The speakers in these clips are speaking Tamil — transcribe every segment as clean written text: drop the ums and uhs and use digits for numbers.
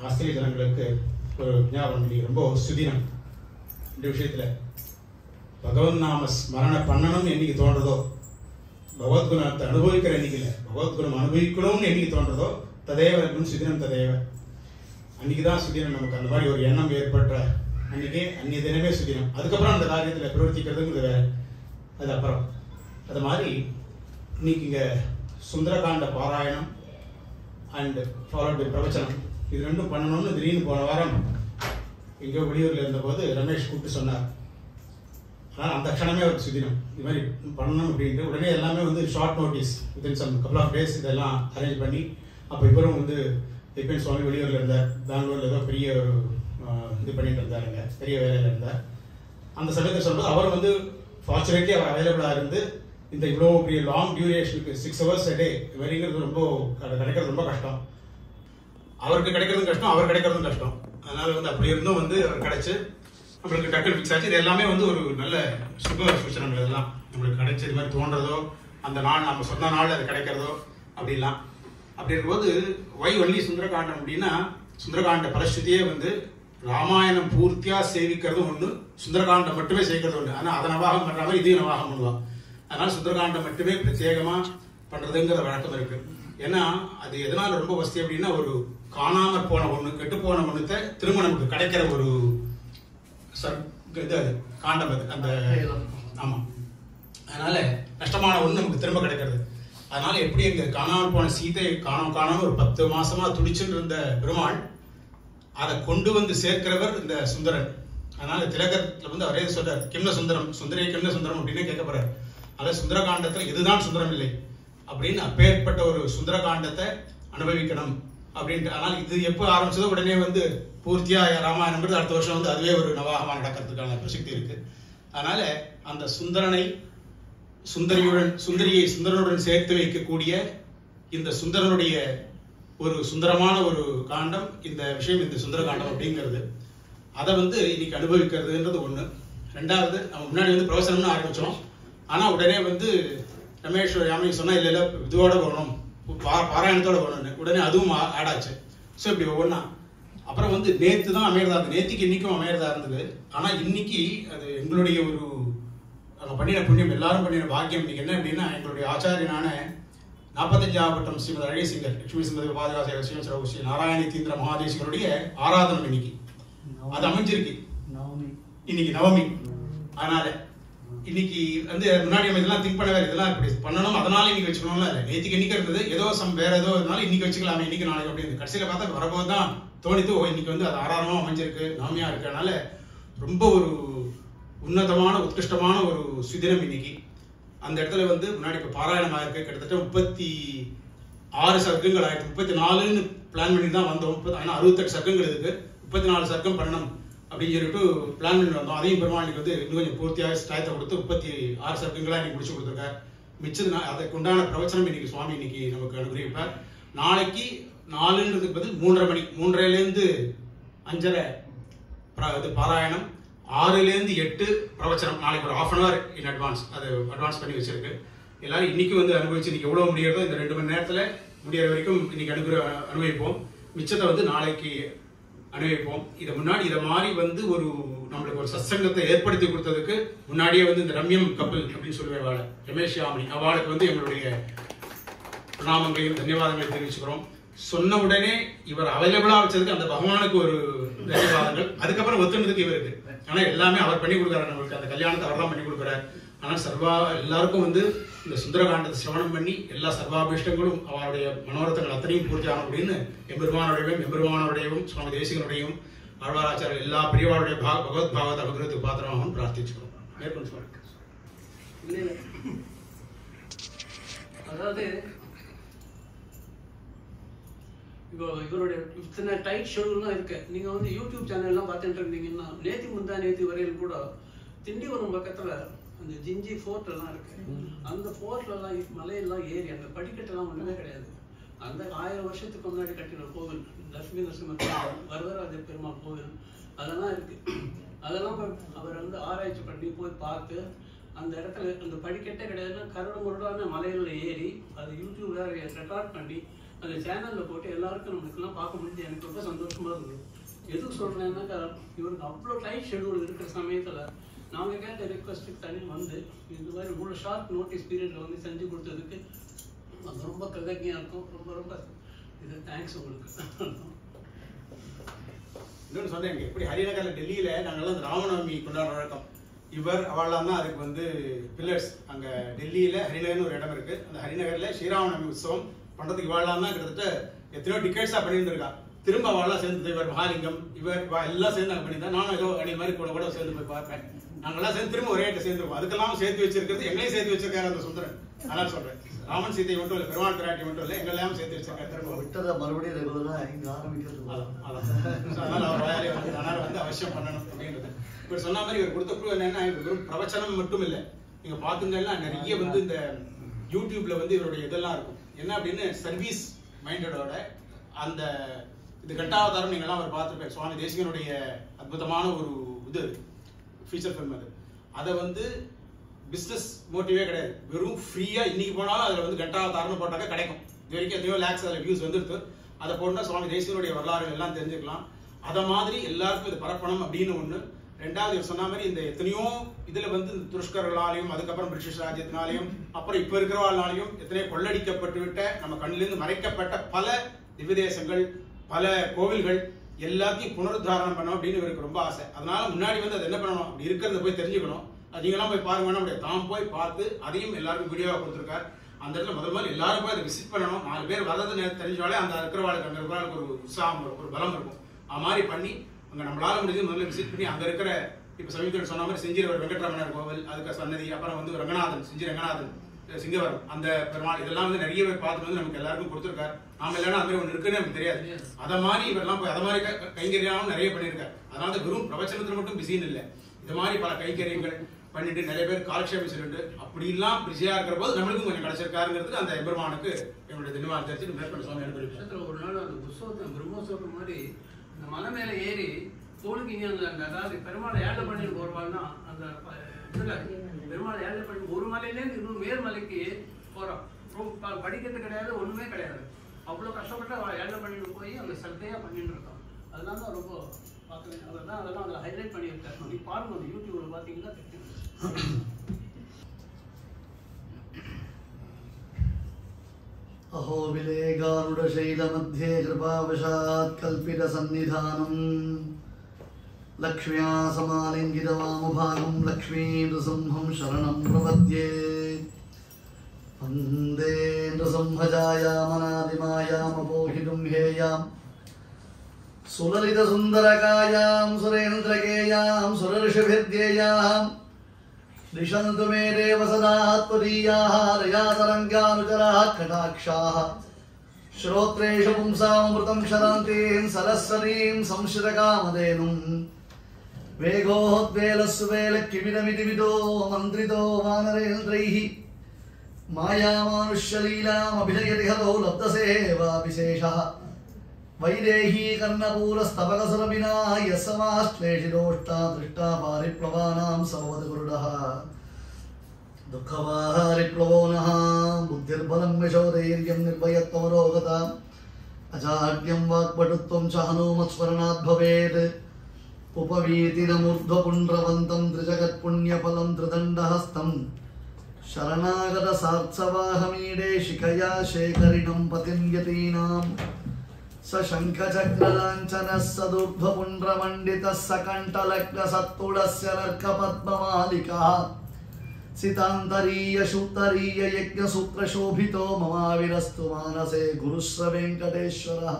ஆஸ்திரேலிய ஜனங்களுக்கு ஒரு ஞாபகம் இன்னைக்கு ரொம்ப சுதினம். இந்த விஷயத்துல பகவன் நாம ஸ்மரணை பண்ணணும்னு என்னைக்கு தோன்றதோ, பகவத்குணத்தை அனுபவிக்கிற எண்ணிக்கையில் பகவத்குணம் அனுபவிக்கணும்னு என்னைக்கு தோன்றதோ ததேவ சுதினம் ததேவ. அன்னைக்குதான் சுதினம். நமக்கு அந்த மாதிரி ஒரு எண்ணம் ஏற்பட்ட அன்னைக்கே அன்னைய தினமே சுதினம். அதுக்கப்புறம் அந்த காரியத்தில் பிரவர்த்திக்கிறதுங்கிறது வேற, அது அப்புறம். அது மாதிரி இன்னைக்கு இங்க சுந்தரகாண்ட பாராயணம் அண்ட் ஃபாலோட் பை பிரவச்சனம் இது ரெண்டும் பண்ணணும்னு திடீர்னு போன வாரம் எங்கேயோ வெளியூர்ல இருந்தபோது ரமேஷ் கூப்பிட்டு சொன்னார். ஆனால் அந்த க்ஷணமே ஒரு சுதினம் இது மாதிரி பண்ணணும் அப்படின்ட்டு உடனே எல்லாமே வந்து short notice within some couple of days இதெல்லாம் அரேஞ்ச் பண்ணி, அப்போ இவரும் வந்து எப்பயும் சுவாமி வெளியூரில் இருந்தார், பெங்களூரில் ஏதோ பெரிய ஒரு இது பண்ணிட்டு இருந்தாருங்க, பெரிய வேலையில் இருந்தார். அந்த சமயத்தை சொல்லும்போது அவர் வந்து ஃபார்ச்சுனேட்லி அவர் அவைலபிளாக இருந்து இந்த இவ்வளோ பெரிய லாங் டியூரேஷனுக்கு 6 hours a day வரைங்கிறது ரொம்ப கிடைக்கிறது ரொம்ப கஷ்டம். அவருக்கு கிடைக்கிறதும் கஷ்டம், அவர் கிடைக்கிறதும் கஷ்டம். அதனால வந்து அப்படி இருந்தும் வந்து அவர் கிடைச்சு நம்மளுக்கு டக்குனு ஃபிக்ஸ் ஆச்சு. இது எல்லாமே வந்து ஒரு நல்ல சுப சூச்சனங்கள். இதெல்லாம் நம்மளுக்கு கிடைச்ச இது மாதிரி தோன்றதோ, அந்த நாள் நம்ம சொன்ன நாள் அது கிடைக்கிறதோ அப்படிலாம். அப்படி இருக்கும்போது வை ஒன்லி சுந்தரகாண்டம் அப்படின்னா, சுந்தரகாண்ட பலஸ்ருதியே வந்து ராமாயணம் பூர்த்தியா சேவிக்கிறதும் ஒன்று, சுந்தரகாண்டம் மட்டுமே சேர்க்கிறது ஒன்று. ஆனால் அதை நவாகம் பண்ற மாதிரி இதையும் நவாகம் பண்ணுவான். அதனால சுந்தரகாண்டம் மட்டுமே பிரத்யேகமா பண்றதுங்கிற வழக்கம் இருக்கு. ஏன்னா அது எதனால ரொம்ப வசதி அப்படின்னா, ஒரு காணாமற் போன ஒண்ணு, கெட்டு போன ஒண்ணுத்தை திரும்ப நமக்கு கிடைக்கிற ஒரு இது காண்டம் அது. அந்த ஆமா, அதனால கஷ்டமான ஒண்ணு நமக்கு திரும்ப கிடைக்கிறது. அதனால எப்படி எங்க காணாமல் போன சீதை காணாம ஒரு 10 மாசமா துடிச்சுட்டு இருந்த பெருமாள் அதை கொண்டு வந்து சேர்க்கிறவர் இந்த சுந்தரன். அதனால திலகத்துல வந்து அவரே சொல்றார், கிம்ன சுந்தரம் சுந்தரே கிம்ன சுந்தரம் அப்படின்னு கேட்க போறார். அதாவது சுந்தரகாண்டத்துல இதுதான் சுந்தரம் இல்லை அப்படின்னு அப்பேற்பட்ட ஒரு சுந்தரகாண்டத்தை அனுபவிக்கணும் அப்படின்ட்டு. ஆனால் இது எப்போ ஆரம்பிச்சதோ உடனே வந்து பூர்த்தியா ராமாயணம் அடுத்த வருஷம் வந்து அதுவே ஒரு நவாகமா நடக்கிறதுக்கான பிரசக்தி இருக்கு. அதனால அந்த சுந்தரனை சுந்தரியை சுந்தரனுடன் சேர்த்து வைக்கக்கூடிய இந்த சுந்தரனுடைய ஒரு சுந்தரமான ஒரு காண்டம் இந்த விஷயம், இந்த சுந்தர காண்டம் அப்படிங்கிறது. அதை வந்து இன்னைக்கு அனுபவிக்கிறதுன்றது ஒண்ணு. ரெண்டாவது, நம்ம முன்னாடி வந்து பிரவசனம்னு ஆரம்பிச்சோம். ஆனா உடனே வந்து ரமேஷ் யாமினி சொன்னா இல்ல இதோட வரணும், பாராயணத்தோட வரணும்னு. உடனே அதுவும் ஆட் ஆச்சு. ஸோ இப்படி ஒவ்வொன்னா. அப்புறம் வந்து நேத்து தான் அமையறதா இருந்தது, நேற்றுக்கு இன்னைக்கும் அமையறதா இருந்தது. ஆனா இன்னைக்கு அது எங்களுடைய ஒரு நாங்கள் பண்ணின புண்ணியம், எல்லாரும் பண்ணின பாக்கியம். இன்னைக்கு என்ன அப்படின்னா, எங்களுடைய ஆச்சாரியனான 45ஆம் பட்டம் ஸ்ரீமதி அழகேசிங்கர் லட்சுமி சிம்மதி பாதுகாச ஸ்ரீ ஸ்ரீ நாராயணி தீந்திர மகாதேசிகருடைய ஆராதனம் இன்னைக்கு அது அமைஞ்சிருக்கு. இன்னைக்கு நவமி. அதனால இன்னைக்கு வந்து முன்னாடி நம்ம இதெல்லாம் திங்க் பண்ணவே, இதெல்லாம் இப்படி பண்ணணும் அதனால இன்னைக்கு வச்சுக்கணும்ல இல்லை. நேற்றுக்கு இன்னைக்கு இருந்தது, ஏதோ வேற ஏதோ இருந்தாலும் இன்னைக்கு வச்சுக்கலாமே, இன்னைக்கு நாளைக்கு அப்படின்னு. கடைசியில பார்த்தா வரபோது தான் தோணித்து, இன்னைக்கு வந்து அது ஆராதனமா அமைஞ்சிருக்கு, நவமியா இருக்கு. அதனால ரொம்ப ஒரு உன்னதமான உத்கிருஷ்டமான ஒரு சுதினம் இன்னைக்கு. அந்த இடத்துல வந்து முன்னாடி இப்போ பாராயணமாக இருக்கு. கிட்டத்தட்ட 36 சர்க்கங்கள் ஆயிடுச்சு. 34ன்னு பிளான் பண்ணி தான் வந்தோம். ஆனால் 68 சர்க்கங்கள் இருக்கு. 34 சர்க்கம் பண்ணணும் அப்படின்னு சொல்லிட்டு பிளான் பண்ணி வந்தோம். அதையும் பெருமாள் வந்து இன்னும் கொஞ்சம் பூர்த்தியாக ஸ்டாயத்தை கொடுத்து 36 சர்க்கங்களா இன்னைக்கு முடிச்சு கொடுத்துருக்காரு. மிச்சது அதுக்கு உண்டான பிரவச்சனம் இன்னைக்கு சுவாமி இன்னைக்கு நமக்கு அனுகிரகிப்பார். நாளைக்கு 4ன்றதுக்கு பதில் 3:30 மணி, 3:30லேருந்து 5:30 பாராயணம், 6லேருந்து 8 பிரவச்சனம். நாளைக்கு ஒரு 1/2 hour இன் அட்வான்ஸ், அது அட்வான்ஸ் பண்ணி வச்சிருக்கு. எல்லாரும் இன்னைக்கு வந்து அனுபவிச்சு இன்னைக்கு எவ்வளவு முடியறதோ இந்த 2 மணி நேரத்துல முடியற வரைக்கும் இன்னைக்கு அனுபவிப்போம். மிச்சத்தை வந்து நாளைக்கு அனுபவிப்போம். இதை முன்னாடி இதை மாதிரி வந்து ஒரு நம்மளுக்கு ஒரு சத்சங்கத்தை ஏற்படுத்தி கொடுத்ததுக்கு முன்னாடியே வந்து இந்த ரம்யம் கப்பல் அப்படின்னு சொல்லுவேன் ரமேஷ் யாமினி அவளுக்கு வந்து எங்களுடைய பிரணாமங்களையும் தன்யவாதங்களையும் தெரிவிச்சுக்கிறோம். சொன்ன உடனே இவர் அவைலபிளா வச்சதுக்கு அந்த பகவானுக்கு ஒரு தன்யவாதங்கள். அதுக்கப்புறம் ஒத்துனதுக்கு இவருக்கு. ஆனா எல்லாமே அவர் பண்ணி கொடுக்குறாரு நம்மளுக்கு. அந்த கல்யாணத்தை அவர் தான் பண்ணி கொடுக்குறாரு. ஆனால் எல்லாருக்கும் வந்து இந்த சுந்தரகாண்டத்தை சிரவணம் பண்ணி எல்லா சர்வாபிஷ்டங்களும் அவருடைய மனோரத்தங்கள் அத்தனையும் பூர்த்தி ஆகணும் அப்படின்னு எம்பெருமானோடையும் சுவாமி தேசிகனுடையும் ஆழ்வாராச்சாரியர் எல்லா பெரியவாருடைய பகவத் பாகவத அனுகிரகத்துக்கு பாத்திரமாகவும் பிரார்த்திச்சுக்கிறோம். மேற்கொண்டு சொல்லுங்க. அதாவது இப்போ இவருடைய இத்தனை டைட் ஷெடியூல்லாம் இருக்கு. நீங்க வந்து யூடியூப் சேனல்லாம் பார்த்துட்டு இருந்தீங்கன்னா நேற்று வரையில் கூட திண்டிவனம் பக்கத்துல அந்த ஜிஞ்சி ஃபோர்ட் எல்லாம் இருக்கு. அந்த ஃபோர்ட்ல எல்லாம் மலையெல்லாம் ஏறி அந்த படிக்கட்டெல்லாம் ஒண்ணுமே கிடையாது. அந்த 1000 வருஷத்துக்கு முன்னாடி கட்டின கோவில், லட்சுமி நரசிம்மர் வரதராஜ பெருமாள் கோவில் அதெல்லாம் இருக்கு. அதெல்லாம் அவர் வந்து ஆராய்ச்சி பண்ணி போய் பார்த்து அந்த இடத்துல அந்த படிக்கட்டே கிடையாதுன்னா கரடு முரடான மலையில ஏறி அது யூடியூப்ல ரெக்கார்ட் பண்ணி அந்த சேனலில் போட்டு எல்லாருக்கும் நம்மளுக்கெல்லாம் பார்க்க முடிஞ்சு எனக்கு ரொம்ப சந்தோஷமாக இருந்தது. எதுக்கு சொல்கிறேன்னாக்கா இவருக்கு அவ்வளோ டைட் ஷெடியூல் இருக்கிற சமயத்தில் நாங்கள் கேட்ட ரிக்வஸ்ட்டுக்கு தனி வந்து இந்த மாதிரி இவ்வளோ ஷார்ட் நோட்டீஸ் பீரியடில் வந்து செஞ்சு கொடுத்ததுக்கு அது ரொம்ப கிருதஜ்ஞா இருக்கும். ரொம்ப ரொம்ப இது தேங்க்ஸ் உங்களுக்கு. இன்னொன்று சொன்னேன், எப்படி ஹரிநகரில் டெல்லியில் நாங்கள்லாம் இந்த ராமநவமி கொண்டாடுற வழக்கம். இவர் அவள்லாம் தான் அதுக்கு வந்து பில்லர்ஸ். அங்கே டெல்லியில் ஹரிநகர்னு ஒரு இடம் இருக்குது. அந்த ஹரிநகரில் ஸ்ரீராமநவமி உற்சவம் பண்ணுறதுக்கு இவாள்லாம் தான் கிட்டத்தட்ட எத்தனையோ டிக்கெட்ஸாக பண்ணியிருந்திருக்கா. திரும்ப அவள்லாம் சேர்ந்து இவர் மகாலிங்கம் இவர் எல்லாம் சேர்ந்து நாங்கள் பண்ணியிருந்தேன். நானும் ஏதோ அடி மாதிரி கூட சேர்ந்து போய் பார்ப்பேன். நாங்கள்லாம் சேர்ந்து திரும்ப ஒரே இடத்துல சேர்ந்துருவோம். அதுக்கெல்லாம் சேர்த்து வச்சிருக்கிறது எங்களையும் சேர்த்து வச்சிருக்காரு அந்த சுந்தரன். அதனால சொல்கிறேன், ராமன் சீதை மட்டும் இல்லை, பெருமாள் பிராட்டி மட்டும் இல்லை, எங்களையும் சேர்த்து வச்சிருக்காரு. திரும்ப விட்டதை மறுபடியும் ரெகுலராக இங்கே ஆரம்பிக்கிறது. அதனால அவர் வாயாலே வந்து அதனால வந்து அவசியம் பண்ணணும் அப்படின்றது. இவர் சொன்ன மாதிரி இவர் கொடுத்த குழு என்னன்னா, வெறும் பிரவச்சனம் மட்டும் இல்லை. நீங்க பாத்தீங்கன்னா நிறைய வந்து இந்த யூடியூப்ல வந்து இவருடைய இதெல்லாம் இருக்கும். என்ன அப்படின்னு சர்வீஸ் மைண்டடோட அந்த இது கட்டாவதாரம் நீங்கள்லாம் அவர் பார்த்துருப்பேன். சுவாமி தேசிகனுடைய அற்புதமான ஒரு இது ஃபீச்சர் ஃபிலிம் அது. அதை வந்து பிஸ்னஸ் மோட்டிவே கிடையாது, வெறும் ஃப்ரீயா இன்னைக்கு போனாலும் அதில் வந்து கட்டாவதாரம்னு போட்டாக்க கிடைக்கும். இது வரைக்கும் எத்தனையோ லேக்ஸ் அதில் வியூஸ் வந்துருக்கு. அதை போட்டால் சுவாமி தேசிகனுடைய வரலாறுகள் எல்லாம் தெரிஞ்சுக்கலாம். அதை மாதிரி எல்லாருக்கும் இது பரப்பணும் அப்படின்னு ஒன்று. ரெண்டாவது இவர் சொன்ன மாதிரி இந்த எத்தனையோ இதுல வந்து இந்த துருஷ்கர்களாலையும் அதுக்கப்புறம் பிரிட்டிஷ் ராஜ்யத்தினாலையும் அப்புறம் இப்ப இருக்கிறவாழ்னாலையும் எத்தனையோ கொள்ளடிக்கப்பட்டு விட்ட நம்ம கண்ணிலிருந்து மறைக்கப்பட்ட பல திவ்யதேசங்கள் பல கோவில்கள் எல்லாத்தையும் புனருத்தாரணம் பண்ணணும் அப்படின்னு இவருக்கு ரொம்ப ஆசை. அதனால முன்னாடி வந்து அது என்ன பண்ணணும், அப்படி இருக்கிறத போய் தெரிஞ்சுக்கணும். நீங்களாம் போய் பாருங்க, நம்முடைய தாம் போய் பார்த்து அதையும் எல்லாருக்கும் வீடியோவா கொடுத்துருக்காரு. அந்த இடத்துல முதல் எல்லாரும் போய் அதை விசிட் பண்ணணும். 4 பேர் வர்றது தெரிஞ்சாலே அந்த இருக்கிறவாளுக்கு அங்க இருக்கிறவாளுக்கு ஒரு உற்சாகம் ஒரு பலம் இருக்கும். அது மாதிரி பண்ணி அங்க நம்மளால முடிஞ்சது முதல்ல விசிட் பண்ணி அங்க இருக்கிற இப்ப சமீபத்தில் சொன்ன மாதிரி செஞ்சிரவர் வெங்கட்ரமணர் கோவில், அதுக்கு சன்னதி, அப்புறம் வந்து ரங்கநாதன் செஞ்சி ரங்கநாதன் சிங்கவரம் அந்த பெருமாள், இதெல்லாம் வந்து நிறைய பேர் பார்த்துட்டு வந்து நமக்கு எல்லாருக்கும் கொடுத்துருக்காரு. நாம இல்லைன்னா அது ஒன்று இருக்குன்னு நமக்கு தெரியாது. அதை மாதிரி இவரெல்லாம் போய் அதை மாதிரி கைங்கரியாவும் நிறைய பண்ணியிருக்காரு. அதனால வெறும் பிரவச்சனத்துல மட்டும் பிஸின்னு இல்லை, இது மாதிரி பல கைங்கரியங்கள் பண்ணிட்டு நிறைய பேர் காலக்ஷேபம் சொல்லிட்டு அப்படிலாம் பிஸியா இருக்கிற போது நம்மளுக்கும் கொஞ்சம் கிடைச்சிருக்காருங்கிறதுக்கு அந்த பெருமானுக்கு என்னுடைய தினவாரம் தெரிஞ்சு மேற்கொண்டு சுவாமி அனுப்பி ஒரு நாள் அந்த உற்சவத்தை பிரம்மோற்சவம் மாதிரி இந்த மலை மேல ஏறி தோணுக்கிங்க அந்த அதாவது பெருமாளை ஏழை பண்ணிட்டு போறவாள்னா அந்த பெருமாளை ஏழை பண்ணி ஒரு மலையிலேருந்து இன்னொரு மேல்மலைக்கு போறோம். படிக்கிறது கிடையாது, ஒண்ணுமே கிடையாது. அவ்வளவு கஷ்டப்பட்டு ஏழை பண்ணிட்டு போய் அந்த சத்தையா பண்ணிட்டு இருக்கோம். அதனால தான் ரொம்ப பார்க்குறேன். அதெல்லாம் அதில் ஹைலைட் பண்ணியிருக்காரு. நீ பாருங்க, அந்த யூடியூப்ல பார்த்தீங்கன்னா தெரியும். अहो विलेगारुडशैलमध्ये कृपावशात् कल्पितसन्निधानम् लक्ष्म्या समालिङ्गितवामभागं लक्ष्मीनृसिंहं शरणं प्रपद्ये वन्दे नृसिंहजायामनादिमायामपोहितुं हेयां सुललितसुन्दरकायां सुरेन्द्रकेयां सुरर्षिभिर्ध्येयाम् दिशन्तु मे देव सदा त्वदीयाः रयातरङ्गानुचराः कटाक्षाः श्रोत्रेषु पुंसामृतं क्षरन्तीं सरस्वतीं संश्रितकामधेनुं वेगोद्वेलस्वेलक्किमिदमिति विदो मन्त्रितो वानरेन्द्रैः मायामानुष्यलीलामभिनयति हतो लब्धसेवाविशेषः वैदेही कर्णपूरस्तवकसुरभिना यस्समाश्लेषितोष्टा दृष्टा पारिप्लवानां समवदगुरुडः दुःखवाहारिप्लवो नः बुद्धिर्बलं यशोधैर्यं निर्भयत्वमरोगताम् अजाड्यं वाक्पटुत्वं च हनूमत्स्मरणात् भवेत् उपवीतिनमूर्ध्वपुण्ड्रवन्तं त्रिजगत्पुण्यफलं त्रिदण्डहस्तं शरणागतसार्त्सवाहमीडे शिखया शेखरिणं पतिं यतीनाम् स शङ्खचक्रलाञ्छनः सदूर्ध्वपुण्ड्रमण्डितः सकण्ठलग्नसत्तुलस्य नर्कपद्ममालिकः सितान्तरीयशूत्तरीययज्ञसूत्रशोभितो ममाविरस्तु मानसे गुरुश्र वेङ्कटेश्वरः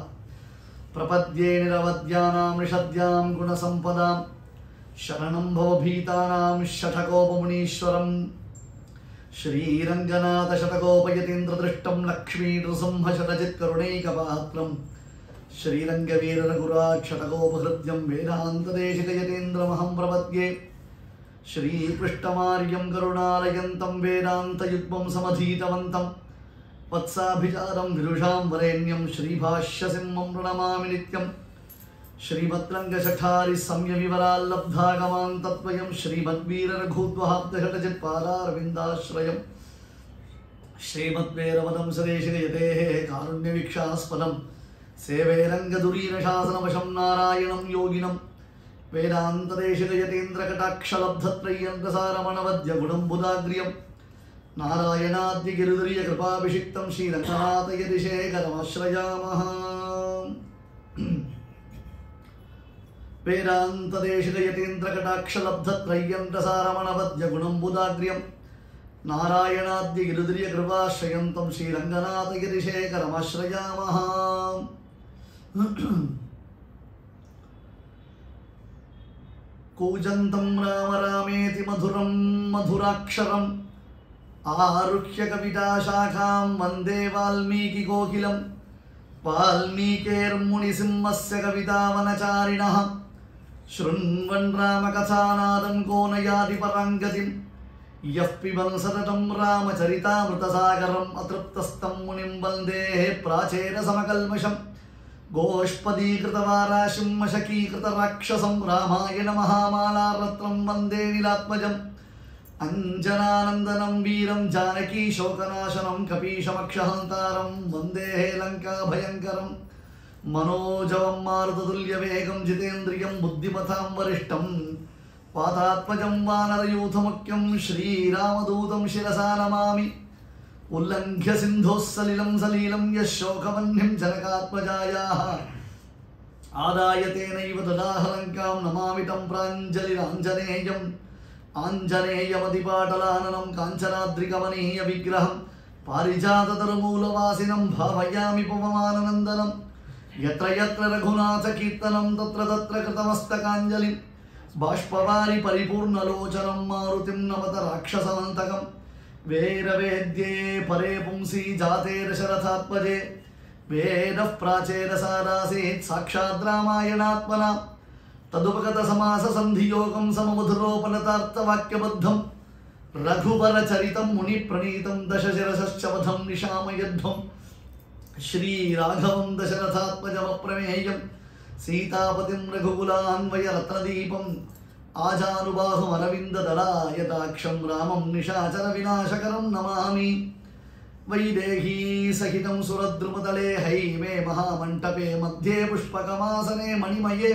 प्रपद्ये निरवद्यानां निषद्यां गुणसम्पदां शरणं भवभीतानां षठकोपमुनीश्वरम् श्रीरङ्गनाथशतकोपयतीन्द्रदृष्टं लक्ष्मीनृसिंहशतजित्करुणैकपात्रम् श्रीरङ्गवीररघुराक्षटकोपहृद्यं वेदान्तदेशिकयतीन्द्रमहं प्रपद्ये श्रीपृष्ठमार्यं करुणालयन्तं वेदान्तयुग्मं समधीतवन्तं वत्साभिचारं विदुषां वरेण्यं श्रीभाष्यसिंहं प्रणमामि नित्यं श्रीमद्रङ्गशठारि संयमिवराल्लब्धागमां तत्त्वयं श्रीमद्वीररघुद्वहाब्दषटजित्पादारविन्दाश्रयं श्रीमद्वेरवदं सदेशिकयतेः कारुण्यवीक्षास्पदं सेवेरङ्गदुरीनशासनवशं नारायणं योगिनं वेदान्तदेशिकयतीन्द्रकटाक्षलब्धत्रय्यन्तसारमणवद्य गुणम्बुदाग्र्यं नारायणाद्यगिरिदुर्यकृपाभिषिक्तं श्रीरङ्गनाथयतिशेखरमाश्रयामः। वेदान्तदेशिकयतीन्द्रकटाक्षलब्धत्रय्यन्तसारमणवद्य गुणम्बुदाग्र्यं नारायणाद्यगिरिदुर्यकृपाश्रयन्तं श्रीरङ्गनाथयतिशेखरमाश्रयामः। कूजन्तं राम रामेति मधुरं मधुराक्षरम् आरुह्य कविताशाखां वन्दे वाल्मीकिकोकिलं वाल्मीकेर्मुनिसिंहस्य कवितावनचारिणः शृण्वन् रामकथानादं को न याति परां गतिं यः पिबन् सततं रामचरितामृतसागरम् अतृप्तस्तं मुनिं वन्दे प्राचेरसमकल्मषम् गोष्पदीकृतवाराशिं मशकीकृतराक्षसं रामायण महामालारत्नं वन्दे नीलात्मजम् अञ्जनानन्दनं वीरं जानकी शोकनाशनं कपीशमक्षहन्तारं वन्दे लङ्काभयङ्करं मनोजवं मारुततुल्यवेगं जितेन्द्रियं बुद्धिमतां वरिष्ठं वातात्मजं वानरयूथमुख्यं श्रीरामदूतं शिरसा नमामि। उल्लङ्घ्य सिन्धोः सलिलं सलीलं यः शोकवह्निं जनकात्मजायाः आदाय तेनैव ददाह लङ्कां नमामि तं प्राञ्जलिराञ्जनेयम् आञ्जनेयमतिपाटलाननं काञ्चनाद्रिकमनीयविग्रहं पारिजाततरुमूलवासिनं भावयामि पवमाननन्दनं यत्र यत्र रघुनाथकीर्तनं तत्र तत्र कृतमस्तकाञ्जलिं बाष्पवारि परिपूर्णलोचनं मारुतिं नमत राक्षसमन्तकम् वेरवेद्ये परे पुंसी जाते दशरथात्मजे वेदः प्राचेरसादासीत् साक्षात् रामायणात्मना तदुपगतसमाससन्धियोगं सममधुरोपनतार्थवाक्यबद्धं रघुवरचरितं मुनिप्रणीतं दशशिरसश्चवधं निशामयध्वं श्रीराघवं दशरथात्मजमप्रमेयं सीतापतिं रघुकुलान्वयरत्नदीपं आजानुबाहुमरविन्ददलायताक्षं रामं निशाचरविनाशकरं नमामि। वैदेही सहितं सुरद्रुमतले हैमे महामण्टपे मध्ये पुष्पकमासने मणिमये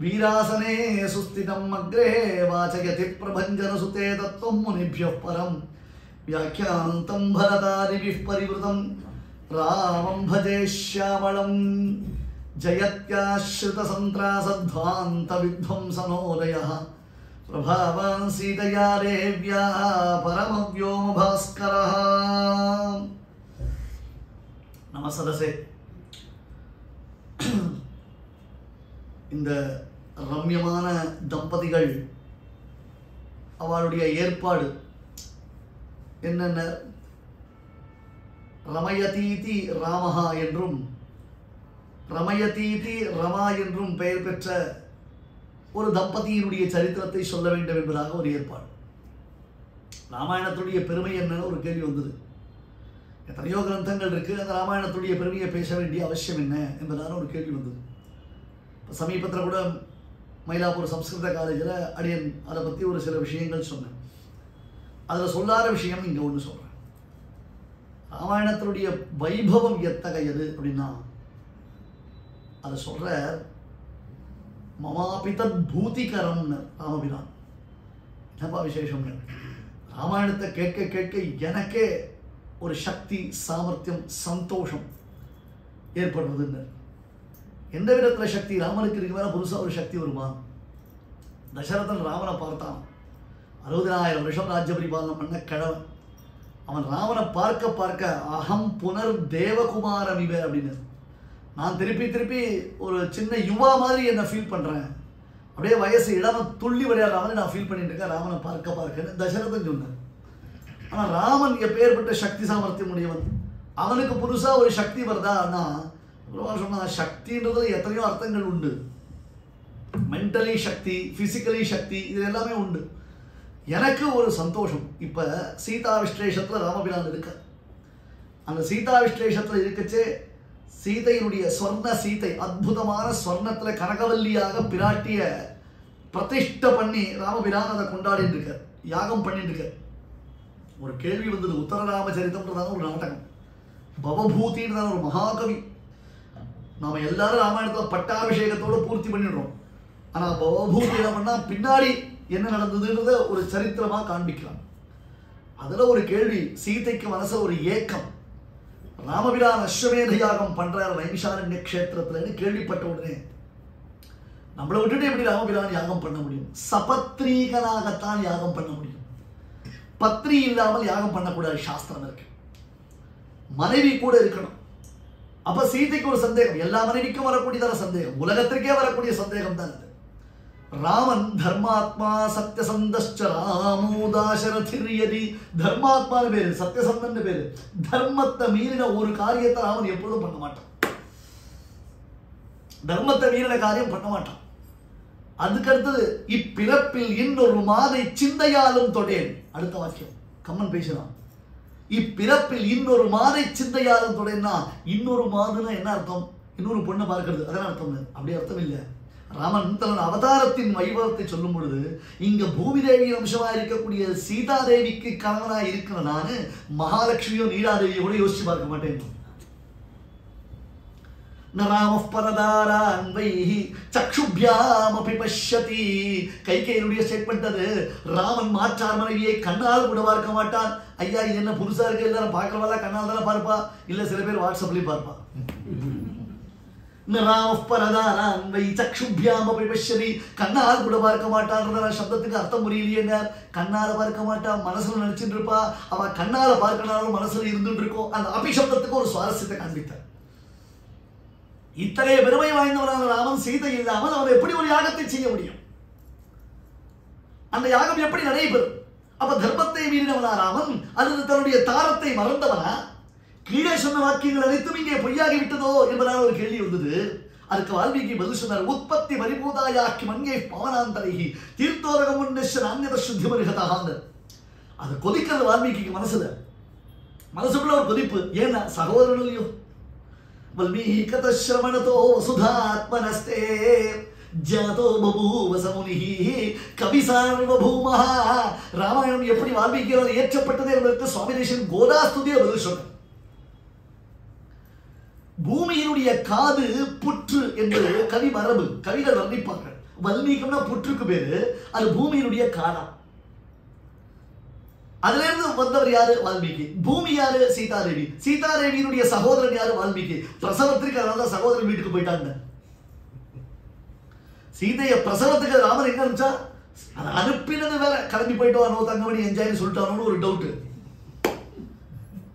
वीरासने सुस्थितम् अग्रे वाचयति प्रभञ्जनसुते तत्त्वं मुनिभ्यः परं व्याख्यान्तं भरतादिभिः परिवृतं रामं भजे श्यामलं जयत्याश्रितसन्त्रासध्वान्तविध्वंसनोदयः प्रभावान् सीतया देव्या परमव्योमभास्करः। नमः सदसे இந்த ரம்யமான தம்பதிகள் அவளுடைய ஏற்பாடு என்னென்ன ரமயதீதி ராமஹா என்றும் ரமயதீதி ரமா என்றும் பெயர் பெற்ற ஒரு தம்பதியினுடைய சரித்திரத்தை சொல்ல வேண்டும் என்பதாக ஒரு ஏற்பாடு. ராமாயணத்துடைய பெருமை என்னன்னு ஒரு கேள்வி வந்தது. எத்தனையோ கிரந்தங்கள் இருக்கு, அந்த ராமாயணத்துடைய பெருமையை பேச வேண்டிய அவசியம் என்ன என்பதான ஒரு கேள்வி வந்தது. இப்போ சமீபத்தில் கூட மயிலாப்பூர் சம்ஸ்கிருத காலேஜில் அடியன் அதை பற்றி ஒரு சில விஷயங்கள் சொன்னேன். அதில் சொல்லாத விஷயம் இங்கே ஒன்று சொல்கிறேன். ராமாயணத்தினுடைய வைபவம் எத்தகையது அப்படின்னா அதை சொல்கிற மமாபிதத் பூதிகரம்னு ராமபிரான். என்னப்பா விசேஷம்னு ராமாயணத்தை கேட்க கேட்க எனக்கே ஒரு சக்தி, சாமர்த்தியம், சந்தோஷம் ஏற்படுறதுன்னு. எந்த விதத்தில் சக்தி? ராமனுக்கு இருக்கு மேலே புதுசாக ஒரு சக்தி வருமா? தசரதன் ராமனை பார்த்தான். 60,000 வருஷம் ராஜ்ய பரிபாலனம் பண்ண கிழவன். அவன் ராமனை பார்க்க பார்க்க அகம் புனர் தேவகுமாரமிவ அப்படின்னு, நான் திருப்பி திருப்பி ஒரு சின்ன யுவா மாதிரி என்னை ஃபீல் பண்ணுறேன். அப்படியே வயசு இளம துள்ளி விளையாடுற மாதிரி நான் ஃபீல் பண்ணிட்டு இருக்கேன் ராமனை பார்க்க பார்க்கன்னு தசரதன் சொன்னேன். ஆனால் ராமன் எப்பேற்பட்ட சக்தி சாமர்த்தியம் உடையவன். அவனுக்கு புதுசாக ஒரு சக்தி வருதான்னா சொன்னா சக்தின்றது எத்தனையோ அர்த்தங்கள் உண்டு. மென்டலி சக்தி, ஃபிசிக்கலி சக்தி, இது எல்லாமே உண்டு. எனக்கு ஒரு சந்தோஷம். இப்போ சீதா விஸ்லேஷத்தில் ராமபிரான் இருக்க, அந்த சீதா விஸ்லேஷத்தில் இருக்கச்சே சீதையினுடைய ஸ்வர்ண சீதை அற்புதமான ஸ்வர்ணத்தில் கனகவல்லியாக பிராட்டிய பிரதிஷ்டை பண்ணி ராமபிரான் அதை கொண்டாடிட்டு இருக்க, யாகம் பண்ணிட்டு இருக்க. ஒரு கேள்வி வந்தது. உத்தரராமச்சரிதம்ன்றதான ஒரு நாடகம், பவபூதின்றதான ஒரு மகாகவி. நாம எல்லாரும் ராமாயணத்தை பட்டாபிஷேகத்தோட பூர்த்தி பண்ணிடுறோம். ஆனா பவபூதி என்ன பண்ணா பின்னாடி என்ன நடந்ததுன்றத ஒரு சரித்திரமா காண்பிக்கலாம். அதுல ஒரு கேள்வி, சீதைக்கு மனச ஒரு ஏக்கம். ராமபிரான் அஸ்வமேத யாகம் பண்றாரு நைமிஷாரண்ய கஷேத்திரத்துலன்னு கேள்விப்பட்ட உடனே நம்மளை விட்டுட்டு எப்படி ராமபிரான் யாகம் பண்ண முடியும்? சபத்ரீகனாகத்தான் யாகம் பண்ண முடியும். பத்னி இல்லாமல் யாகம் பண்ணக்கூடாது, சாஸ்திரம் இருக்கு. மனைவி கூட இருக்கணும். அப்ப சீதைக்கு ஒரு சந்தேகம், எல்லா மனைவிக்கும் வரக்கூடியதான சந்தேகம், உலகத்திற்கே வரக்கூடிய சந்தேகம் தான் இது. ராமன் தர்மாத்மா சத்யசந்தஸ்ச ராமோ தாசரதிர்யதி. தர்மாத்மான்னு பேரு, சத்யசந்தன் பேரு. தர்மத்தை மீறின ஒரு காரியத்தை ராமன் எப்பொழுதும் பண்ண மாட்டான். தர்மத்தை மீறின காரியம் பண்ண மாட்டான். அதுக்கு அடுத்தது, இப்பிறப்பில் இன்னொரு மாதை சிந்தையாலும் தொடேன். அடுத்த வாக்கியம் கம்மன் பேசலாம். இப்பிறப்பில் இன்னொரு மாதை சிந்தையாலும் தொடேன்னா, இன்னொரு மாதுன்னா என்ன அர்த்தம்? இன்னொரு பொண்ணை பார்க்கிறது, அதான் அர்த்தம். அப்படி அர்த்தம் இல்லை. ராமன் தன் அவதாரத்தின் வைபவத்தை சொல்லும் பொழுது, இங்க பூமி தேவியின் அம்சமா இருக்கக்கூடிய சீதாதேவிக்கு கணவனா இருக்கிற நானு மகாலட்சுமியோ நீலாதேவியோ கூட யோசிச்சு பார்க்க மாட்டேன். நராம பரதாரான்வைஹி சக்ஷுப்யாமபி பஷ்யதி. கைகேயினுடைய ஸ்டேட்மெண்ட் அது. ராமன் மாற்றார் மனைவியை கண்ணால் கூட பார்க்க மாட்டான். ஐயா இது என்ன புதுசா இருக்கு, எல்லாரும் பார்க்கறவளா கண்ணால் தானே பார்ப்பா, இல்ல சில பேர் வாட்ஸ்அப்லயும் பார்ப்பா. நராம பரதாரான்வை சக்ஷுப்யாமபி பஷ்யதி. கண்ணால் கூட பார்க்க மாட்டான் சப்தத்துக்கு அர்த்தம் புரியலையே. கண்ணால பார்க்க மாட்டான், மனசுல நினைச்சிட்டு இருப்பா. அவ கண்ணால பார்க்கனாலும் மனசுல இருந்துட்டு இருக்கும். அந்த அபிசப்தத்துக்கு ஒரு சுவாரஸ்யத்தை காண்பித்தார். இத்தகைய பெருமை வாய்ந்தவனான ராமன் சீதை இல்லாமல் அவன் எப்படி ஒரு யாகத்தை செய்ய முடியும்? அந்த யாகம் எப்படி நடைபெறும்? அப்ப தர்மத்தை மீறினவனா ராமன் அல்லது தன்னுடைய தாரத்தை மறந்தவனா? கீழே சொன்ன வாக்கியங்கள் அனைத்தும் இங்கே பொய்யாகி விட்டதோ என்பதான ஒரு கேள்வி வந்தது. அதுக்கு வால்மீகி பதில் சொன்னார். உற்பத்தி பரிபூதாயாக்கி மங்கே பவனாந்தரைகி தீர்த்தோரகம் உன்னேஷ நான்யத சுத்தி மருகதாங்க. அது கொதிக்கிறது வால்மீகிக்கு மனசுல. மனசுக்குள்ள ஒரு கொதிப்பு. ஏன்னா சகோதரன் இல்லையோ. வல்மீகதஸ்ரவணதோ வசுதாத்மனஸ்தே ஜாதோ பபூவ சமுனிஹி கவி சார்வபூமஹ. ராமாயணம் எப்படி வால்மீகியால் ஏற்றப்பட்டது என்பதற்கு சுவாமி தேசிகன் கோதாஸ்துதியை பதில் சொன்னார். பூமியினுடைய காது புற்று என்பது கவி மரபு, கவிகள் வர்ணிப்பார்கள். வல்மீகம்னா புற்றுக்கு பேரு, அது பூமியினுடைய காடா. அதுல இருந்து வந்தவர் யாரு? வால்மீகி. பூமி யாரு? சீதாதேவி. சீதாதேவியினுடைய சகோதரன் யாரு? வால்மீகி. பிரசவத்திற்கு அதனால சகோதரன் வீட்டுக்கு போயிட்டாங்க. சீதைய பிரசவத்துக்கு ராமன் எங்க அனுப்பிச்சா? அனுப்பினது வேற, கிளம்பி போயிட்டு வரணும் தங்கமணி என்ஜாய் சொல்லிட்டானு ஒரு டவுட்.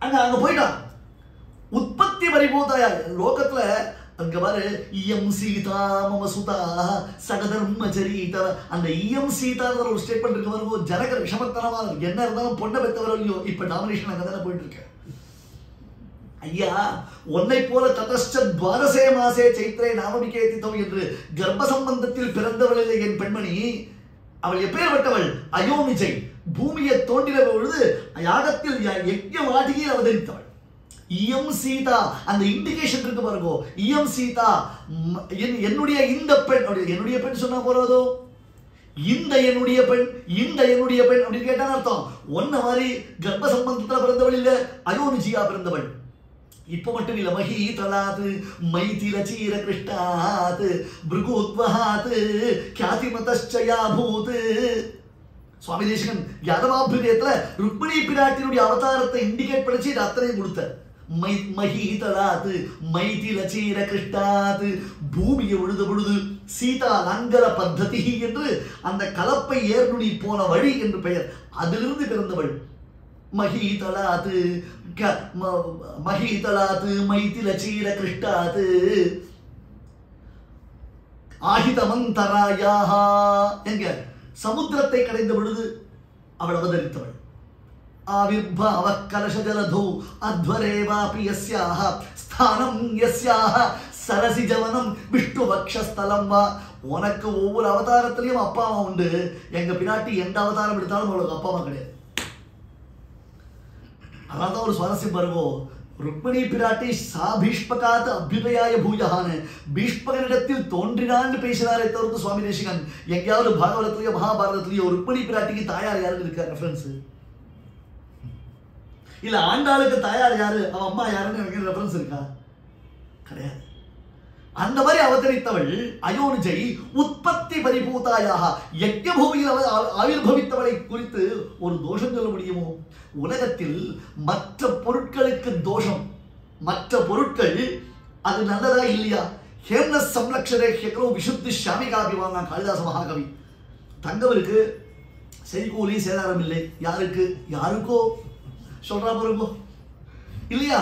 அங்க போயிட்டான். உற்பத்தி பரிபூதாயா லோகத்துல அங்க பாரு, இயம் சீதா மம சுதா சகதர்மச்சரீத. அந்த இயம் சீதாங்கிற ஒரு ஸ்டேட்மெண்ட் இருக்கு பாருங்க, ஜனக விஷமத்தனமா இருக்கு. என்ன இருந்தாலும் பொண்ணை பெற்றவர் இல்லையோ. இப்ப டாமினேஷன் அங்க தானே போயிட்டு இருக்க. ஐயா உன்னை போல ததஷ்ட துவாரசே மாசே சைத்ரே நாமவிகேதிதம் என்று கர்ப்ப சம்பந்தத்தில் பிறந்தவள் என் பெண்மணி. அவள் எப்பேற்பட்டவள்? அயோனிஜை. பூமியை தோண்டின பொழுது யாகத்தில் யஜ்ஞ வாட்டியில் அவதரித்தவள். இயம் சீதா, அந்த இண்டிகேஷன் இருக்கு பாருங்க. இயம் சீதா, என்னுடைய இந்த பெண். என்னுடைய பெண் சொன்னா போறதோ, இந்த என்னுடைய பெண், இந்த என்னுடைய பெண் அப்படின்னு கேட்டான் அர்த்தம். ஒன்ன மாதிரி கர்ப்ப சம்பந்தத்துல பிறந்தவள் இல்ல, அயோனிஜியா பிறந்தவள். இப்ப மட்டும் இல்ல, மகி தலாது மைதில சீர கிருஷ்டாது பிருகுத்வஹாது க்யாதிமதஸ்சயா பூது. சுவாமி தேசிகன் யாதவாபியுதயத்துல ருக்மிணி பிராட்டியினுடைய அவதாரத்தை இண்டிகேட் பண்ணிச்சு இது அத்தனையும் கொடுத்தார். மஹீதலாது மைதில சீர கிருஷ்டாது. பூமியை உழுத பொழுது சீதா லங்கர பத்ததி என்று அந்த கலப்பை ஏர்நுனி போன வழி என்று பெயர். அதிலிருந்து பிறந்தவள் மஹீதலாது மஹீதலாது மைதில சீர கிருஷ்டாது ஆஹிதமந்தராயாஹா. எங்க சமுத்திரத்தை கடைந்த பொழுது அவள் அவதரித்தவள். ஆவிர்பாவ கலச ஜலதோ அத்வரேவாபி யஸ்யாஹ ஸ்தானம் யஸ்யாஹ சரசி ஜவனம் விஷ்ணு வக்ஷஸ்தலம் வா. உனக்கு ஒவ்வொரு அவதாரத்திலையும் அப்பா அம்மா உண்டு. எங்க பின்னாட்டி எந்த அவதாரம் எடுத்தாலும் அவளுக்கு அப்பா அம்மா கிடையாது. அதான் ஒரு சுவாரஸ்யம் பாருங்க. ருக்மிணி பிராட்டி சா பீஷ்மகாத் அபியுதயாய பூஜகான்னு பீஷ்மகனிடத்தில் தோன்றினான்னு பேசினாரே தவிர்த்து சுவாமி தேசிகன் எங்கேயாவது பாகவதத்திலேயோ மகாபாரதத்திலேயோ ருக்மிணி பிராட்டிக்கு தாயார் யாருக்கு இருக்கா ரெஃபரன்ஸ்? இல்ல ஆண்டாளுக்கு தாயார் யாரு, அவன் அம்மா யாருன்னு எனக்கு ரெஃபரன்ஸ் இருக்கா? கிடையாது. அந்த மாதிரி அவதரித்தவள் அயோனிஜை உற்பத்தி பரிபூதாயாக யஜ்ஞ பூமியில் ஆவிர்பவித்தவளை குறித்து ஒரு தோஷம் சொல்ல முடியுமோ? உலகத்தில் மற்ற பொருட்களுக்கு தோஷம், மற்ற பொருட்கள் அது நல்லதா இல்லையா? ஹேம்ன சம்லக்ஷரே ஹேக்ரோ விசுத்தி ஷாமிகாபிவாங்க காளிதாச மகாகவி. தங்கவருக்கு செய்கூலி சேதாரம் இல்லை. யாருக்கு? யாருக்கோ சொல்றா பாருங்கோ இல்லையா?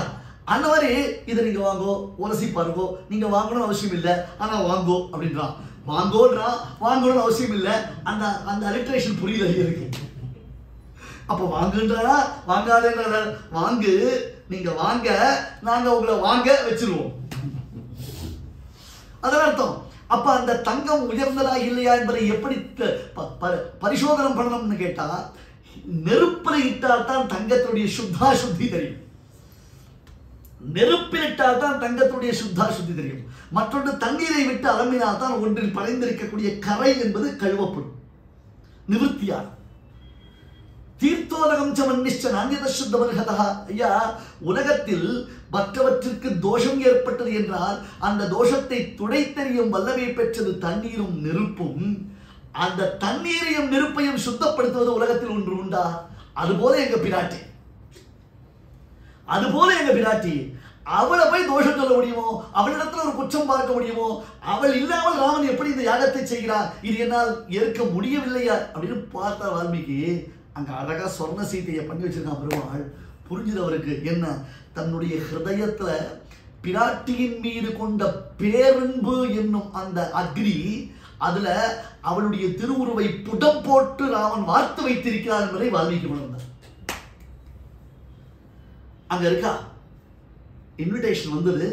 அந்த மாதிரி இதை நீங்க வாங்கோ, உரசி பாருங்கோ, நீங்க வாங்கணும்னு அவசியம் இல்லை, ஆனா வாங்கோ அப்படின்றான். வாங்கோன்றான், வாங்கணும்னு அவசியம் இல்லை. அந்த அந்த அலிட்ரேஷன் புரியல இருக்கு. அப்ப வாங்குன்றாரா வாங்காதுன்றாரா? வாங்கு, நீங்க வாங்க, நாங்க உங்களை வாங்க வச்சிருவோம். அதன் அர்த்தம். அப்ப அந்த தங்கம் உயர்ந்ததா இல்லையா என்பதை எப்படி பரிசோதனம் பண்ணணும்னு கேட்டா, நெருப்பில் இட்டால் தான் தங்கத்துடைய சுத்தா சுத்தி தெரியும். நெருப்பிலிட்டால் தான் தங்கத்துடைய சுத்தா சுத்தி தெரியும். மற்றொன்று தண்ணீரை விட்டு அலம்பினால் தான் ஒன்றில் படைந்திருக்கக்கூடிய கரை என்பது கழுவப்படும், நிவர்த்தியார். தீர்த்தோதகம் சமன்னிஷ்ட நான்யத சுத்த மருகதா. ஐயா, உலகத்தில் மற்றவற்றிற்கு தோஷம் ஏற்பட்டது என்றால் அந்த தோஷத்தை துடைத்தெறியும் வல்லமை பெற்றது தண்ணீரும் நெருப்பும். அந்த தண்ணீரையும் நெருப்பையும் சுத்தப்படுத்துவது உலகத்தில் ஒன்று உண்டா? அதுபோல எங்க பிராட்டி, அதுபோல எங்க பிராட்டி, அவளை போய் தோஷம் சொல்ல முடியுமோ? அவளிடத்துல ஒரு குற்றம் பார்க்க முடியுமோ? அவள் இல்லாமல் ராமன் எப்படி இந்த யாகத்தை செய்கிறார்? இது என்னால் ஏற்க முடியவில்லையா அப்படின்னு பார்த்த வால்மீகி அங்க அழகா சொர்ண சீதையை பண்ணி வச்சிருக்கான் பெருமாள். புரிஞ்சுது அவருக்கு. என்ன? தன்னுடைய ஹிருதயத்துல பிராட்டியின் மீது கொண்ட பேரன்பு என்னும் அந்த அக்னி, அதுல அவளுடைய திருவுருவை புடம் போட்டு ராமன் வார்த்து வைத்திருக்கிறார் என்பதை வால்மீகி உணர்ந்தார். அங்க இருக்கா இன்விடேஷன் வந்தது,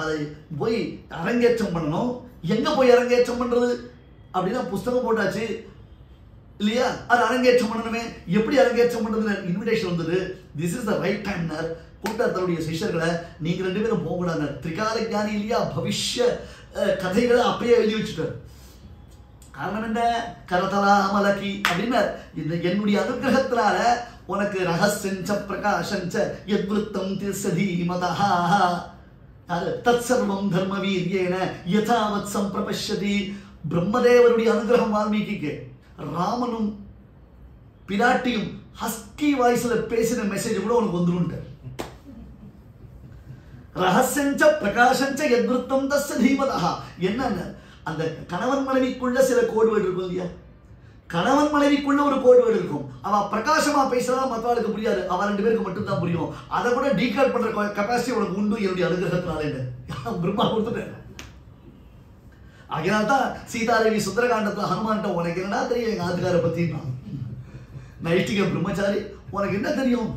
அதை போய் அரங்கேற்றம் பண்ணணும். எங்க போய் அரங்கேற்றம் பண்றது அப்படின்னா புஸ்தகம் போட்டாச்சு இல்லையா? அது அரங்கேற்றம் பண்ணணுமே. எப்படி அரங்கேற்றம் பண்றது? இன்விடேஷன் வந்தது. This is the right time. கூட்டார் தன்னுடைய சிஷ்யர்களை, நீங்க 2 பேரும் போகக்கூடாது. திரிகால ஞானி இல்லையா, பவிஷ்ய கதைகளை அப்பயே எழுதி வச்சுட்டார். காரணம் என்ன? கரதலாமலகி அப்படின்னு இந்த என்னுடைய அனுகிரகத்தினால உனக்கு ரகசியஞ்ச பிரகாசஞ்ச யத்விருத்தம் திர்சதி மதஹா தத் சர்வம் தர்ம வீரியேன யதாவத் சம்பிரபஷ்யதி. பிரம்மதேவருடைய அனுகிரகம் வால்மீகிக்கு. ராமனும் பிராட்டியும் ஹஸ்கி வாய்ஸ்ல பேசின மெசேஜ் கூட உனக்கு வந்துருன்ட்டு. ரகசியஞ்ச பிரகாசஞ்ச யத்விருத்தம் தஸ்ய தீமதஹா. என்னன்னு அந்த கணவன் மனைவிக்குள்ள சில கோட்வேர்டு இருக்கும் இல்லையா? கணவன் மனைவிக்குள்ள ஒரு கோட்வேர்டு இருக்கும். அவ பிரகாசமா பேசுறதா மற்றவர்களுக்கு புரியாது, அவ 2 பேருக்கு மட்டும் தான் புரியும். அதை கூட டீகோட் பண்ற கெப்பாசிட்டி உனக்கு உண்டு என்னுடைய அனுகிரகத்தினால பிரம்மா கொடுத்துட்டேன். அதனால்தான் சீதாதேவி சுந்தரகாண்டத்துல ஹனுமான்ட்ட, உனக்கு என்னடா தெரியும் எங்க ஆத்துக்கார பத்தி? நைஷ்டிக பிரம்மச்சாரி, உனக்கு என்ன தெரியும்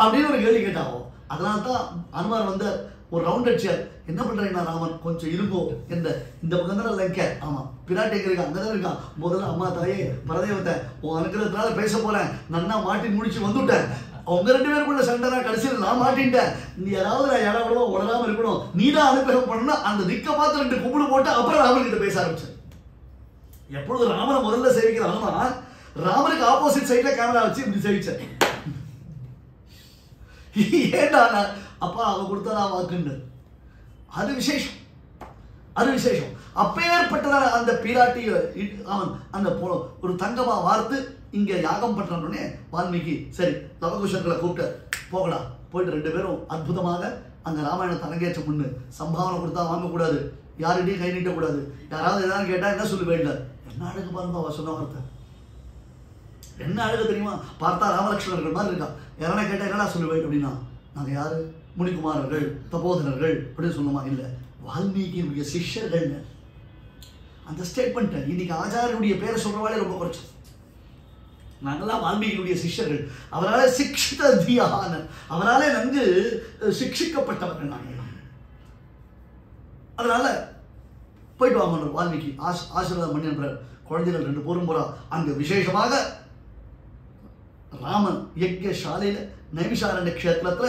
அப்படின்னு ஒரு கேள்வி கேட்டாவோ. அதனால்தான் ஹனுமான் வந்து ஒரு ரவுண்ட் அடிச்சார். என்ன பண்றீங்கன்னா ராமன், கொஞ்சம் இருக்கோ இந்த பக்கம் தான் லங்க. ஆமா, பிராட்டி எங்க இருக்கா? அங்கதான் இருக்கான். முதல்ல அம்மா தாயே பரதேவத்தை உன் அனுக்கிறதுனால பேச போறேன், நன்னா மாட்டி முடிச்சு வந்துட்டேன். உங்க 2 பேருக்குள்ள சண்டை, நான் கடைசியில் நான் மாட்டின்ட்டேன். நீ யாராவது நான் இடம் விடவோ உடலாம இருக்கணும், நீ தான் அனுகிரகம் பண்ணணும். அந்த திக்க பார்த்து 2 கும்பிடு போட்டு அப்புறம் ராமன் கிட்ட பேச ஆரம்பிச்சேன். எப்பொழுது ராமனை முதல்ல சேவிக்கிற ஹனுமான், ராமனுக்கு ஆப்போசிட் சைட்ல கேமரா வச்சு இப்படி சேவிச்சேன். ஏண்டா அப்பா அவ கொடுத்தா வாக்குண்டு. அது விசேஷம், அது விசேஷம். அப்பேற்பட்டதான அந்த பிராட்டி அவன் அந்த ஒரு தங்கமா வார்த்து இங்க யாகம் பண்றோடனே வால்மீகி சரி லவகுஷங்களை கூப்பிட்டு போகலாம். போயிட்டு 2 பேரும் அற்புதமாக அந்த ராமாயணத்தை அரங்கேற்றம் பண்ணு. சம்பாவனை கொடுத்தா வாங்கக்கூடாது, யாருடையும் கை நீட்டக்கூடாது. யாராவது ஏதாவது கேட்டா என்ன சொல்லுவேன்? என்ன அழகு பாருங்க அவ சொன்ன வார்த்தை, என்ன அழகு தெரியுமா? பார்த்தா ராமலட்சுமணர்கள் மாதிரி இருக்கா. யாரா கேட்டா என்னடா சொல்லுவேன் அப்படின்னா, நாங்க யாரு? முனிகுமாரர்கள், தபோதனர்கள் அப்படின்னு சொல்லுமா? இல்ல, வால்மீகியினுடைய சிஷ்யர்கள். அந்த ஸ்டேட்மெண்ட் இன்னைக்கு ஆச்சாரியனுடைய பேரை சொல்றவாளே ரொம்ப குறைச்சு. நாங்கெல்லாம் வால்மீகியுடைய சிஷ்யர்கள். அவரால் சிக்ஷித தியான, அவராலே நன்கு சிக்ஷிக்கப்பட்டவர்கள் நாங்கள். அதனால போயிட்டு வாங்க வால்மீகி ஆசீர்வாதம் பண்ணி என்ற குழந்தைகள் 2 பேரும் போறா. அங்க விசேஷமாக ராமன் யஜ்ய சாலையில நைமிஷாரண்ய க்ஷேத்திரத்துல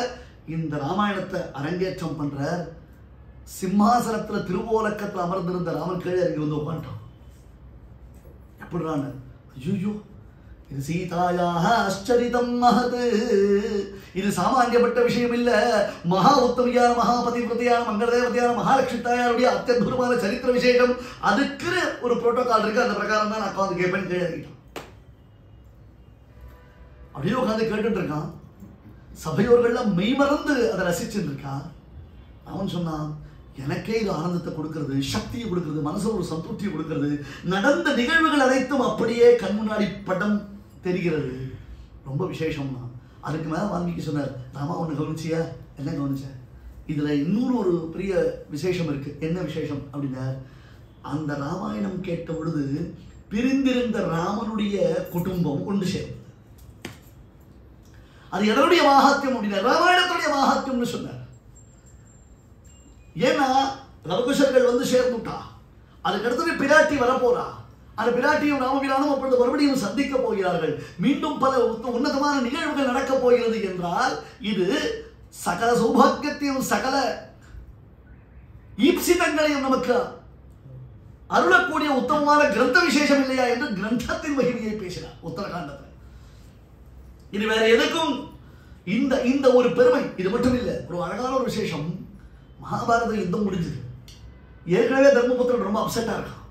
இந்த ராமாயணத்தை அரங்கேற்றம் பண்ற. சிம்மாசனத்துல திருவோலக்கத்துல அமர்ந்திருந்த ராமன் கீழே இறங்கி வந்து உட்காந்துட்டான். எப்படிறான்னு, ஐயோ இது சீதாயாக ஆச்சரிதம் மகது. இது சாமானியப்பட்ட விஷயம் இல்ல. மகா உத்தமியான மகாபதிவிரதையான மங்களதேவதையான மகாலட்சுமி தாயாருடைய அத்தியுதமான சரித்திர விசேஷம். அதுக்கு ஒரு புரோட்டோகால் இருக்கு. அந்த பிரகாரம் தான் நான் உட்காந்து கேட்பேன். கேட்டான் அப்படியே உட்காந்து கேட்டுட்டு இருக்கான். சபையோர்கள்லாம் மெய்மறந்து அதை ரசிச்சுட்டு இருக்கான். அவன் சொன்னான், எனக்கே இது ஆனந்தத்தை கொடுக்கிறது, சக்தியை கொடுக்கிறது, மனசுல ஒரு சந்தோஷத்தை கொடுக்கிறது. நடந்த நிகழ்வுகள் அனைத்தும் அப்படியே கண் முன்னாடி படம் தெரிகிறது. ரொம்ப விசேஷம்னா. அதுக்கு மேல வால்மீகி சொன்னார், ராமா ஒன்று கவனிச்சியா? என்ன கவனிச்ச? இதுல இன்னொரு ஒரு பெரிய விசேஷம் இருக்கு. என்ன விசேஷம் அப்படின்னா, அந்த ராமாயணம் கேட்ட பொழுது பிரிந்திருந்த ராமனுடைய குடும்பம் ஒன்று சேரும். அது எதனுடைய மகாத்மியம் அப்படின்னா ராமாயணத்துடைய மகாத்மியம்னு சொன்னார். ஏன்னா லவகுஷர்கள் வந்து சேர்ந்துட்டா, அதுக்கடுத்து பிராட்டி வரப்போறா. அந்த பிராட்டியும் ராமபிரானும் அப்பொழுது மறுபடியும் சந்திக்க போகிறார்கள். மீண்டும் பல உன்னதமான நிகழ்வுகள் நடக்கப் போகிறது என்றால் இது சகல சௌபாகியத்தையும் சகல ஈப்சிதங்களையும் நமக்கு அருளக்கூடிய உத்தமமான கிரந்த விசேஷம் இல்லையா என்று கிரந்தத்தின் மகிமையை பேசினார் உத்தரகாண்டத்தில். இது வேற எதுக்கும் இந்த இந்த ஒரு பெருமை. இது மட்டும் இல்லை, ஒரு அழகான ஒரு விசேஷம். மகாபாரத யுத்தம் முடிஞ்சது. ஏற்கனவே தர்மபுத்திரன் ரொம்ப அப்செட்டா இருக்கான்,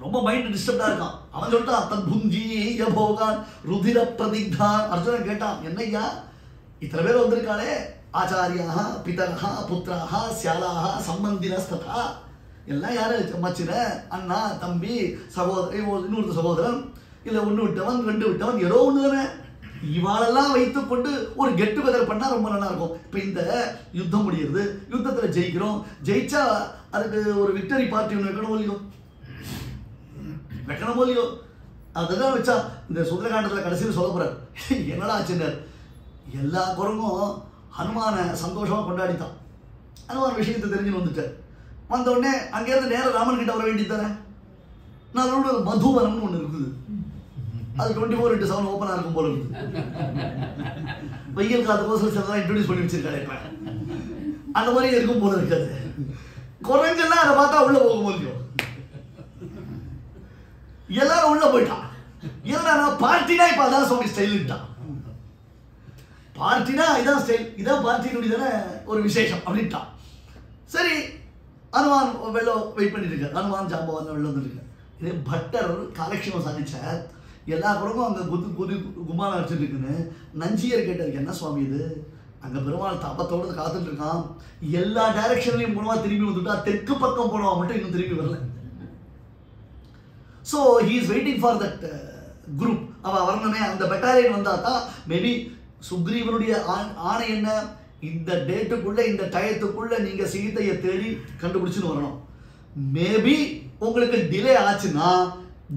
ரொம்ப மைண்ட் டிஸ்டர்ப்டா இருக்கான். அவன் சொல்லிட்டான், தன் புஞ்சி போகான் ருதிர பிரதிக்தான். அர்ஜுனன் கேட்டான், என்னையா இத்தனை பேர் வந்திருக்காளே, ஆச்சாரியாக பிதரஹா புத்திராக சியாலாக சம்பந்தினஸ்ததா, எல்லாம் யாரு? மச்சின அண்ணா தம்பி சகோதரி, இன்னொரு சகோதரன், இல்லை ஒன்று விட்டவன் ரெண்டு விட்டவன், ஏதோ ஒன்று தானே. இவாளெல்லாம் வைத்துக் கொண்டு ஒரு கெட் டுகெதர் பண்ணா ரொம்ப நல்லா இருக்கும். இப்போ இந்த யுத்தம் முடியுது, யுத்தத்தில் ஜெயிக்கிறோம். ஜெயிச்சா அதுக்கு ஒரு விக்டரி பார்ட்டி ஒன்று வைக்கணும் இல்லையோ, வைக்கணும் இல்லையோ. அதுதான் வச்சா இந்த சுந்தரகாண்டத்தில் கடைசியில் சொல்ல போறார். என்னடா ஆச்சுன்னார், எல்லா குரங்கும் ஹனுமான சந்தோஷமா கொண்டாடித்தான். ஹனுமான் விஷயத்தை தெரிஞ்சுன்னு வந்துட்டார். வந்த உடனே அங்கேருந்து நேரம் ராமன் கிட்ட வர வேண்டியது தானே. நான் ஒரு மதுவனம்னு ஒன்று இருக்குது, அது 24/7 ஓப்பனா இருக்கும் போல இருக்குது. வெயில் காலத்து கோசம் சிலதான் இன்ட்ரோடியூஸ் பண்ணி வச்சிருக்காரு. இப்ப அந்த மாதிரி இருக்கும் போல இருக்காது. குரங்கெல்லாம் அதை பார்த்தா உள்ள போக முடியும். எல்லாரும் உள்ள போயிட்டான். ஏன்னா பார்ட்டினா இப்ப அதான் சுவாமி ஸ்டைல்ட்டான். பார்ட்டினா இதான் ஸ்டைல், இதான் பார்ட்டினுடைய தானே ஒரு விசேஷம் அப்படின்ட்டான். சரி, ஹனுமான் வெள்ள வெயிட் பண்ணிட்டு இருக்காரு. ஹனுமான் ஜாம்பவான் வெளில வந்துருக்கு. இது பட்டர் காலக்ஷேமம் சாதிச்சார். எல்லா குரங்கும் அங்கே கும்மாலம் அடிச்சுட்டு இருக்குன்னு நஞ்சியர் கேட்டார், என்ன சுவாமி இது? அங்கே பெருமாள் தாபத்தோடு காத்துட்டு இருக்கான். எல்லா டைரக்ஷன்லையும் போனவா திரும்பி வந்துட்டா, தெற்கு பக்கம் போனவா மட்டும் இன்னும் திரும்பி வரல. So he is waiting for that group. அவள் வரணுமே, அந்த பெட்டாலியன் வந்தால் தான் மேபி சுக்ரீவனுடைய ஆணை என்ன, இந்த டேட்டுக்குள்ள இந்த டயத்துக்குள்ள நீங்க சீதையை தேடி கண்டுபிடிச்சுன்னு வரணும். மேபி உங்களுக்கு டிலே ஆச்சுன்னா,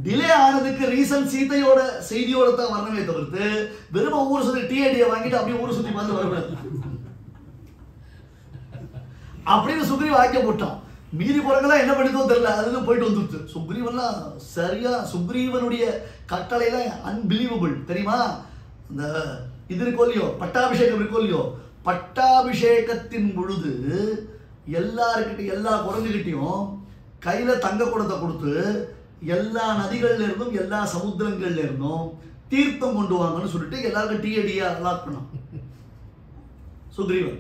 டிலே ஆனதுக்கு ரீசன் சீதையோட செய்தியோட தான் வரணுமே தவிர்த்து வெறும் ஊர் சுத்தி டிஏடியை வாங்கிட்டு அப்படியே ஊர் சுத்தி பார்த்து வரக்கூடாது அப்படின்னு சுக்ரீவ் ஆக்கிய போட்டான். மீறி போறவங்களாம் என்ன பண்ணிட்டோ தெரியல, அதுக்கு போயிட்டு வந்துருச்சு. சுக்ரீவன்லாம் சரியா, சுக்ரீவனுடைய கட்டளைலாம் அன்பிலீவபிள் தெரியுமா. இந்த இது இருக்கோ இல்லையோ, பட்டாபிஷேகம் இருக்கோ இல்லையோ, பட்டாபிஷேகத்தின் பொழுது எல்லாருக்கிட்டையும் எல்லா குரங்குகிட்டையும் கையில தங்க குடத்தை கொடுத்து எல்லா நதிகள்ல இருந்தும் எல்லா சமுத்திரங்கள்ல இருந்தும் தீர்த்தம் கொண்டு வாங்கன்னு சொல்லிட்டு எல்லாருக்கும் டிஏடியா அலாட் பண்ணான். சுக்ரீவன்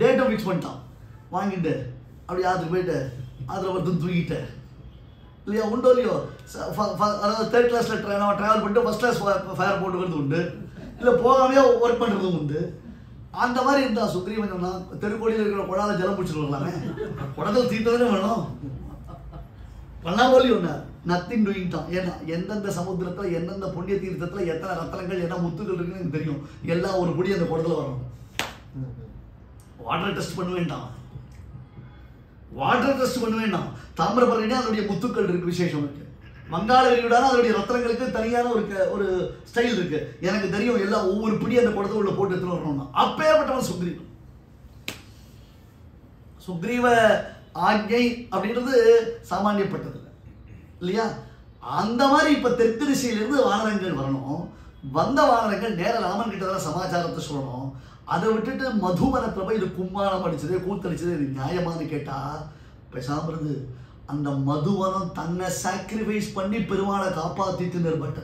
டேட்டை ஃபிக்ஸ் பண்ணிட்டான். வாங்கிட்டு அப்படி அதுக்கு போயிட்டு அதில் ஒருத்தன் தூக்கிட்ட இல்லையா, உண்டோ இல்லையோ. அதாவது தேர்ட் கிளாஸ்ல ட்ராவல் பண்ணிட்டு ஃபர்ஸ்ட் கிளாஸ் ஃபயர் போட்டு வருது உண்டு, இல்லை போகாமையே ஒர்க் பண்ணுறதும் உண்டு. அந்த மாதிரி இருந்தா சுக்ரீவன் சொன்னா, தெருக்கோடியில் இருக்கிற குழால ஜலம் பிடிச்சிட்டு வரலாமே, குடத்தில் தீர்த்ததானே வேணும் பண்ணா போலி ஒன்று நத்திங் டூயிங்ட்டான். ஏன்னா எந்தெந்த சமுத்திரத்தில் எந்தெந்த புண்ணிய தீர்த்தத்தில் எத்தனை ரத்தனங்கள் என்ன முத்துக்கள் இருக்குன்னு எனக்கு தெரியும். எல்லாம் ஒரு புடி அந்த குடத்தில் வரணும். வாட்டர் டெஸ்ட் பண்ண வேண்டாம், வாட்டர் டெஸ்ட் பண்ண வேண்டாம். தாமிரபரணினா அதோடைய முத்துக்கள் இருக்கு, விசேஷம் இருக்கு. வங்காள விரிகுடானா அதோடைய ரத்தனங்களுக்கு தனியான ஒரு ஸ்டைல் இருக்கு. எனக்கு தெரியும், எல்லாம் ஒவ்வொரு பிடி அந்த குடத்தை உள்ள போட்டு எடுத்துன்னு வரணும்னா. அப்பேற்பட்டவன் சுக்ரீவன். சுக்ரீவ ஆக்ஞை அப்படின்றது சாமானியப்பட்டது இல்லையா. அந்த மாதிரி இப்ப தெற்கு திசையிலிருந்து வானரங்கள் வரணும். வந்த வானரங்கள் நேர ராமன் கிட்ட தான் சமாச்சாரத்தை சொல்லணும். அதை விட்டுட்டு மதுவனத்துல போய் இது கும்மாளம் அடிச்சது கூத்தடிச்சது இது நியாயமானு கேட்டா பேசாம இருந்து அந்த மதுவனம் தன்னை சாக்ரிஃபைஸ் பண்ணி பெருமாளை காப்பாத்திட்டு நிற்பட்ட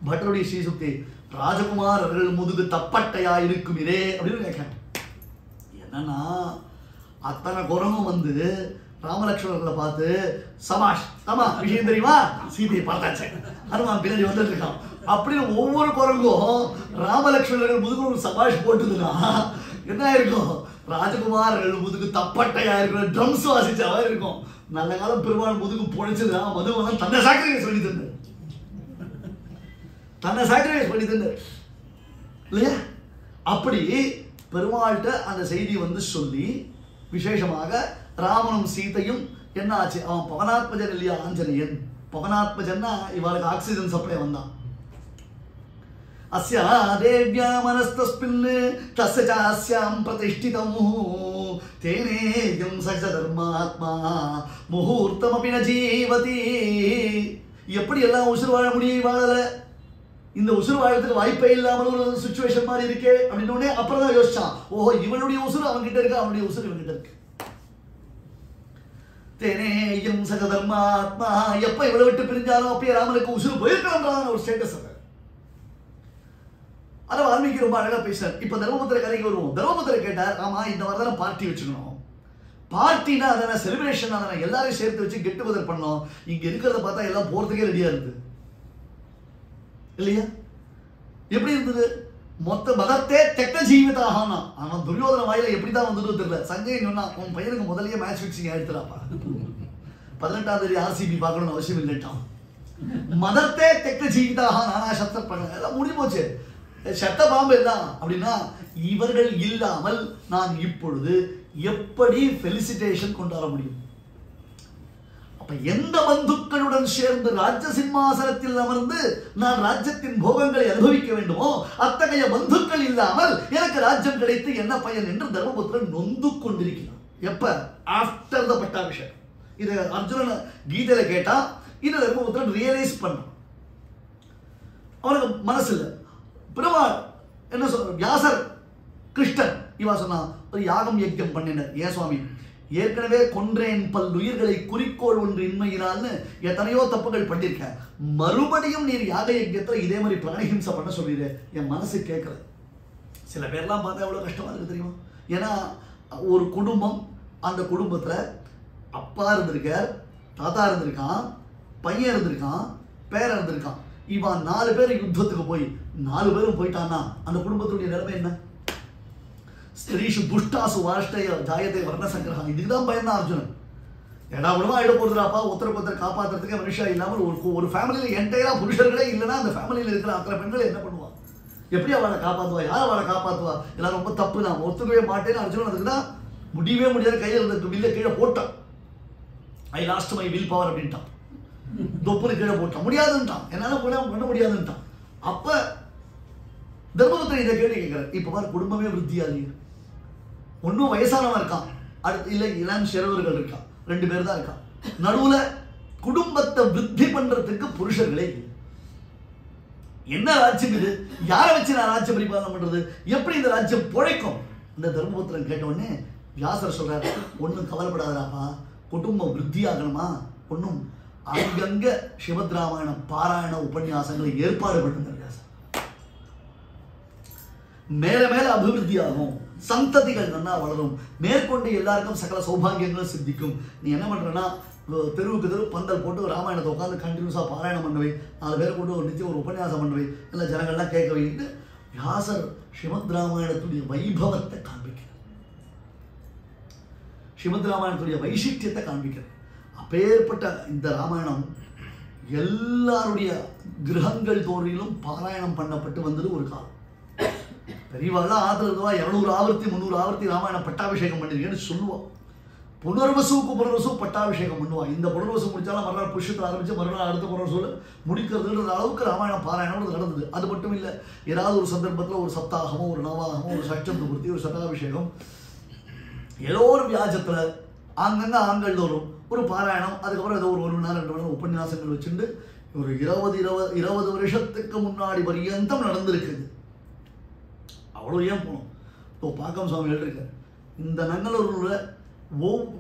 பட்டருடைய ஸ்ரீசுக்தி ராஜகுமாரர்கள் முதுகு தப்பட்டையா இருக்கும் இதே அப்படின்னு கேட்கிறேன். என்னன்னா அத்தனை குரங்கும் வந்து ராமலட்சுமணர்களை பார்த்து சபாஷ் ஆமா விஷயம் தெரியுமா சீதையை பார்த்தாச்சு ஹனுமான் பின்னாடி வந்துட்டு இருக்கான் அப்படின்னு ஒவ்வொரு குரங்கும் ராமலட்சுமணர்கள் முதுகு ஒரு சபாஷ் போட்டுதுன்னா என்ன இருக்கும்? ராஜகுமாரர்கள் முதுகு தப்பட்டையா இருக்கிற ட்ரம்ஸ் வாசிச்சாவா இருக்கும். நல்ல காலம் பெருமாள் முதுகு பொழைச்சதுன்னா மதுவனம் தன்னை சாக்ரிஃபைஸ் பண்ணி தந்தார், தன்னை சாக்ரிஃபைஸ் பண்ணி தந்தார் இல்லையா? அப்படி பெருமாள்கிட்ட அந்த செய்தி வந்து சொல்லி விசேஷமாக ராமனும் சீதையும் என்ன ஆச்சு? அவன் பவனாத்மஜன் இல்லையா ஆஞ்சநேயன். பவனாத்மஜன்னா இவளுக்கு ஆக்சிஜன் சப்ளை வந்தான். अस्या देव्या मनस्तस्मिन् तस्य चास्यां प्रतिष्ठितं तेनेयं सजधर्मात्मा मुहूर्तमपि न जीवति. எப்படி எல்லாம் உசுர் வாழ முடியும் வாழல, இந்த உசுர் வாழறதுக்கு வாய்ப்பே இல்லாமல் ஒரு சிச்சுவேஷன் மாதிரி இருக்கே அப்படின்னு அப்புறம் தான் யோசிச்சான். ஓஹோ இவனுடைய உசுர் அவன் கிட்ட இருக்கு, அவனுடைய உசுர் இவன் கிட்ட இருக்கு. தேனேயம் சகதர்மாத்மா எப்ப இவளை விட்டு பிரிஞ்சாலும் அப்பயே ராமனுக்கு உசுர் போயிருக்கலாம் ஒரு ஸ்டேட்டஸ். அதை வால்மீகி ரொம்ப அழகா பேசுறார். இப்ப தர்மபுத்திர கதைக்கு வருவோம். தர்மபுத்திர கேட்டார், ஆமா இந்த மாதிரி தானே பார்ட்டி வச்சுக்கணும், பார்ட்டினா அதான செலிப்ரேஷன், அதான எல்லாரையும் சேர்த்து வச்சு கெட் டுகெதர் பண்ணோம். இங்க இருக்கிறத பார்த்தா எல்லாம் போறதுக்கே ரெடியா இருக்கு இல்லையா? எப்படி இருந்தது? மொத்த மதத்தே தெக்க ஜீவிதாகனா. அவன் துரியோதன வாயில எப்படிதான் வந்துட்டு தெரியல. சஞ்சய் சொன்னா உன் பையனுக்கு முதலையே மேட்ச் பிக்சிங் எடுத்துறாப்பா, 18ஆம் தேதி RCB பார்க்கணும்னு அவசியம் இல்லட்டான். மதத்தே தெக்க ஜீவிதாக நானா சத்தம் பண்ண எல்லாம் முடிஞ்சு போச்சு. சட்ட பாம்பு எல்லாம் அப்படின்னா இவர்கள் இல்லாமல் நான் இப்பொழுது எப்படி ஃபெலிசிட்டேஷன் கொண்டாட முடியும்? அப்ப எந்த பந்துக்களுடன் சேர்ந்து ராஜ்ய சிம்மாசனத்தில் அமர்ந்து நான் ராஜ்யத்தின் போகங்களை அனுபவிக்க வேண்டுமோ அத்தகைய பந்துக்கள் இல்லாமல் எனக்கு ராஜ்யம் கிடைத்து என்ன பயன் என்று தர்மபுத்திரன் நொந்து கொண்டிருக்கிறான். எப்ப? ஆஃப்டர் த பட்டாபிஷேகம். இது அர்ஜுனன் கீதையில கேட்டா இது தர்மபுத்திரன் ரியலைஸ் பண்ணான். அவனுக்கு மனசு இல்லை. பெருமாள் என்ன சொல்ற? வியாசர் கிருஷ்ணன் இவா சொன்னா ஒரு யாகம் யஜ்யம் பண்ணினர். ஏன் சுவாமி? ஏற்கனவே கொன்றேன் பல்லுயிர்களை குறிக்கோள் ஒன்று இன்மையினால்னு எத்தனையோ தப்புகள் பண்ணிருக்க, மறுபடியும் நீர் யாக யஜ்யத்துல இதே மாதிரி பிராணிஹிம்சை பண்ண சொல்லிடு. என் மனசு கேட்கல. சில பேர்லாம் பார்த்தா எவ்வளவு கஷ்டமா இருக்கு தெரியுமா? ஏன்னா ஒரு குடும்பம், அந்த குடும்பத்துல அப்பா இருந்திருக்கார், தாத்தா இருந்திருக்கான், பையன் இருந்திருக்கான், பேரன் இருந்திருக்கான். இவன் 4 பேர் யுத்தத்துக்கு போய் 4 பேரும் போயிட்டான்னா அந்த குடும்பத்துடைய நிலைமை என்ன? ஸ்திரீஷு புஷ்டாசு வாஷ்டய ஜாயத்தை வர்ண சங்கிரகம். இதுதான் பயந்தான் அர்ஜுனன். ஏடா உடம்பா ஆயிட போடுறாப்பா, ஒருத்தருக்கு ஒருத்தர் காப்பாற்றுறதுக்கு மனுஷா இல்லாமல் ஒரு ஃபேமிலியில என்டையரா புருஷர்களே இல்லைன்னா அந்த ஃபேமிலியில் இருக்கிற அத்தனை பெண்களை என்ன பண்ணுவான்? எப்படி அவளை காப்பாற்றுவா? யார் அவளை காப்பாற்றுவா? எல்லாம் ரொம்ப தப்பு, நான் ஒத்துக்கவே மாட்டேன்னு அர்ஜுனன் அதுக்கு தான் முடியவே முடியாது. கையில் இருந்த வில்ல கீழே போட்டான். I lost my will power அப்படின்ட்டான். தொப்புனு கீழே போட்டான். முடியாதுன்ட்டான், என்னால பண்ண முடியாதுன்ட்டான். அப்ப தர்மபுத்திரன் இதை கேள்வி கேட்கிறார். இப்ப பாரு குடும்பமே விருத்தியாதி, ஒன்னும் வயசானவன் இருக்கான், அடுத்து இல்ல இளம் சிறுவர்கள் இருக்கான், 2 பேர் தான் இருக்கான். நடுவுல குடும்பத்தை விருத்தி பண்றதுக்கு புருஷர்களே என்ன ராஜ்யம் இது? யாரை வச்சு நான் ராஜ்யம் பரிபாலனம் பண்றது? எப்படி இந்த ராஜ்யம் பிழைக்கும்? இந்த தர்மபுத்திரன் கேட்ட உடனே வியாசர் சொல்றாரு, ஒன்னும் கவலைப்படாதாப்பா, குடும்பம் விருத்தி ஆகணுமா? ஒன்னும் அங்கங்க ஸ்ரீமத் ராமாயணம் பாராயண உபன்யாசங்களை ஏற்பாடு பண்ணுங்க. வியாசர் மேல மேல அபிவிருத்தி ஆகும், சந்ததிகள் நல்லா வளரும், மேற்கொண்டு எல்லாருக்கும் சகல சௌபாகியங்களும் சித்திக்கும். நீ என்ன பண்றனா, தெருவுக்கு தெரு பந்தல் போட்டு ராமாயணத்தை உட்காந்து கண்டினியூஸா பாராயணம் பண்ணவை, 4 பேரை கொண்டு ஒரு நித்தியம் ஒரு உபன்யாசம் பண்ணவை, இல்லை ஜனங்கள்லாம் கேட்க வைட்டு வியாசர் ஸ்ரீமத் ராமாயணத்துடைய வைபவத்தை காண்பிக்கிறார், ஸ்ரீமத் ராமாயணத்துடைய வைசிஷ்டியத்தை காண்பிக்கிறார். அப்பேற்பட்ட இந்த ராமாயணம் எல்லாருடைய கிரகங்கள் தோறிலும் பாராயணம் பண்ணப்பட்டு வந்தது ஒரு காலம். பெரியவாள்லாம் ஆத்துல இருந்தவா 200 ஆவர்த்தி 300 ஆவர்த்தி ராமாயணம் பட்டாபிஷேகம் பண்ணிருக்கேன்னு சொல்லுவான். புனர்வசுக்கு புனர்வசு பட்டாபிஷேகம் பண்ணுவான். இந்த புனர்வசு முடிச்சாலும் மறுநாள் புஷ்யத்தை ஆரம்பிச்சு மறுநாள் அடுத்த புனர்வசூல முடிக்கிறதுன்ற அளவுக்கு ராமாயணம் பாராயணம் நடந்தது. அது மட்டும் இல்லை, ஏதாவது ஒரு சந்தர்ப்பத்தில் ஒரு சப்தாகமோ ஒரு நவாகமோ ஒரு சஷ்டம் பூர்த்தி ஒரு சதாபிஷேகம் ஏதோ ஒரு வியாஜத்துல ஆங்கங்க ஆண்கள் தோறும் ஒரு பாராயணம், அதுக்கப்புறம் ஏதோ ஒரு 1 மணி நேரம் 2 மணி நேரம் உபன்யாசங்கள் வச்சுட்டு ஒரு 20 வருஷத்துக்கு முன்னாடி பரியந்தம் நடந்திருக்குது. அவ்வளோ ஏன் போனோம். இப்போ பாக்கம் சுவாமி எழுதிருக்காரு, இந்த நங்கலூர்ல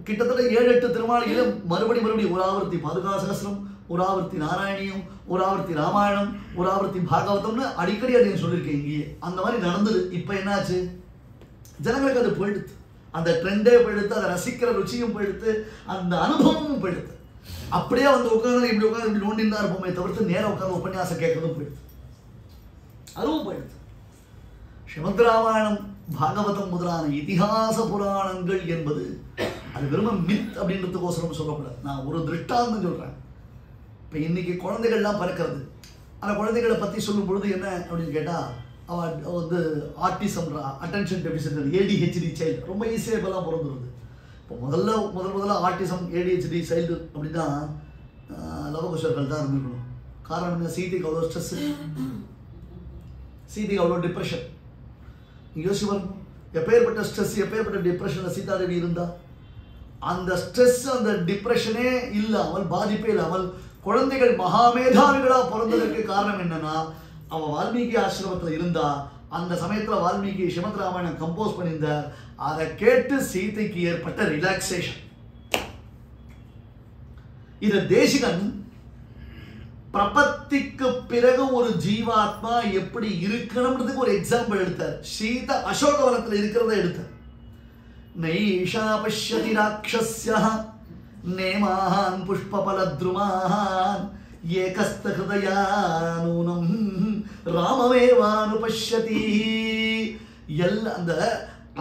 கிட்டத்தட்ட 7-8 திருமாளிகளை மறுபடியும் ஒரு ஆவர்த்தி பாதுகா சகசிரம், ஒரு ஆவர்த்தி நாராயணியம், ஒரு ஆவர்த்தி ராமாயணம், ஒரு ஆவர்த்தி பாகவதம்னு அடிக்கடி அதை சொல்லியிருக்கேன் இங்கேயே. அந்த மாதிரி நடந்தது. இப்போ என்னாச்சு, ஜனங்களுக்கு அது போயிடுது, அந்த ட்ரெண்டே போயிடுத்து, அதை ரசிக்கிற ருச்சியும் போயிடுத்து, அந்த அனுபவமும் போயிடுது. அப்படியே வந்து உட்காந்து இப்படி உட்காந்து இப்படி நோண்டின்னு தான் இருப்போமே தவிர்த்து நேரம் உட்காந்து உபன்யாசம் கேட்கறதும் போயிடுது, அதுவும் போயிடுது. ஸ்ரீமத் ராமாயணம் பாகவதம் முதலான இதிகாச புராணங்கள் என்பது அது வெறும் மித் அப்படின்றதுக்கோசரம் சொல்லக்கூடாது. நான் ஒரு திருஷ்டாந்தம் சொல்றேன். இப்போ இன்னைக்கு குழந்தைகள்லாம் பிறக்கிறது, அந்த குழந்தைகளை பற்றி சொல்லும் பொழுது என்ன அப்படின்னு கேட்டால், அவன் வந்து ஆட்டிசம்ன்றா, அட்டென்ஷன் டெபிசிட், ஏடிஹெச்டி சைல்டு ரொம்ப ஈஸியாக இப்போலாம் பிறந்துருது. இப்போ முதல்ல ஆட்டிசம் ஏடிஹெச்டி சைல்டு அப்படின்னா லவகுஷர்கள் தான் இருந்துக்கணும். காரணம் என்ன, சீதைக்கு அவ்வளோ ஸ்ட்ரெஸ்ஸு, சீதைக்கு அவ்வளோ டிப்ரெஷன். நீங்கள் யோசிச்சு பாருங்க, எப்பேற்பட்ட ஸ்ட்ரெஸ், எப்பேற்பட்ட டிப்ரெஷனில் சீதாதேவி இருந்தா. அந்த ஸ்ட்ரெஸ், அந்த டிப்ரெஷனே இல்லாமல், பாதிப்பே இல்லாமல் குழந்தைகள் மகாமேதாவிகளாக பிறந்ததற்கு காரணம் என்னன்னா, அவன் வால்மீகி ஆசிரமத்தில் இருந்தா. அந்த சமயத்தில் வால்மீகி ஸ்ரீமத் ராமாயணம் கம்போஸ் பண்ணியிருந்தார். அதை கேட்டு சீதைக்கு ஏற்பட்ட ரிலாக்ஸேஷன். இது தேசிகன் பிரபத்திக்கு பிறகு ஒரு ஜீவாத்மா எப்படி இருக்கணும்ன்றதுக்கு ஒரு எக்ஸாம்பிள் எடுத்தார். சீதா அசோகவனத்தில் இருக்கிறத எடுத்தார். நைஷா பஷ்யதி ராட்சஸ்ய நேமான் புஷ்பபலத்ருமான் ஏகஸ்த ஹிருதயானூனம் ராமமேவானுபஷ்யதி. அந்த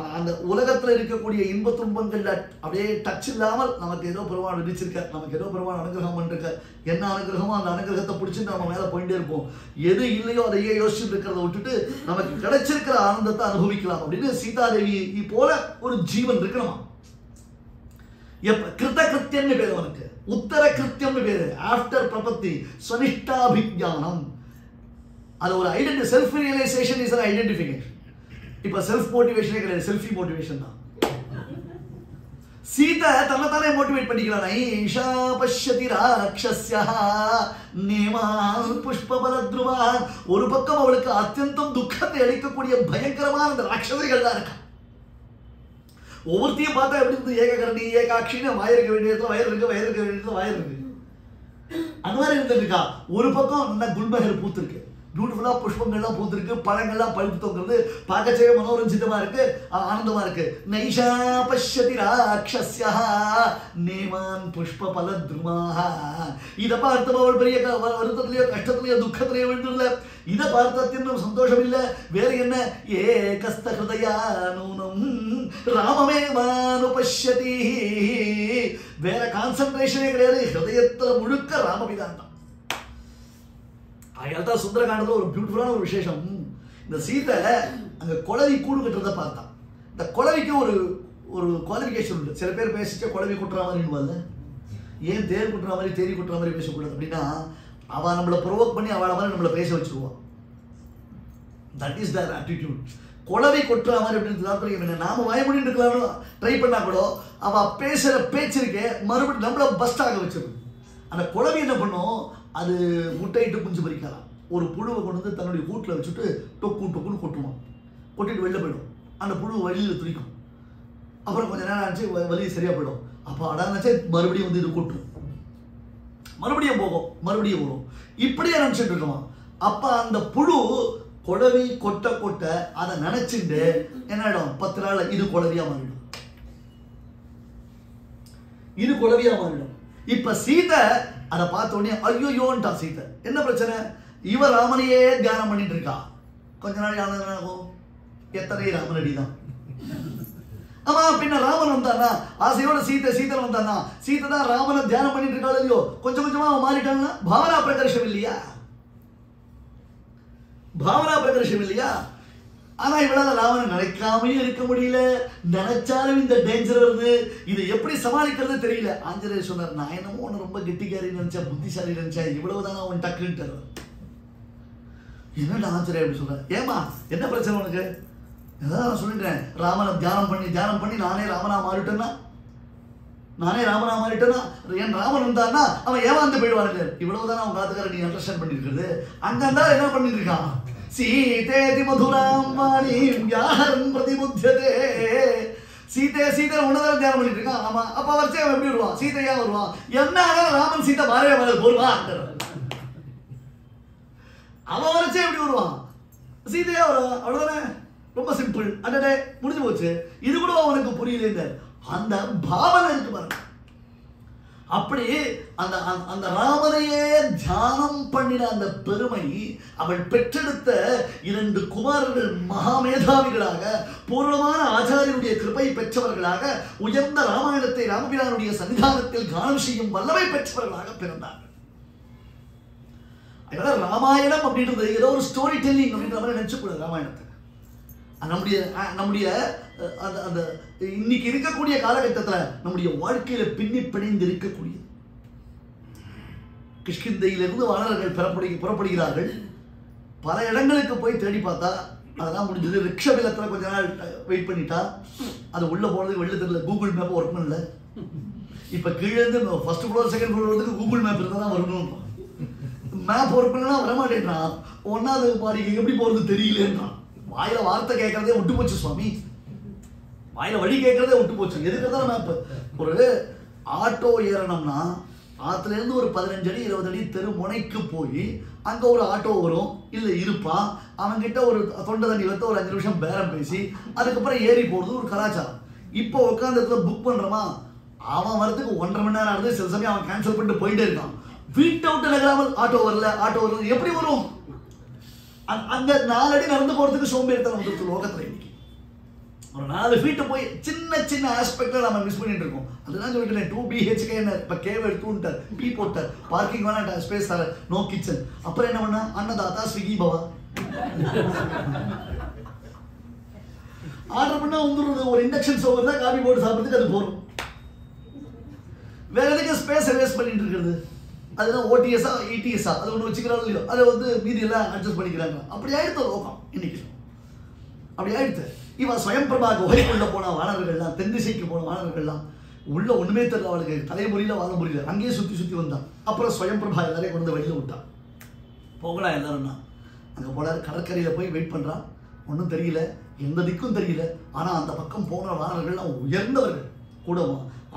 அந்த உலகத்தில் இருக்கக்கூடிய இன்ப துன்பங்கள்ல அப்படியே டச் இல்லாமல் நமக்கு ஏதோ பெருமாள் விதிச்சிருக்கார், நமக்கு ஏதோ பெருமாள் அனுகிரகம் பண்ணிருக்கார். என்ன அனுகிரகமோ அந்த அனுகிரகத்தை பிடிச்சிட்டு நம்ம மேலே போயிட்டே இருப்போம். எது இல்லையோ அதையே யோசிச்சுட்டு இருக்கிறத விட்டுட்டு நமக்கு கிடைச்சிருக்கிற ஆனந்தத்தை அனுபவிக்கலாம் அப்படின்னு சீதாதேவி போல ஒரு ஜீவன் இருக்கணுமா. கிருத்த கிருத்தியம்னு பேரு, அவனுக்கு உத்தர கிருத்தியம்னு பேரு. ஆஃப்டர் பிரபத்தி ஸ்வனிஷ்டாபிஜானம். அது ஒரு identity, self realization is an identification. இப்ப செல்ஃப் மோட்டிவேஷனே கிடையாது, செல்ஃபி மோட்டிவேஷன் தான். சீதை தன்னைத்தானே மோட்டிவேட் பண்ணிக்கிறான். ஐஷா பஷ்யதி ராட்சஸ்யா நேமான் புஷ்பபலத்ருமான். ஒரு பக்கம் அவளுக்கு அத்தியந்தம் துக்கத்தை அளிக்கக்கூடிய பயங்கரமான அந்த ராட்சசிகள் தான் இருக்கா. ஒவ்வொருத்தையும் பார்த்தா எப்படி இருந்து, ஏககரணி ஏகாட்சின்னு வாய் இருக்க வேண்டிய இடத்துல வயிறு இருக்கு, வயிறு இருக்க வேண்டிய இடத்துல வயிறு இருக்கு, அந்த மாதிரி இருந்திருக்கா. ஒரு பக்கம் நல்லா குல்மகர் பூத்திருக்கு, பியூட்டிஃபுல்லா புஷ்பங்கள்லாம் பூத்திருக்கு, பழங்கள்லாம் பழுத்து தொங்குறது, பார்க்கச்சே மனோரஞ்சிதமா இருக்கு, ஆனந்தமா இருக்கு. நைஷா பஷ்யதி ராட்சஸ்யா நேமான் புஷ்ப பலத்ருமாஹ. இதை பார்த்து அவள் பெரிய வருத்தத்திலேயோ கஷ்டத்திலேயோ துக்கத்திலேயோ விழுந்துடல. இதை பார்த்து அத்தியம் சந்தோஷம் இல்லை. வேற என்ன, ஏகஸ்த ஹிருதயானூனம் ராமமேவானுபஷ்யதி. வேற கான்சன்ட்ரேஷனே கிடையாது, ஹிருதயத்துல முழுக்க ராமபிதான் தான். அதனால்தான் சுந்தரகாண்டத்தில் ஒரு பியூட்டிஃபுல்லான ஒரு விசேஷம். இந்த சீதை அங்கே குளவி கூடு கட்டுறதை பார்த்தான். இந்த குளவிக்கு ஒரு ஒரு குவாலிஃபிகேஷன் உண்டு. சில பேர் பேசிச்சா குளவி குட்டுற மாதிரி, ஏன் தேர் குட்டுற மாதிரி தேரி குட்டுற மாதிரி பேசக்கூடாது அப்படின்னா, அவள் நம்மளை ப்ரொவோக் பண்ணி அவளை மாதிரி நம்மளை பேச வச்சுருவான். That is the attitude. குளவி கொட்டுற மாதிரி அப்படின்னு நாம வாய்மொழின்னு இருக்கலாம்னு ட்ரை பண்ணா கூட அவள் பேசுகிற பேச்சிருக்கே மறுபடியும் நம்மளை பஸ்ட் ஆக வச்சிருக்கும். அந்த குளவி என்ன பண்ணும், அது முட்டையிட்டு குஞ்சு பறிக்கலாம். ஒரு புழுவை கொண்டு வந்து தன்னுடைய கூட்டில் வச்சுட்டு டொக்கு டொக்குன்னு கொட்டுவான். கொட்டிட்டு வெளில போயிடும். அந்த புழு வழியில் துடிக்கும். அப்புறம் கொஞ்சம் நேரம் ஆச்சு, வலி சரியாக போயிடும். அப்போ அடாச்சு மறுபடியும் வந்து இது கொட்டும், மறுபடியும் போகும், மறுபடியும் வரும். இப்படியே நினச்சிட்டு இருக்கோம். அப்போ அந்த புழு குளவி கொட்ட கொட்ட அதை நினைச்சுட்டு என்ன ஆயிடும், 10 நாள் இது குளவியா மாறிடும், இது குளவியா மாறிடும். இப்ப சீதை அதை பார்த்த உடனே ஐயோயோன்ட்டா சீதை. என்ன பிரச்சனை, இவ ராமனையே தியானம் பண்ணிட்டு இருக்கா. கொஞ்ச நாள் ஆகும், எத்தனை ராமனடி தான். ஆமா, பின்ன ராமன் வந்தானா, ஆசையோட சீதன் வந்தானா, சீதை தான் ராமனை தியானம் பண்ணிட்டு இருக்காள் இல்லையோ, கொஞ்சம் கொஞ்சமா அவன் மாறிட்டான்னா பாவனா பிரகர்ஷம் இல்லையா, பாவனா பிரகர்ஷம் இல்லையா. ஆனா இவளால ராமனை நினைக்காமையும் இருக்க முடியல, நினைச்சாலும் இந்த டேஞ்சர் வருது, இதை எப்படி சமாளிக்கிறது தெரியல. ஆஞ்சநேயர் சொன்னார், நான் என்னமோ ஒன்று ரொம்ப கெட்டிக்காரி நினைச்சேன், புத்திசாலி நினைச்சேன், இவ்வளவுதானா அவன் டக்குன்னு தருவார். என்னடா ஆஞ்சநேயர் அப்படி சொல்ற, ஏமா என்ன பிரச்சனை உனக்கு? ஏதாவது நான் சொல்லிட்டேன், ராமனை தியானம் பண்ணி நானே ராமனா மாறிட்டேன்னா, என் ராமன் வந்தான்னா அவன் ஏமாந்து போயிடுவாரு. இவ்வளவுதானா அவன் காத்துக்கார நீ அண்டர்ஸ்டாண்ட் பண்ணிருக்கிறது. அங்க இருந்தா என்ன பண்ணிட்டு இருக்கான், சீதேதி மதுராம் வாணீம் யாஹரம் பிரதிபுத்யதே சீதை உன்னதான் தியானம் பண்ணிட்டு இருக்கான். ஆமா, அப்ப வரிசை அவன் எப்படி வருவான்? சீதையா வருவான். என்ன ராமன் சீதை மாறவே வராது போடுவான். அவன் வரிசை எப்படி வருவான்? சீதையா வருவான். அவ்வளவுதானே, ரொம்ப சிம்பிள். அடடே முடிஞ்சு போச்சு. இது கூட அவனுக்கு புரியல. அந்த பாவனை இருக்கு பாருங்க. அப்படி அந்த அந்த ராமனையே தியானம் பண்ணின அந்த பெருமை, அவள் பெற்றெடுத்த 2 குமாரர்கள் மகாமேதாவிகளாக, பூர்வமான ஆச்சாரியனுடைய கிருபை பெற்றவர்களாக, உயர்ந்த ராமாயணத்தை ராமபிரானுடைய சன்னிதானத்தில் கானம் செய்யும் வல்லமை பெற்றவர்களாக பிறந்தார்கள். அதனால ராமாயணம் அப்படின்றது ஏதோ ஒரு ஸ்டோரி டெல்லிங் அப்படின்ற மாதிரி நினைச்சக்கூடாது. ராமாயணத்தை நம்முடைய அந்த இன்னைக்கு இருக்கக்கூடிய காலகட்டத்தில் நம்முடைய வாழ்க்கையில பின்னி பிணைந்து இருக்கக்கூடியது. கிஷ்கிந்தையிலிருந்து வானரர்கள் புறப்படுகிறார்கள். பல இடங்களுக்கு போய் தேடி பார்த்தா அதெல்லாம் முடிஞ்சது. ரிக்ஷா விலத்தில் கொஞ்ச நாள் வெயிட் பண்ணிட்டா அது உள்ள போனதுக்கு வெளில தெரியல. கூகுள் மேப் ஒர்க் பண்ணல. இப்ப கீழே இருந்து ஃபர்ஸ்ட் ஃப்ளோர் செகண்ட் ஃப்ளோர் வந்து கூகுள் மேப் இருந்தால் தான் வரணும். மேப் ஒர்க் பண்ணலாம் வரமாட்டேன்றான். 1வது மாடிக்கு எப்படி போறது தெரியலன்றான். வாயில வார்த்தை கேட்கறதே விட்டு போச்சு சுவாமி. வாயில வழி கேட்கறதே விட்டு போச்சு. எதுக்கு தான் மேப்? ஒரு ஆட்டோ ஏறணும்னா ஆத்துல இருந்து ஒரு 15 அடி 20 அடி தெரு முனைக்கு போய் அங்க ஒரு ஆட்டோ வரும், இல்ல இருப்பான். அவன்கிட்ட ஒரு தொண்டை தண்ணி வைத்த ஒரு 5 நிமிஷம் பேரம் பேசி அதுக்கப்புறம் ஏறி போறது ஒரு கலாச்சாரம். இப்போ உட்காந்து புக் பண்றோமா, அவன் வரதுக்கு 1.5 மணி நேரம் ஆகுது. சில சமயம் அவன் கேன்சல் பண்ணிட்டு போயிட்டே இருக்கான். வீட்டை விட்டு நகராமல் ஆட்டோ வரல எப்படி வரும்? அங்க 4 அடி நடந்து போறதுக்கு சோம்பேறித்தனம் வந்துருக்கு லோகத்துல. இன்னைக்கு ஒரு 4 ஃபீட் போய் சின்ன ஆஸ்பெக்ட்ல நம்ம மிஸ் பண்ணிட்டு இருக்கோம். அதுதான் சொல்லிட்டேன் 2 BHK இப்ப கேவ் எடுத்துட்டார், பி போட்டார், பார்க்கிங் வேணா ஸ்பேஸ் தர, நோ கிச்சன். அப்புறம் என்ன பண்ணா, அன்னதாத்தா ஸ்விக்கி பவா ஆர்டர் பண்ணா வந்துடுறது. ஒரு இண்டக்ஷன் ஸ்டவ் இருந்தா காபி போட்டு சாப்பிடுறதுக்கு அது போறோம். வேற எதுக்கு ஸ்பேஸ் வேஸ்ட் பண்ணிட்டு இருக்கிறது? அதுதான் ஓடிஎஸ்ஸா இடிஎஸ்ஸா அது ஒன்று வச்சுக்கிறாங்க இல்லையோ, அதை வந்து மீதி எல்லாம் அட்ஜஸ்ட் பண்ணிக்கிறாங்க. அப்படி ஆயிடுத்து லோகம் இன்னைக்கு. அப்படி ஆயிடுத்து. இவன் ஸ்வயம்பிரபா குகைக்குள்ள போன வானவர்கள்லாம், தென் திசைக்கு போன வானவர்கள்லாம் உள்ள ஒண்ணுமே தெரியல. அவளுக்கு தலைமுறையில வாழ முடியல. அங்கேயே சுத்தி வந்தான். அப்புறம் ஸ்வயம்பிரபா எல்லாரையும் கொண்டு வெளியில விட்டான். போகலாம் எல்லாரும்னா அங்க போனாரு. கடற்கரையில போய் வெயிட் பண்றான். ஒன்றும் தெரியல, எந்த திக்கும் தெரியல. ஆனா அந்த பக்கம் போன வானவர்கள்லாம் உயர்ந்தவர்கள். கூட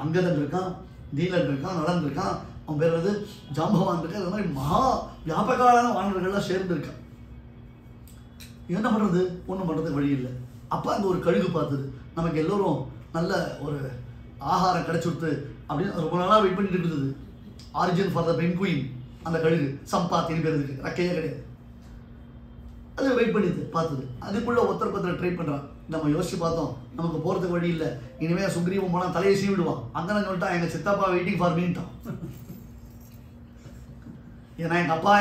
அங்கதன் இருக்கான், நீலன் இருக்கான், நலன் இருக்கான், அவன் பேர் வந்து ஜாம்பவான் இருக்கு. அது மாதிரி மகா வியாபகான வானவர்கள்லாம் சேர்ந்து இருக்கான். என்ன பண்றது? ஒன்றும் பண்றதுக்கு வழி இல்லை. அப்ப அங்க ஒரு கழுகு பார்த்தது. நமக்கு எல்லோரும் நல்ல ஒரு ஆகாரம் கிடைச்சுடுத்து அப்படின்னு ரொம்ப நாளா வெயிட் பண்ணிட்டு இருந்தது. ஆரிஜின் ஃபார் த பென்குயின் அந்த கழுகு. சம்பாத்தின்னு பேர் இருக்கு, ரக்கையே கிடையாது. அது வெயிட் பண்ணிது பார்த்தது. அதுக்குள்ள ஒருத்தர் ட்ரை பண்றான். நம்ம யோசிச்சு பார்த்தோம், நமக்கு போறதுக்கு வழி இல்லை. இனிமே சுக்ரீவன் போனா தலையை சீ விடுவான். அங்கே சொல்லிட்டான், எங்க சித்தப்பா வெயிட்டிங் ஃபார் மீன்ட்டான். ஏன்னா எங்க அப்பா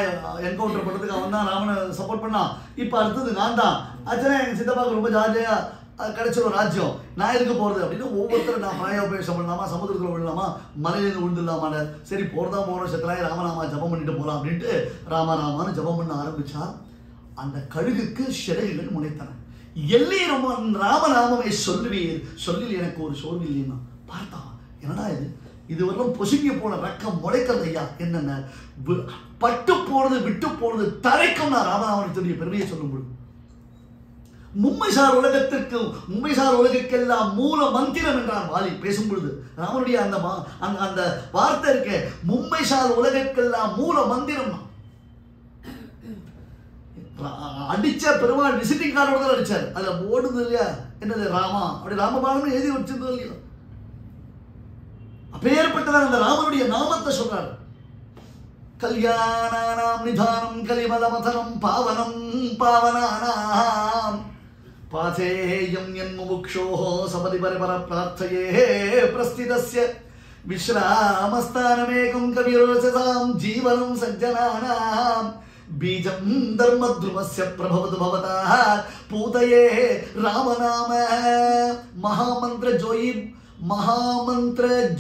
என்கவுண்டர் பண்றதுக்கு அவன் தான் ராமனை சப்போர்ட் பண்ணான். இப்ப அடுத்தது நான் தான். ஆச்சுன்னா எங்க சித்தப்பாவுக்கு ரொம்ப ஜாலியா கிடைச்ச ஒரு ராஜ்யம், நான் எதுக்கு போறது அப்படின்னு ஒவ்வொருத்தரும் நான் பிராயோபேஷம் பண்ணலாமா, சமுதிரத்தில் விடலாமா, மலையில விழுந்துடலாமா, சரி போறதா போற சத்தலாய் ராமநாமா ஜபம் பண்ணிட்டு போலாம் அப்படின்ட்டு ராமராமான்னு ஜபம் பண்ண ஆரம்பிச்சா அந்த கழுகுக்கு சிறைகள் முனைத்தன. எல்லையும் ராமநாமமே சொல்லுவீர், சொல்லில் எனக்கு ஒரு சோர்வு இல்லைன்னா பார்த்தா என்னடா இது வரலாம் பொசுங்கி போன ரக்கம் முளைக்கிறது ஐயா. என்னென்ன பட்டு போனது விட்டு போனது தரைக்கும் நான் ராமநாமனுடைய பெருமையை சொல்லும்போது மும்மைசார் உலகத்திற்கு மும்மைசார் உலகுக்கெல்லாம் மூல மந்திரம் என்றார் வாலி பேசும் பொழுது. ராமனுடைய அந்த வார்த்தை இருக்க, மும்மைசார் உலகத்துக்கெல்லாம் மூல மந்திரம். அடிச்ச பெருமாள் விசிட்டிங் கார்டோட தான் அடிச்சார். அதுல ஓடுது இல்லையா, என்னது ராமா அப்படி ராமபாலன்னு எழுதி வச்சிருந்தது இல்லையா. அப்பேற்பட்டதான் அந்த ராமனுடைய நாமத்தை சொல்றார். கல்யாணானாம் நிதானம் கலிமலமதனம் பாவனம் பாவனானாம் பாதேயம் என்முமுக்ஷோ சபதி பரபர பிரார்த்தயே பிரஸ்திதஸ்ய விஸ்ராமஸ்தானமேகம் கவிரோசசாம் ஜீவனம் சஜ்ஜனானாம் பீஜம் தர்மத்ருமஸ்ய பிரபவது பவதா பூதயே ராமநாம. महामंत्र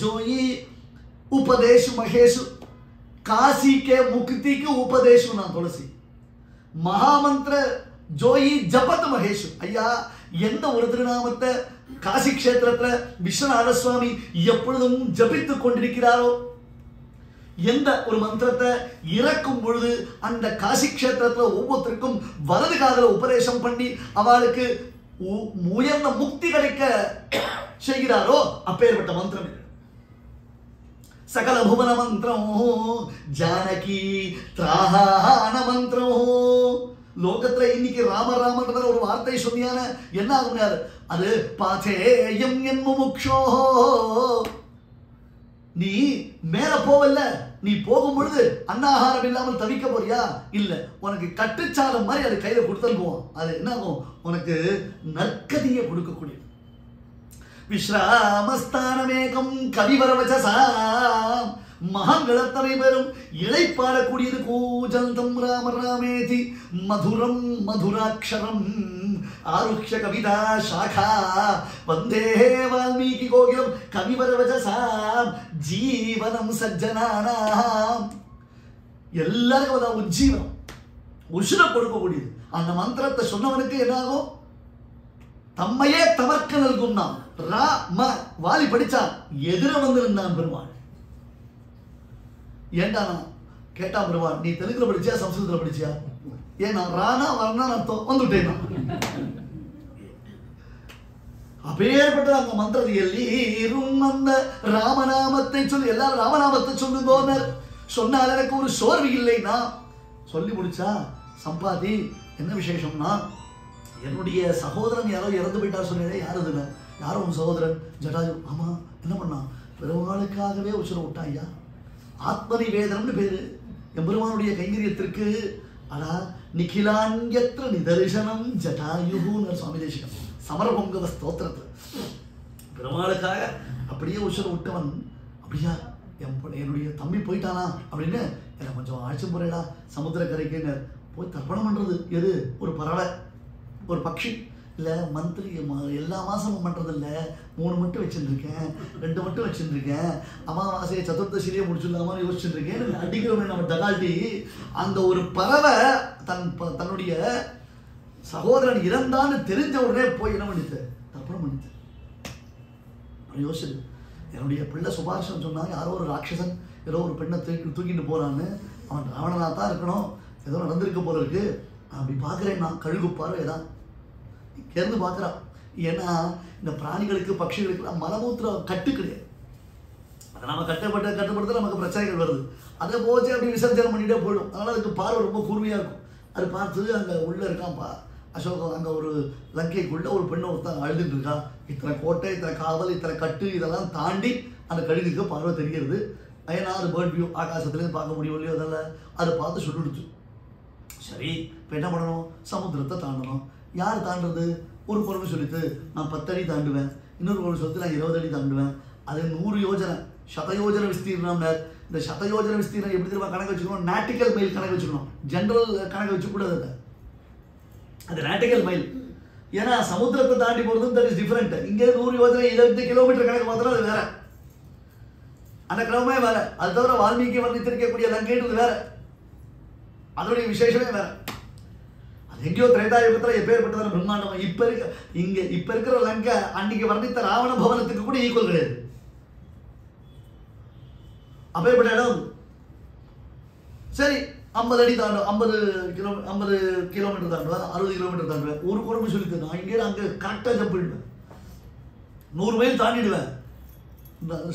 जोई उपदेश महेश काशी के मुक्ति के उपदेश ना तुलसी महामंत्र जोई जपत महेश ஐயா எந்த ஒரு திருநாமத்தை காசி க்ஷேத்திரத்துல விஸ்வநாத சுவாமி எப்பொழுதும் ஜபித்துக் கொண்டிருக்கிறாரோ, எந்த ஒரு மந்திரத்தை இறக்கும் பொழுது அந்த காசி க்ஷேத்திரத்துல ஒவ்வொருத்தருக்கும் வலது காதல உபதேசம் பண்ணி அவளுக்கு உயர்ந்த முக்தி கிடைக்க செய்கிறாரோ அப்பேற்பட்ட மந்திரம் இது. சகல புவன மந்திரம் ஜானகி திராண மந்திரம். லோகத்துல இன்னைக்கு ராமன்ற ஒரு வார்த்தை சொன்னியான என்ன ஆகும்? அது பாச்சேயம் என் முமுக்ஷோ. நீ மேல போவல்ல, நீ போகும் பொழுது அன்னாகாரம் இல்லாமல் தவிக்க போறியா? இல்ல, உனக்கு கட்டுச்சாலம் மாதிரி அது கையில கொடுத்தல் போவோம். அது என்ன ஆகும்? உனக்கு நற்கதியை கொடுக்கக்கூடியது. விஸ்ராமஸ்தானமேகம் கவிவரவச்சசா. மகாங்களத்தனை பெறும் இழைப்பாடக்கூடியது. கூஜந்தம் ராம ராமேதி மதுரம் மதுராட்சரம் ஆருக்ஷ கவிதா சாகா வந்தே வால்மீகி கோகிலம் கவிவரவச்சசாம் ஜீவனம் சஜ்ஜனானாம். எல்லாருக்கும் அதான் உஜ்ஜீவனம், உசுர கொடுக்கக்கூடியது. அந்த மந்திரத்தை சொன்னவனுக்கு என்ன ஆகும்? தம்மையே தமர்க்க நல்கும். நாம் ரா ம வாலி படிச்சா எதிர வந்திருந்தான் பெருமாள். ஏண்டா நான் கேட்டா பெருமாள், நீ தெலுங்குல படிச்சியா சம்ஸ்கிருதத்துல படிச்சியா? ஏன்னா ராணா வர்ணா அர்த்தம் வந்துட்டேன். அப்பேற்பட்ட அந்த மந்திரத்தை எல்லீரும் அந்த ராமநாமத்தை சொல்லி எல்லாரும் ராமநாமத்தை சொல்லுங்க சொன்னால் எனக்கு ஒரு சோர்வு இல்லைன்னா சொல்லி முடிச்சா சம்பாதி என்ன விசேஷம்னா, என்னுடைய சகோதரன் யாரோ இறந்து போயிட்டார் சொன்னேன். யார் அதுல? யாரோ உன் சகோதரன் ஜடாயு. ஆமா, என்ன பண்ணான்? பெருமாளுக்காகவே உசுர விட்டான் ஐயா. ஆத்மனி வேதனம்னு பேரு எம்பெருமானுடைய கைங்கரியத்திற்கு. ஆனா நிகிலான்யத்ர நிதர்சனம் ஜடாயுன்னு சுவாமி தேசிகன் சமரபொங்கவ ஸ்தோத்திரத்து பெருமாளுக்காக அப்படியே உசுர விட்டவன். அப்படியா என்னுடைய தம்பி போயிட்டானா அப்படின்னு எனக்கு கொஞ்சம் ஆட்சி போறேடா சமுத்திரக்கரைக்குன்னு போய் தர்ப்பணம் பண்றது. எது? ஒரு பறவை, ஒரு பட்சி இல்லை. மந்த்லி எல்லா மாதமும் பண்ணுறது இல்லை. 3 மட்டும் வச்சுருக்கேன், 2 மட்டும் வச்சுருக்கேன். அமாவாசையை சதுர்தசிலேயே முடிச்சுடலாமான்னு யோசிச்சுருக்கேன். அடிக்கிறோமே நம்ம டகால்ட்டி. அந்த ஒரு பறவை தன்னுடைய சகோதரன் இறந்தான்னு தெரிஞ்ச உடனே போய் என்ன பண்ணிட்டு தர்ப்பணம் பண்ணிட்டு யோசிச்சு. என்னுடைய பிள்ளை சுபாஷன் சொன்னாங்க, யாரோ ஒரு ராட்சசன் ஏதோ ஒரு பெண்ணை தூக்கிட்டு போகிறான்னு. அவன் ராவணனாக தான் இருக்கணும், ஏதோ நடந்திருக்க போல இருக்கு. அப்படி பார்க்குறேன் நான். கழுகுப்பாரு ஏதான் இருந்து பார்க்குறான். ஏன்னா இந்த பிராணிகளுக்கு பட்சிகளுக்கு மலமூத்திரம் கட்டு கிடையாது. அதை நம்ம கட்டுப்படுத்த நமக்கு பிரச்சனைகள் வருது. அதை போச்சு அப்படி விசர்ஜனம் பண்ணிட்டே போயிடும். அதனால் அதுக்கு பார்வை ரொம்ப கூர்மையாக இருக்கும். அது பார்த்து அங்கே உள்ளே இருக்கான்ப்பா அசோகம். அங்கே ஒரு லங்கைக்குள்ளே ஒரு பெண்ணை ஒருத்தன் அழுதுட்டு இருக்கா. இத்தனை கோட்டை, இத்தனை காவல், இத்தனை கட்டு இதெல்லாம் தாண்டி அந்த கழுகுக்கு பார்வை தெரிகிறது. ஏன்னா அது பேர்ட் வியூ, ஆகாசத்துலேருந்து பார்க்க முடியும் இல்லையோ, அதெல்லாம் அதை பார்த்து சொல்லிடுச்சு. சரி, இப்போ என்ன பண்ணணும்? சமுத்திரத்தை தாண்டணும். யார் தாண்டுறது? ஒரு பொருள் சொல்லிட்டு நான் 10 அடி தாண்டுவேன், இன்னொரு பொருள் சொல்லிட்டு நான் 20 அடி தாண்டுவேன். அது 100 யோஜனை சதயோஜன விஸ்தீர்ணம். இந்த சதயோஜன விஸ்தீர்ணம் எப்படி தெரியுமா கணக்கு வச்சுக்கணும்? நாட்டிக்கல் மைல் கணக்கு வச்சுக்கணும். ஜென்ரல் கணக்கு வச்சுக்கூடாது. அது நாட்டிக்கல் மைல். ஏன்னா சமுத்திரத்தை தாண்டி போகிறது தட் இஸ் டிஃபரெண்ட். இங்கே 100 யோஜனை 20 கிலோமீட்டர் கணக்கு பார்த்தோன்னா அது வேற, அந்த கிரமமே வேற. அது தவிர வால்மீகி வர்ணித்திருக்கக்கூடிய லங்கைன்றது வேற, அதோடைய விசேஷமே வேற. அது எங்கேயோ திரேதாயுகத்தில் எப்பேற்பட்டதான பிரம்மாண்டம். இப்ப இருக்கிற லங்கை அன்னைக்கு வர்ணித்த ராவண பவனத்துக்கு கூட ஈக்குவல் கிடையாது. அப்பேற்பட்ட இடம். சரி, 50 அடி தாண்டும், 50 கிலோமீட்டர் தாண்டுவேன், 60 கிலோமீட்டர் தாண்டுவேன். ஒரு குடும்பம் சொல்லிட்டு நான் இங்கே அங்கே கரெக்டாக ஜம்ப் பண்ணிடுவேன். 100 மைல் தாண்டிடுவேன்.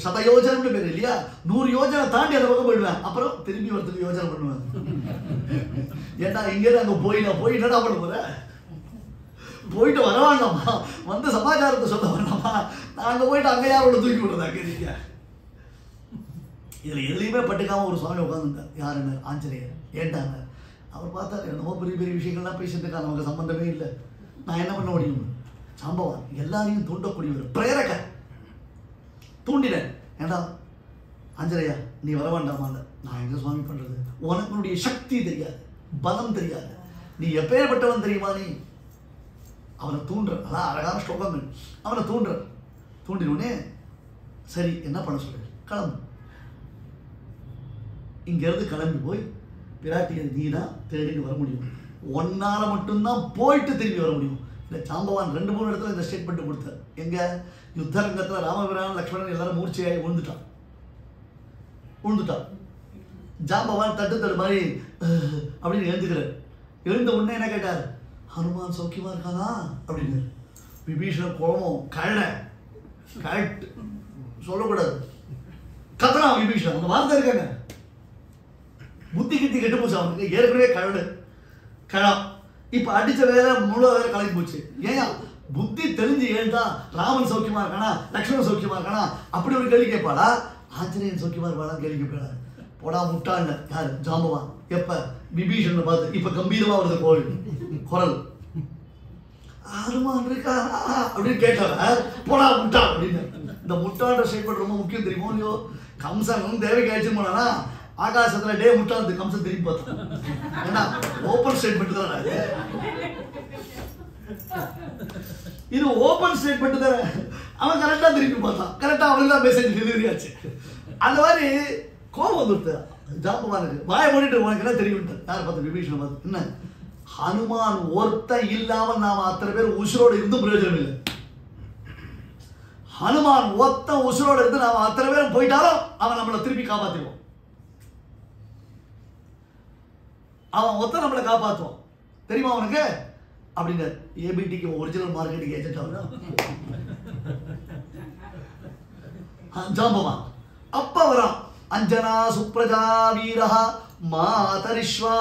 சதயோஜனம்னு பேர் இல்லையா? 100 யோஜனை தாண்டி அந்த பக்கம் போயிடுவேன். அப்புறம் திரும்பி வரத்துக்கு யோஜனை பண்ணுவேன். ஏன்னா இங்கேருந்து அங்கே போய் என்னடா பண்ண போறேன்? போயிட்டு வர வேண்டாமா? வந்து சமாச்சாரத்தை சொல்ல வேண்டாமா? நான் அங்கே போயிட்டு அங்கே யாரோட தூக்கி விடுறதா கேட்டீங்க? இதில் எதுலையுமே பட்டுக்காம ஒரு சுவாமி உட்காந்துருந்தார். யாருன்னு? ஆஞ்சநேயர். ஏண்டாங்க அவர் பார்த்தார், என்னமோ பெரிய பெரிய விஷயங்கள்லாம் பேசிட்டு இருக்கா, நமக்கு சம்பந்தமே இல்லை. நான் என்ன பண்ண முடியும்? சம்பவம் எல்லாரையும் தூண்டக்கூடியவர், பிரேரகர். தூண்டினேன். ஏண்டா ஆஞ்சநேயா நீ வர வேண்டாமாங்க. நான் எங்க சுவாமி பண்றது? உனக்குடைய சக்தி தெரியாது, பலம் தெரியாது, நீ எப்பேற்பட்டவன் தெரியுமா? நீ அவனை தூண்டுற. அதான் அழகான ஸ்லோகங்கள். அவனை தூண்டினோடனே சரி என்ன பண்ண சொல்லு, கிளம்பு. இங்கேருந்து கிளம்பி போய் பிராட்டியை நீ தான் தேடிட்டு வர முடியும். ஒன்னால மட்டும்தான் போயிட்டு திரும்பி வர முடியும். இந்த சாம்பவான் 2-3 இடத்துல இந்த ஸ்டேட்மெண்ட் கொடுத்தார். எங்க யுத்தரங்கத்தில் ராமபிரான் லக்ஷ்மணன் எல்லாரும் மூர்ச்சையாகி விழுந்துட்டான். ஜாம்பவான் தட்டு மாதிரி அப்படின்னு எழுந்துக்கிறார். எழுந்த உடனே என்ன கேட்டார்? ஹனுமான் சௌக்கியமா இருக்கானா அப்படின்னு. விபீஷணர் கோபம் கரெக்ட் சொல்லக்கூடாது. கத்துறான் விபீஷணன். அந்த வார்த்தை இருக்காங்க. புத்தி கித்தி கெட்டு போச்சு அவனுக்கு. ஏற்கனவே கழம் இப்ப அடிச்ச வேலை முழு வேலை கலக்கி போச்சு. ஏன் புத்தி தெரிஞ்சு ஏன்டா ராமன் சௌக்கியமா இருக்கானா, லக்ஷ்மணன் சௌக்கியமா இருக்கானா அப்படி ஒரு கேள்வி கேட்பாடா. ஆஞ்சநேயன் சௌக்கியமா இருப்பாடா கேள்வி கேட்பாடா. போடா முட்டாண்ட யாரு ஜாம்பவான். எப்ப விபீஷணனை பார்த்து இப்ப கம்பீரமா வருது குரல். ஆறுமான் இருக்கா அப்படின்னு கேட்டவன் போடா முட்டா அப்படின்னு. இந்த முட்டான்ற ஸ்டேட்மெண்ட் ரொம்ப முக்கியம் தெரியுமோ இல்லையோ. கம்சன் தேவைக்கு ஆயிடுச்சுன்னு போனா ஆகாசத்துல டே முட்டாந்து கம்சன் திரும்பி பார்த்தான். ஏன்னா ஓப்பன் ஸ்டேட்மெண்ட் தான் இது. ஓப்பன் ஸ்டேட்மெண்ட் தானே. அவன் கரெக்டா திரும்பி பார்த்தான். கரெக்டா அவனுக்கு தான் மெசேஜ் டெலிவரி ஆச்சு. அந்த மாதிரி கோபம் வந்துருத்து ஜாம்பவானுக்கு. வாயை மூடிட்டு உனக்கு என்ன தெரியும். யாரை பார்த்து விபீஷணனை பார்த்து. என்ன ஹனுமான் ஒருத்த இல்லாம நாம அத்தனை பேர் உசுரோடு இருந்தும் பிரயோஜனம் இல்லை. ஹனுமான் ஒத்த உசுரோடு இருந்து நாம அத்தனை பேரும் போயிட்டாலும் அவன் நம்மளை திருப்பி காப்பாத்திடுவான். அவன் ஒத்த நம்மளை காப்பாற்றுவான் தெரியுமா அவனுக்கு அப்படின்னு. ஏபிடிக்கு ஒரிஜினல் மார்க்கெட்டிங் ஏஜென்ட் அவன் ஜாம்பவான். அப்ப வரான் அஞ்சனா சுப்ரஜா வீரஹா மாதரிஷ்வா.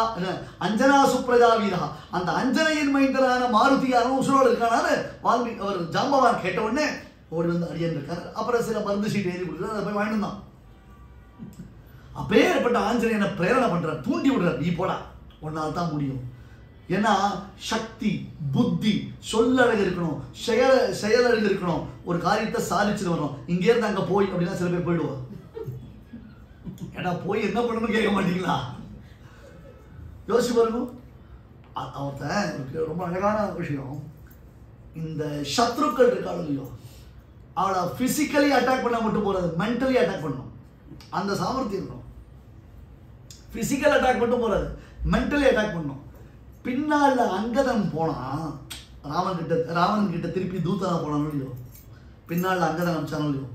அஞ்சனா சுப்ரஜா வீரஹா. அந்த அஞ்சனையின் மைந்தரான மாருதியாரும் உசுரோடு இருக்கானால வால்மீகி அவர் ஜாம்பவான் கேட்ட உடனே ஓடி வந்து அடியன் இருக்காரு. அப்புறம் சில மருந்து சீட்டு எழுதி கொடுக்குறாரு. அதை போய் வாங்கிட்டு வந்தான். அப்பேற்பட்ட ஆஞ்சநேயனை பிரேரணை பண்றார், தூண்டி விடுறார். நீ போடா, உன்னால் தான் முடியும். ஏன்னா சக்தி புத்தி சொல்லழகு இருக்கணும், செயலழகு இருக்கணும். ஒரு காரியத்தை சாதிச்சுட்டு வரணும். இங்கே இருந்து அங்க போய் அப்படின்னா சில பேர் போயிடுவான். ஏன்னா போய் என்ன பண்ணணும்னு கேட்க மாட்டீங்களா? யோசிச்சு பாருங்க. அவர்த்த ரொம்ப அழகான விஷயம். இந்த சத்ருக்கள் இருக்காள் இல்லையோ, அவளை பிசிக்கலி அட்டாக் பண்ண மட்டும் போறாது, மென்டலி அட்டாக் பண்ணணும். அந்த சாமர்த்தியம் இருக்கணும். பிசிக்கல் அட்டாக் மட்டும் போறாது, மென்டலி அட்டாக் பண்ணணும். பின்னால அங்கதன் போனா ராவணன் கிட்ட திருப்பி தூத்தனா போனானோ இல்லையோ, பின்னால அங்கதன் அனுப்பிச்சானோ இல்லையோ,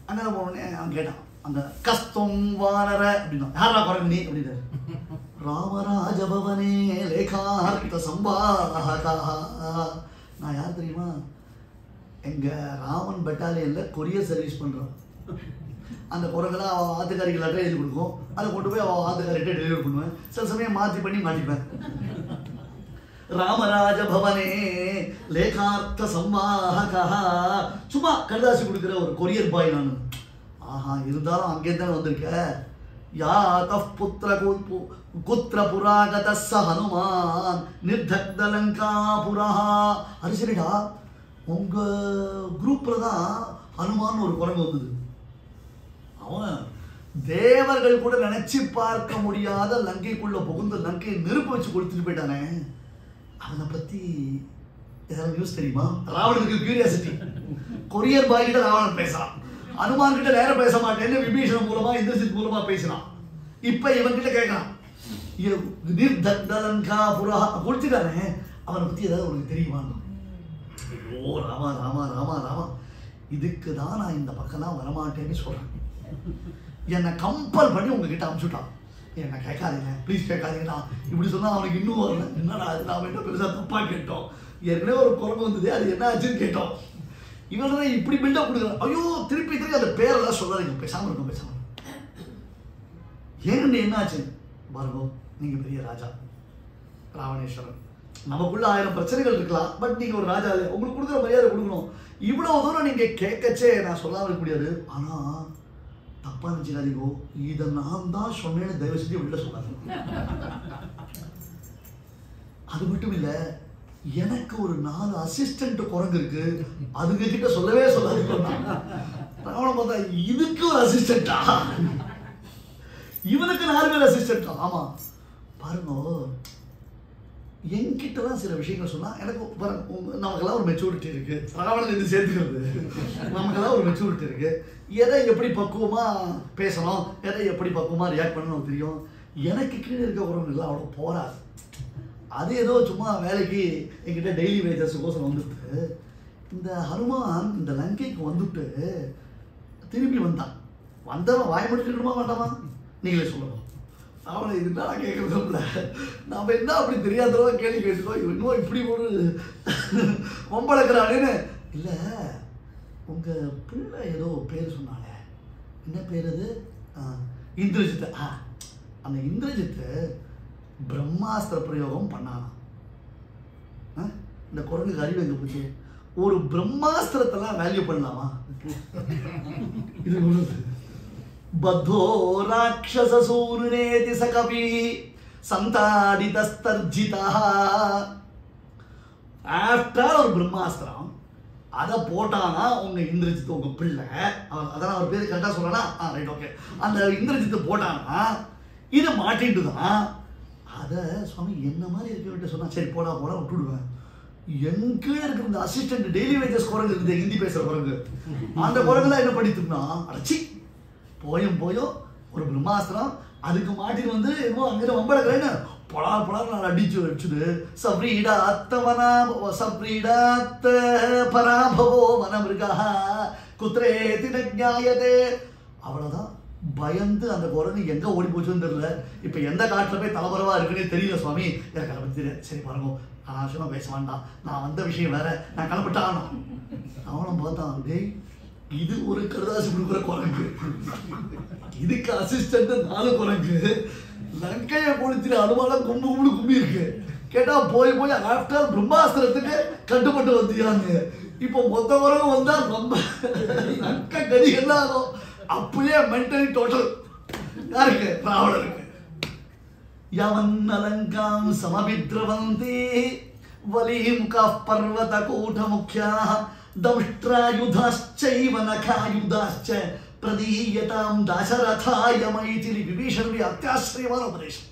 அங்கதான் போனோடனே அவன் கேட்டான் அந்த கஸ்தம் வானர அப்படின்னா யாரா குரங்கு நீ அப்படின்னாரு. ராமராஜ பவனே லேகார்த்த சம்பாகா. நான் யார் தெரியுமா? எங்க ராமன் பெட்டாலியன்ல கொரியர் சர்வீஸ் பண்றோம். அந்த குரங்கெல்லாம் அவள் ஆத்துக்காரிக்கு லெட்டர் எழுதி கொடுக்கும். அதை கொண்டு போய் அவள் ஆத்துக்காரிகிட்ட டெலிவரி பண்ணுவேன். சில சமயம் மாற்றி பண்ணி மாட்டிப்பேன். ராமராஜ பவனே லேகார்த்த சம்வாகா. சும்மா கடிதாசி கொடுக்குற ஒரு கொரியர் பாய் நான். ஆஹா, இருந்தாலும் அங்கே தானே வந்திருக்க. யாத புத்திர குத்திர புராகத ஹனுமான் நிர்தக்த லங்காபுரா. அது சரிடா, உங்க குரூப்ல தான் ஹனுமான் ஒரு குரங்கு வந்தது. அவன் தேவர்கள் கூட நினைச்சு பார்க்க முடியாத லங்கைக்குள்ள புகுந்து லங்கையை நெருப்பு வச்சு கொடுத்துட்டு போயிட்டானே. அவனை பத்தி ஏதாவது நியூஸ் தெரியுமா? ராவணனுக்கு கியூரியாசிட்டி. கொரியர் பாய் கிட்ட ராவணன் பேசலாம், அனுமான் கிட்ட நேரம் பேச மாட்டேன்னு விபீஷணன் மூலமா இந்திரஜித் மூலமா பேசினான். இப்ப இவன் கிட்ட கேட்கறான், கொடுத்துட்டானே அவனை பத்தி ஏதாவது உனக்கு தெரியுமா? ஓ ராமா ராமா ராமா ராமா, இதுக்கு தான் நான் இந்த பக்கம்லாம் வரமாட்டேன்னு சொல்றேன். என்னை கம்பல் பண்ணி உங்ககிட்ட அனுப்பிச்சுட்டான். என்னை கேட்காதீங்க ப்ளீஸ் கேட்காதீங்கண்ணா. இப்படி சொன்னா அவனுக்கு இன்னும் வரல. என்னடா அது நாம என்ன பெருசா தப்பா கேட்டோம். ஏற்கனவே ஒரு குரங்கு வந்தது, அது என்ன ஆச்சுன்னு கேட்டோம். இவன் இப்படி பில்டப் கொடுக்குறான். ஐயோ திருப்பி திருப்பி அந்த பேரெல்லாம் சொல்லாதீங்க, பேசாம இருக்கும் பேசாம. ஏன்னு என்ன ஆச்சு பாருங்க, நீங்க பெரிய ராஜா ராவணேஸ்வரன், நமக்குள்ள 1000 பிரச்சனைகள் இருக்கலாம், பட் நீங்க ஒரு ராஜா, உங்களுக்கு கொடுக்குற மரியாதை கொடுக்கணும். இவ்வளவு தூரம் நீங்க கேட்கச்சே நான் சொல்லாம இருக்க முடியாது. ஆனா தப்பா நினைச்சுக்காதீங்கோ, இதை நான் தான் சொன்னேன்னு தயவு செஞ்சு வெளில சொல்லாதீங்க. அது மட்டும் இல்ல, எனக்கு ஒரு 4 அசிஸ்டன்ட் குரங்கு இருக்கு, அதுங்க கிட்ட சொல்லவே சொல்லாதீங்க. ராவணன் பார்த்தா இதுக்கு ஒரு அசிஸ்டன்டா, இவனுக்கு 4 பேர் அசிஸ்டன்டா. ஆமா பாருங்க, என்கிட்டலாம் சில விஷயங்கள் சொன்னா எனக்கு நமக்கெல்லாம் ஒரு மெச்சூரிட்டி இருக்கு. ராவணன் இது சேர்த்துக்கிறது, நமக்கெல்லாம் ஒரு மெச்சூரிட்டி இருக்கு. எதை எப்படி பக்குவமா பேசணும், எதை எப்படி பக்குவமா ரியாக்ட் பண்ணணும் தெரியும். எனக்கு கீழே இருக்க குரங்குலாம் அவ்வளோ போராது. அது ஏதோ சும்மா வேலைக்கு என்கிட்ட டெய்லி வேஜஸுக்கோசம் வந்துட்டு, இந்த ஹனுமான் இந்த லங்கைக்கு வந்துட்டு திரும்பி வந்தான். வந்தவன் வாய் முடிச்சுக்கணுமா வேண்டாமா நீங்களே சொல்லணும். அவனை இதுதான் நான் கேட்கறதில்ல, நாம என்ன அப்படி தெரியாதவா கேள்வி கேட்டுக்கோ, இன்னும் இப்படி ஒரு வம்பளக்கிறானேன்னு. இல்லை, உங்க பிள்ளை ஏதோ பேர் சொன்னாலே, என்ன பேர் அது? இந்திரஜித்து. அந்த இந்திரஜித்து பிரம்மாஸ்திர பிரயோகம் பண்ணானா? இந்த குரங்குக்கு அறிவு எங்க போச்சு? ஒரு பிரம்மாஸ்திரத்தெல்லாம் வேல்யூ பண்ணலாமா? இது சொல்லுது, பத்தோ ராட்சசூர்ணேதி சகவி சந்தாடிதஸ்தர்ஜிதா. ஆஃப்டர் ஒரு பிரம்மாஸ்திரம் அதை போட்டானா உங்க இந்திரஜித்து, உங்க பிள்ளை, அதான் அவர் பேரு கரெக்டா சொல்றானா? Right, okay. அந்த இந்திரஜித்து போட்டானா இதை மாட்டிட்டு தான் அதை சுவாமி என்ன மாதிரி இருக்க வேண்டிய சொன்னா, சரி போடா போடா விட்டுடுவேன். என் கீழே இருக்கிற இந்த அசிஸ்டன்ட் டெய்லி வேஜஸ் குரங்கு இருக்குது, ஹிந்தி பேசுற குரங்கு, அந்த குரங்குலாம் என்ன பண்ணிட்டுனா, அடைச்சி போயும் ஒரு பிரம்மாஸ்திரம் அதுக்கு மாட்டின்னு வந்து என்னமோ அங்கே வம்பளக்கிறேன்னு பொலார் நான் அடிச்சு வச்சுது. சப்ரீடாத்த பராபவோ வனமிருகா குத்ரேதி நஞாயதே. அவ்வளோதான், பயந்து அந்த குரங்கு எங்க ஓடி போச்சுன்னு தெரியல. இப்ப எந்த காட்டுல போய் தலைமறைவா இருக்குன்னே தெரியல சுவாமி, எனக்கு அதை பத்தி தெரியாது. சரி பாருங்க, அனாவசியமா பேச வேண்டாம், நான் வந்த விஷயம் வேற, நான் கிளம்பிட்டான். அவனும் பார்த்தான், டேய் இது ஒரு கருதாசி கொடுக்குற குரங்கு, இதுக்கு அசிஸ்டன்ட் 4 குரங்கு, லங்கையை பொழிச்சிட்டு அனுமானம் கும்பி இருக்கு. கேட்டா போய் ஆஃப்டர் பிரம்மாஸ்திரத்துக்கு கட்டுப்பட்டு வந்தியாங்க. இப்போ மொத்த குரங்கு வந்தா ரொம்ப லங்கை கதி என்ன ஆகும்? அப்படியே மென்டலி டோட்டல் யாருக்கு? ராவணருக்கு. யவன் அலங்காம் சமபித்ரவந்தி வலிமுகா பர்வத கூட முக்கியா தம்ஷ்ட்ராயுதாச்சைவ நகாயுதாச்ச பிரதீயதாம் தசரதாய மைதிலி. விபீஷணனுடைய அத்தியாச்சரியமான உபதேசம்.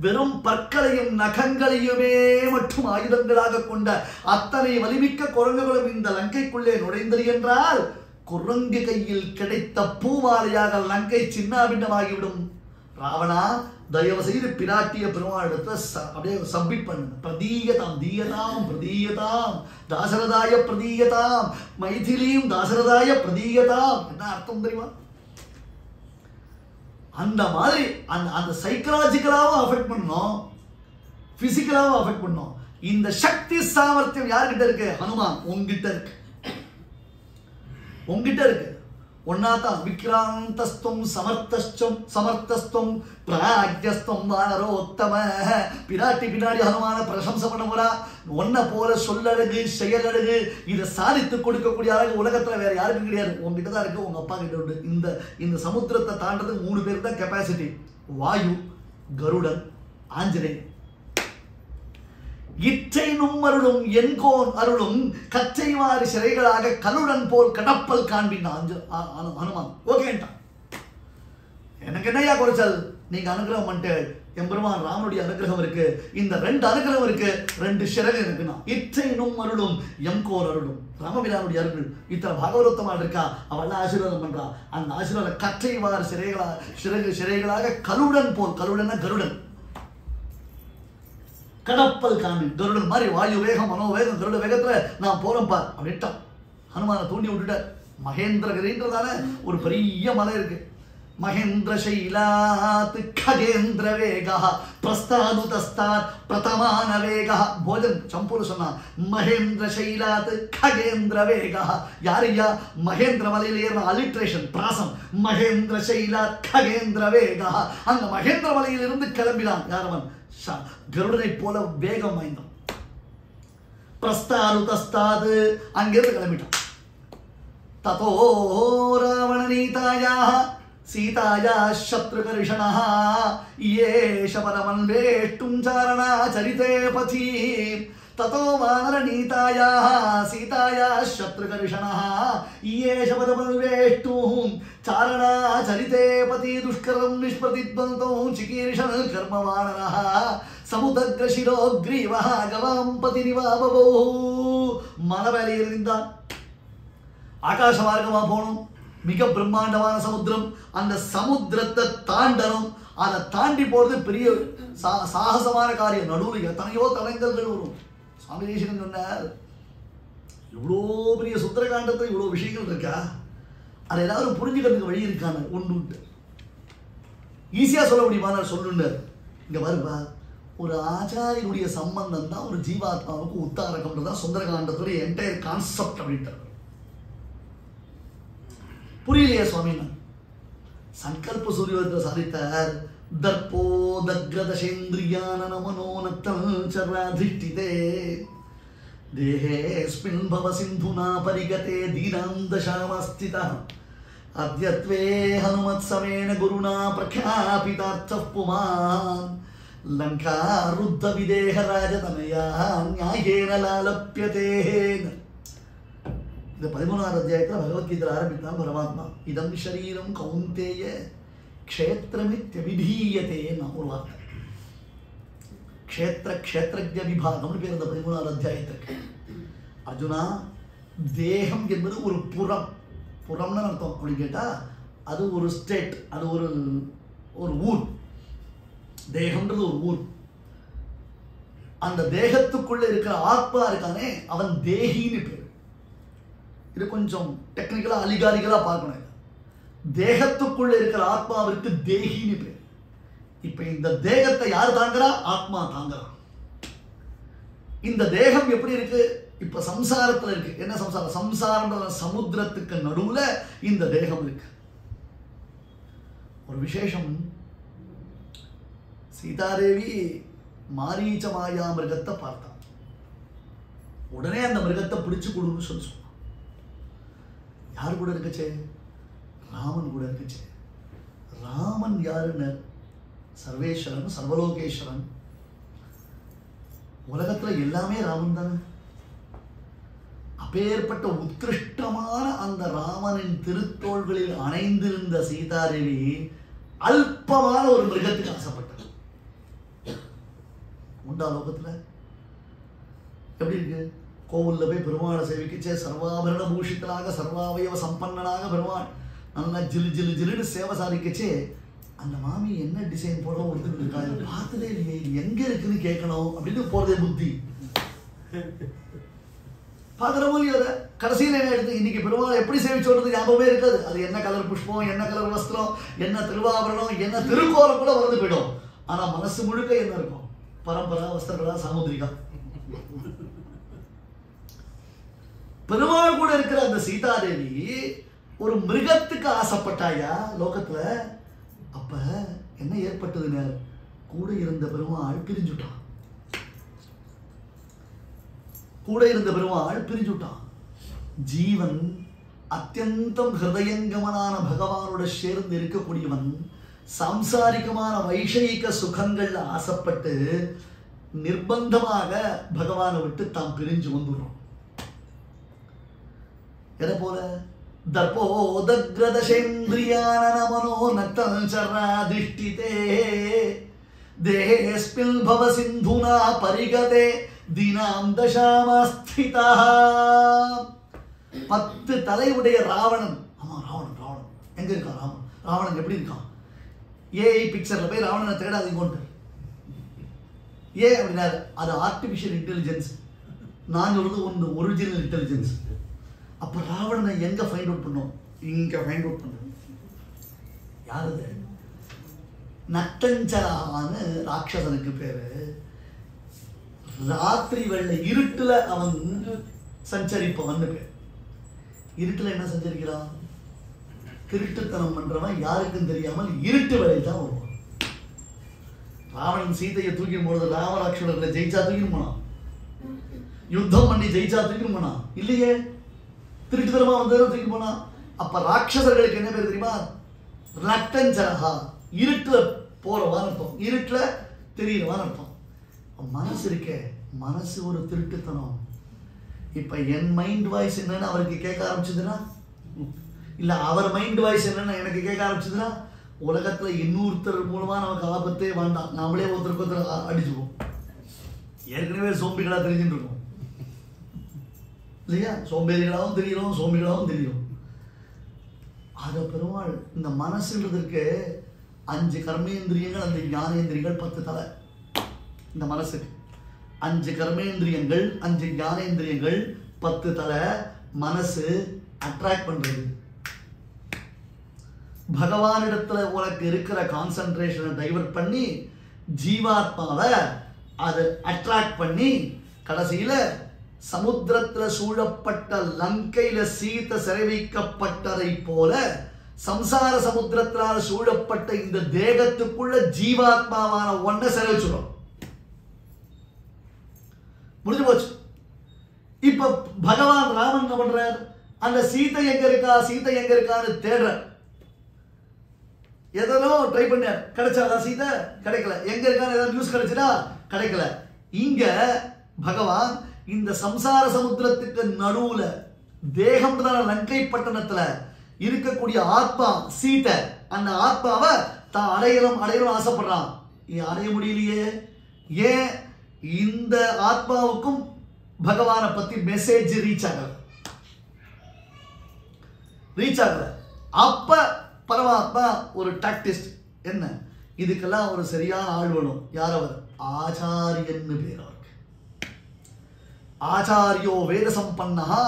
வெறும் பற்களையும் நகங்களையுமே மட்டும் ஆயுதங்களாக கொண்ட அத்தனை வலிமிக்க குரங்குகளும் இந்த லங்கைக்குள்ளே நுழைந்தது என்றால், குரங்கு கையில் கிடைத்த பூமாலையாக லங்கை சின்னாபின்னமாகிவிடும். ராவணா, தயவு செய்து பிராட்டிய பெருமாளிடத்தை அப்படியே சப்மிட் பண்ணு. பிரதீயதாம் பிரதீயதாம் தாசரதாய பிரதீயதாம் மைதிலியும் தாசரதாய பிரதீயதாம். என்ன அர்த்தம் தெரியுமா? அந்த மாதிரி அந்த சைக்கலாஜிக்கலாவும் அஃபெக்ட் பண்ணோம், பிசிக்கலாவும் அஃபெக்ட் பண்ணோம். இந்த சக்தி சாமர்த்தியம் யார்கிட்ட இருக்கு? ஹனுமான் உங்ககிட்ட இருக்கு, உங்ககிட்ட இருக்கு. ஒன்னாதான் விக்ராந்தஸ்துவம் சமர்த்தஸ்துவம் பிராக்யஸ்துவம் வானரோத்தம. பிராட்டி பின்னாடி ஹனுமான பிரசம்சை பண்ண போறா. ஒன்ன போல சொல்லழகு செயலழகு இதை சாதித்து கொடுக்கக்கூடிய அழகு உலகத்துல வேற யாருக்கும் கிடையாது, உங்ககிட்ட தான் இருக்கு, உங்க அப்பா கிட்ட உண்டு. இந்த சமுத்திரத்தை தாண்டதுக்கு 3 பேர் தான் கெப்பாசிட்டி. வாயு, கருடன், ஆஞ்சநேயன். இற்றை நும்மருளும் என்கோன் அருளும் கச்சைவாரி சிறைகளாக கலுடன் போல் கடப்பல் காண்பினான் ஹனுமான். ஓகேன்ட்டான். எனக்கு என்னையா குறைச்சல்? நீங்க அனுகிரகம் பண்ணிட்டு எம்பெருமான் ராமனுடைய அனுகிரகம் இருக்கு, இந்த 2 அனுகிரகம் இருக்கு, 2 சிறகு இருக்குன்னா. இற்றை நும்மருளும் எம்கோர் அருளும் ராமபிரானுடைய அருள் இத்தனை பாகவதத்தமாக இருக்கா, அவள் ஆசீர்வாதம் பண்றா. அந்த ஆசீர்வாதம் கச்சைவாரி சிறைகளாக கலுடன் போல், கலுடன்னா கருடன், கடப்பல் காமி. கருடன் மாதிரி வாயு வேகம் மனோவேகம் கருட வேகத்துல நான் போறேன்ப்பா அப்படின்ட்டான். ஹனுமான தூண்டி விட்டுட்ட. மகேந்திரகிரின்றதான ஒரு பெரிய மலை இருக்கு. மகேந்திர சைலாத் கஜேந்திர வேகா பிரஸ்தாதுதஸ்தாத் பிரதமான வேகா. போஜன் சம்பூர் சொன்னான், மகேந்திர சைலாத் கஜேந்திர வேகா. யாரையா? மகேந்திர மலையில ஏறின அலிட்ரேஷன் பிராசம். மகேந்திர சைலாத் கஜேந்திர வேகா. அங்க மகேந்திர மலையிலிருந்து கிளம்பினான் யாரவன்? கருடனை போல வேகம் வாய்ந்தான். பிரஸ்தாருதஸ்தாது அங்கிருந்து கிளம்பிட்டான். ததோ ராவண நீதாயா சீதாயா சத்ருகர்ஷணः ஏஷ பரமன்வேஷ்டும் சாரணா சரிதே பதி. ततो वानरनीतायाः सीतायाः शत्रुकर्षणः येष पदमन्वेष्टुं चारणाचरिते पति दुष्करं निष्प्रतिद्वन्द्वौ चिकीर्षन् कर्मवानरः समुद्रशिरो ग्रीवः गवां पतिनिवाबभौ. மலைவேலையில் இருந்தான். ஆகாச மார்க்கமா போகணும். மிக பிரம்மாண்டமான சமுத்திரம். அந்த சமுத்திரத்தை தாண்டணும். அதை தாண்டி போறது பெரிய சாகசமான காரியம். நடுவில் எத்தனையோ தடங்கல்கள் வரும். சுவாமி தேசிகன் சொன்னார், இவ்வளோ பெரிய சுந்தரகாண்டத்தில் இவ்வளோ விஷயங்கள் இருக்கா, அதை எல்லாரும் புரிஞ்சுக்கிறதுக்கு வழி இருக்கான ஒன்று. ஈஸியா சொல்ல முடியுமா? நான் சொல்லுன்னாரு. இங்க பாருப்பா, ஒரு ஆச்சாரியனுடைய சம்பந்தம் தான் ஒரு ஜீவாத்மாவுக்கு உத்தாரகம்ன்றதான் சுந்தரகாண்டத்துடைய என்டையர் கான்செப்ட் அப்படின்ட்டு. புரியலையா சுவாமின்னா? சங்கல்ப சூரியோதயத்தில் சாதித்தார். தர்ப்போ தக்ரதசேந்திரியான நமனோனத்தம் சராதிஷ்டிதே தேஹேஸ்மின் பவ சிந்துனா பரிகதே தீனாம் தசாமஸ்திதः அத்யத்வே ஹனுமத்சமேன குருணா பிரக்யாபிதார்த்தः புமான் லங்கா ருத்த விதேஹ ராஜதனயா ஞாயேன லாலப்யதே. இந்த 13வது அத்தியாயத்தில் பகவத்கீதை ஆரம்பித்தான் பரமாத்மா. இதம் ஷரீரம் கௌந்தேய க்ஷேத்திரமித்யவிதீயதேன்னு ஒரு வார்த்தை. க்ஷேத்திரஜ விபாகம்னு பேர் இந்த 13வது அத்தியாயத்திற்கு. அர்ஜுனா, தேகம் என்பது ஒரு புறம். புறம்னு அர்த்தம் அப்படின்னு கேட்டா அது ஒரு ஸ்டேட், அது ஒரு ஊர். தேகம்ன்றது ஒரு ஊர். அந்த தேகத்துக்குள்ள இருக்கிற ஆத்மா இருக்கானே அவன் தேகின்னு பேர். இது கொஞ்சம் டெக்னிக்கலா அலிகாரிகளா பார்க்கணும். தேகத்துக்குள்ள இருக்கிற ஆத்மாவிற்கு தேகின்னு பேர். இப்ப இந்த தேகத்தை யார் தாங்குறா? ஆத்மா தாங்குறான். இந்த தேகம் எப்படி இருக்கு? இப்ப சம்சாரத்துல இருக்கு. என்ன சம்சாரம்? சம்சாரம்ன்ற சமுத்திரத்துக்கு நடுவுல இந்த தேகம் இருக்கு. ஒரு விசேஷம், சீதாதேவி மாரீச்ச மாயா மிருகத்தை பார்த்தான். உடனே அந்த மிருகத்தை பிடிச்சு கொடுன்னு சொல்லி சொன்னான். யார் கூட இருக்குச்சே? ராமன் கூட இருக்குச்சே. ராமன் யாருன்னு? சர்வேஸ்வரன், சர்வலோகேஸ்வரன். உலகத்துல எல்லாமே ராமன் தானே. அப்பேற்பட்ட உத்கிருஷ்டமான அந்த ராமனின் திருத்தோள்களில் அணைந்திருந்த சீதாதேவி அல்பமான ஒரு மிருகத்துக்கு ஆசைப்பட்டார். உண்டா லோகத்துல? எப்படி இருக்கு? கோவில்ல போய் பெருமாளை சேவிக்கச்சே சர்வாபரண பூஷித்தனாக சர்வாவயவ சம்பன்னனாக பெருமாள் நல்லா ஜிலு ஜிலு ஜிலுன்னு சேவை சாதிக்கச்சே அந்த மாமி என்ன டிசைன் போட ஒருத்தர் இருக்கா, பார்த்ததே இல்லையே, எங்க இருக்குன்னு கேட்கணும் அப்படின்னு போறதே புத்தி. பார்க்குறவோ இல்லையோ அதை கடைசியில் என்ன எடுத்து இன்னைக்கு பெருமாள் எப்படி சேவிச்சோன்றது ஞாபகமே இருக்காது. அது என்ன கலர் புஷ்பம், என்ன கலர் வஸ்திரம், என்ன திருவாபரணம், என்ன திருக்கோலம் கூட வந்து போயிடும். ஆனா மனசு முழுக்க என்ன இருக்கும்? பரம்பரா, வஸ்திரங்களா, சாமுதிரிகா. பெருமாள் கூட இருக்கிற அந்த சீதாதேவி ஒரு மிருகத்துக்கு ஆசைப்பட்டாயா லோகத்துல? அப்ப என்ன ஏற்பட்டதுன்னு கூட இருந்த பெருமாள் பிரிஞ்சுட்டான். கூட இருந்த பெருமாள் பிரிஞ்சுட்டான். ஜீவன் அத்தியந்தம் ஹிருதயங்கமனான பகவானோட சேர்ந்து இருக்கக்கூடியவன் சாம்சாரிகமான வைஷயிக சுகங்கள்ல ஆசைப்பட்டு நிர்பந்தமாக பகவானை விட்டு தாம் பிரிஞ்சு வந்துடுறோம். எதை போல? தர்போதக்ரதசேந்திரியானமனோ நக்தஞ்சராதிஷ்டிதே தேஹேஸ்மின் பவ சிந்துனா பரிகதே தீனாம் தசாமஸ்திதா. 10 தலையுடைய ராவணன். ஆமா, ராவணன். ராவணன் எங்க இருக்கான்? ராவணன் எப்படி இருக்கான்? ஏஐ பிக்சர்ல போய் ராவணனை தேடாதீங்க. ஏன் அப்படின்னா அது ஆர்டிபிஷியல் இன்டெலிஜென்ஸ். நான் சொல்றது ஒன்று ஒரிஜினல் இன்டெலிஜென்ஸ். அப்ப ராவணனை எங்க ஃபைண்ட் அவுட் பண்ணோம்? இங்க ஃபைண்ட் அவுட் பண்ணோம். யாரு? நக்தஞ்சரான்னு ராட்சசனுக்கு பேரு. ராத்திரி வெள்ளை இருட்டுல அவன் சஞ்சரிப்பவன் பேர். இருட்டுல என்ன சஞ்சரிக்கிறான்? திருட்டுத்தனம் பண்றவன் யாருக்கும் தெரியாமல் இருட்டு வேலை தான் வருவான். ராவணன் சீதையை தூக்கி போனது ராமராட்சணர்களை ஜெயிச்சா தூக்கி போனான். யுத்தம் பண்ணி ஜெயிச்சா தூக்கி போனான் இல்லையே, திருட்டுத்தனமா வந்ததும் தூக்கி போனான். அப்ப ராட்சசர்களுக்கு என்ன பேர் தெரியுமா? நக்தஞ்சரஹா, இருட்டுல போறவான்னு அர்த்தம், இருட்டுல தெரியறவான்னு அர்த்தம். மனசு இருக்கே, மனசு ஒரு திருட்டுத்தனம். இப்ப என் மைண்ட் வாய்ஸ் என்னன்னு அவருக்கு கேட்க ஆரம்பிச்சதுன்னா, இல்ல அவர் மைண்ட் வாய்ஸ் என்னன்னு எனக்கு கேட்க ஆரம்பிச்சதுன்னா, உலகத்துல இன்னொருத்தர் மூலமா நமக்கு ஆபத்தே வேண்டாம், நாமளே ஒருத்தருக்கு ஒருத்தர் அடிச்சுவோம். ஏற்கனவே சோம்பிகளா தெரிஞ்சுட்டு இருக்கோம் இல்லையா? சோம்பேறிகளாகவும் தெரியும், சோம்பிகளாகவும் தெரியும். அத பெருமாள் இந்த மனசுன்றதுக்கு 5 கர்மேந்திரியங்கள், அந்த ஞானேந்திரியங்கள் 10 தலை. இந்த மனசுக்கு 5 கர்மேந்திரியங்கள், 5 ஞானேந்திரியங்கள், 10 தலை. மனசு அட்ராக்ட் பண்றது, பகவானிடத்துல உனக்கு இருக்கிற கான்சென்ட்ரேஷனை டைவர்ட் பண்ணி ஜீவாத்மாவை அதை அட்ராக்ட் பண்ணி கடைசியில சமுத்திரத்துல சூழப்பட்ட லங்கையில சீதை சிறை வைக்கப்பட்டதை போல சம்சார சமுத்திரத்தினால சூழப்பட்ட இந்த தேகத்துக்குள்ள ஜீவாத்மாவான ஒன்ன சிறை வச்சுடும். முடிஞ்சு போச்சு. இப்ப பகவான் ராமன் என்ன பண்றார்? அந்த சீதை எங்க இருக்கா, சீதை எங்க இருக்கான்னு தேடுற. எதனோ ட்ரை பண்ணார், கிடைச்சாதா சீதை? கிடைக்கல. எங்க இருக்கான்னு ஏதாவது நியூஸ் கிடைச்சதா? கிடைக்கல. இங்க பகவான் இந்த சம்சார சமுத்திரத்துக்கு நடுவுல தேகம் லங்கை பட்டணத்துல இருக்கக்கூடிய ஆத்மா சீதை, அந்த ஆத்மாவை தான் அடையணும் ஆசைப்படுறான். அடைய முடியலையே. ஏன்? இந்த ஆத்மாவுக்கும் பகவானை பத்தி மெசேஜ் ரீச் ஆகல. அப்ப பரமாத்மா ஒரு டாக்டிஸ்ட், என்ன இதுக்கெல்லாம் ஒரு சரியான ஆள் வேணும். யார் அவர்? ஆச்சாரியன்னு பேர் அவருக்கு. ஆச்சாரியோ வேத சம்பன்னஹா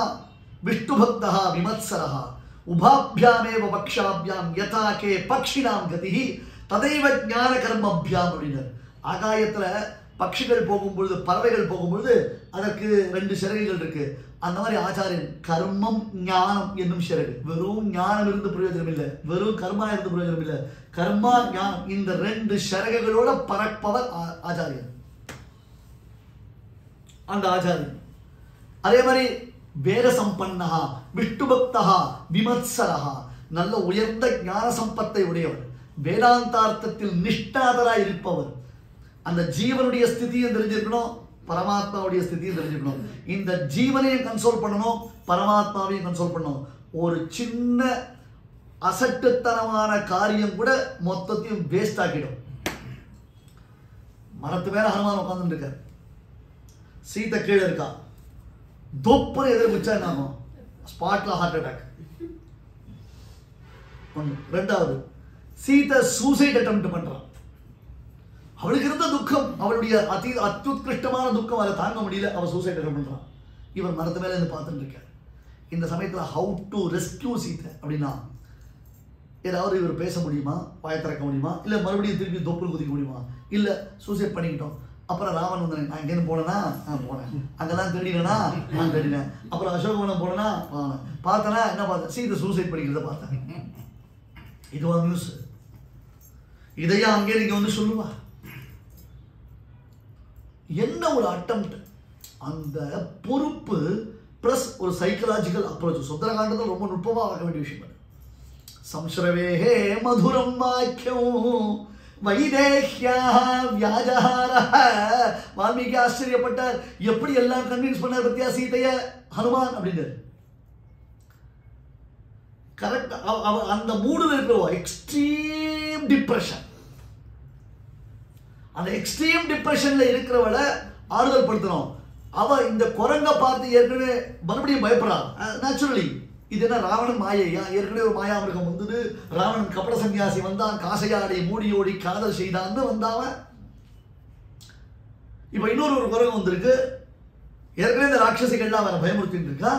விஷ்ணு பக்தஹா விமத்சரஹா உபாபியாமேவ பக்ஷாபியாம் யதா கே பக்ஷினாம் கதிஹி ததைவ ஞான கர்மபியாம் அப்படின்னார். ஆகாயத்துல பட்சிகள் போகும்பொழுது, பறவைகள் போகும்பொழுது அதற்கு 2 சிறகுகள் இருக்கு. அந்த மாதிரி ஆச்சாரியன் கர்மம் ஞானம் என்னும் சிறகு. வெறும் ஞானம் இருந்து பிரயோஜனம் இல்லை, வெறும் கர்மா இருந்து பிரயோஜனம் இல்லை. கர்மா ஞானம் இந்த 2 சிறகுகளோட பறப்பவர் ஆச்சாரியன். அந்த ஆச்சாரியன் அதே மாதிரி வேத சம்பன்னஹா விஷ்ணு பக்தஹா விமத்சரஹா, நல்ல உயர்ந்த ஞான சம்பத்தை உடையவர், வேதாந்தார்த்தத்தில் நிஷ்டாதராய் இருப்பவர். அந்த ஜீவனுடைய ஸ்திதியை தெரிஞ்சிருக்கணும், பரமாத்மாவுடைய ஸ்திதியை தெரிஞ்சுக்கணும். இந்த ஜீவனையும் கன்சோல் பண்ணணும், பரமாத்மாவையும் கன்சோல் பண்ணணும். ஒரு சின்ன அசட்டுத்தனமான காரியம் கூட மொத்தத்தையும் வேஸ்ட் ஆக்கிடும். மரத்து மேல ஹனுமான் உட்கார்ந்து இருக்கார், சீதை கீழே இருக்கா, தொப்பரை எதிர்பிச்சா என்ன ஆகும்? ஸ்பாட்ல ஹார்ட் அட்டாக். ஒன்று. ரெண்டாவது, சீதை சூசைட் அட்டெம்ப்ட் பண்றான். அவளுக்கு இருந்த துக்கம், அவளுடைய அத்யுத்கிருஷ்டமான துக்கம், அதை தாங்க முடியல, அவள் சூசைட் அட்டெம்ப்ட் பண்றான். இவர் மரத்து மேல இருந்து பார்த்துட்டு இருக்கார். இந்த சமயத்துல ஹவு டு ரெஸ்கியூ சீதை அப்படின்னா, ஏதாவது இவர் பேச முடியுமா, வாய திறக்க முடியுமா, இல்ல மறுபடியும் திருப்பி தொப்புள் குதிக்க முடியுமா, இல்ல சூசைட் பண்ணிக்கிட்டோம். அப்புறம் ராமன் வந்து, நான் எங்கேருந்து போனேன்னா நான் போனேன், அங்கெல்லாம் தேடினேனா நான் தேடினேன், அப்புறம் அசோகவனம் போனேன்னா பார்த்தனா என்ன பார்த்தேன், சீதை சூசைட் பண்ணிக்கிறத பார்த்தேன். இதுவா நியூஸ்? இதையா அங்கே நீங்க வந்து சொல்லுவா? என்ன ஒரு அட்டெம்ப்ட்! அந்த பொறுப்பு பிளஸ் ஒரு சைக்கலாஜிக்கல் அப்ரோச் சுந்தரகாண்டத்தில் ரொம்ப நுட்பமா பார்க்க வேண்டிய விஷயம். சம்ஸ்ரவேஹே மதுரம் வாக்கியம் வைதேஹ்யா வியாஜஹாரஹ. வால்மீகி ஆச்சரியப்பட்டார், எப்படி எல்லாம் கன்வின்ஸ் பண்ணார் பத்தியா சீதைய ஹனுமான் அப்படின்னு. கரெக்ட். அந்த மூடுல இருக்கிற எக்ஸ்ட்ரீம் டிப்ரெஷன், அந்த எக்ஸ்ட்ரீம் டிப்ரெஷன்ல இருக்கிறவளை ஆறுதல் படுத்தணும். அவ இந்த குரங்க பார்த்து ஏற்கனவே மறுபடியும் பயப்படுறா. நேச்சுரலி இது என்ன ராவணன் மாயையா? ஏற்கனவே ஒரு மாயாமிருகம் வந்தது, ராவணன் கபட சன்னியாசி வந்தான், காசையாடை மூடியோடி காதல் செய்தான்னு வந்தாவன். இப்ப இன்னொரு குரங்கு வந்திருக்கு, ஏற்கனவே இந்த ராட்சசிகள்லாம் அவரை பயமுறுத்திட்டு இருக்கா.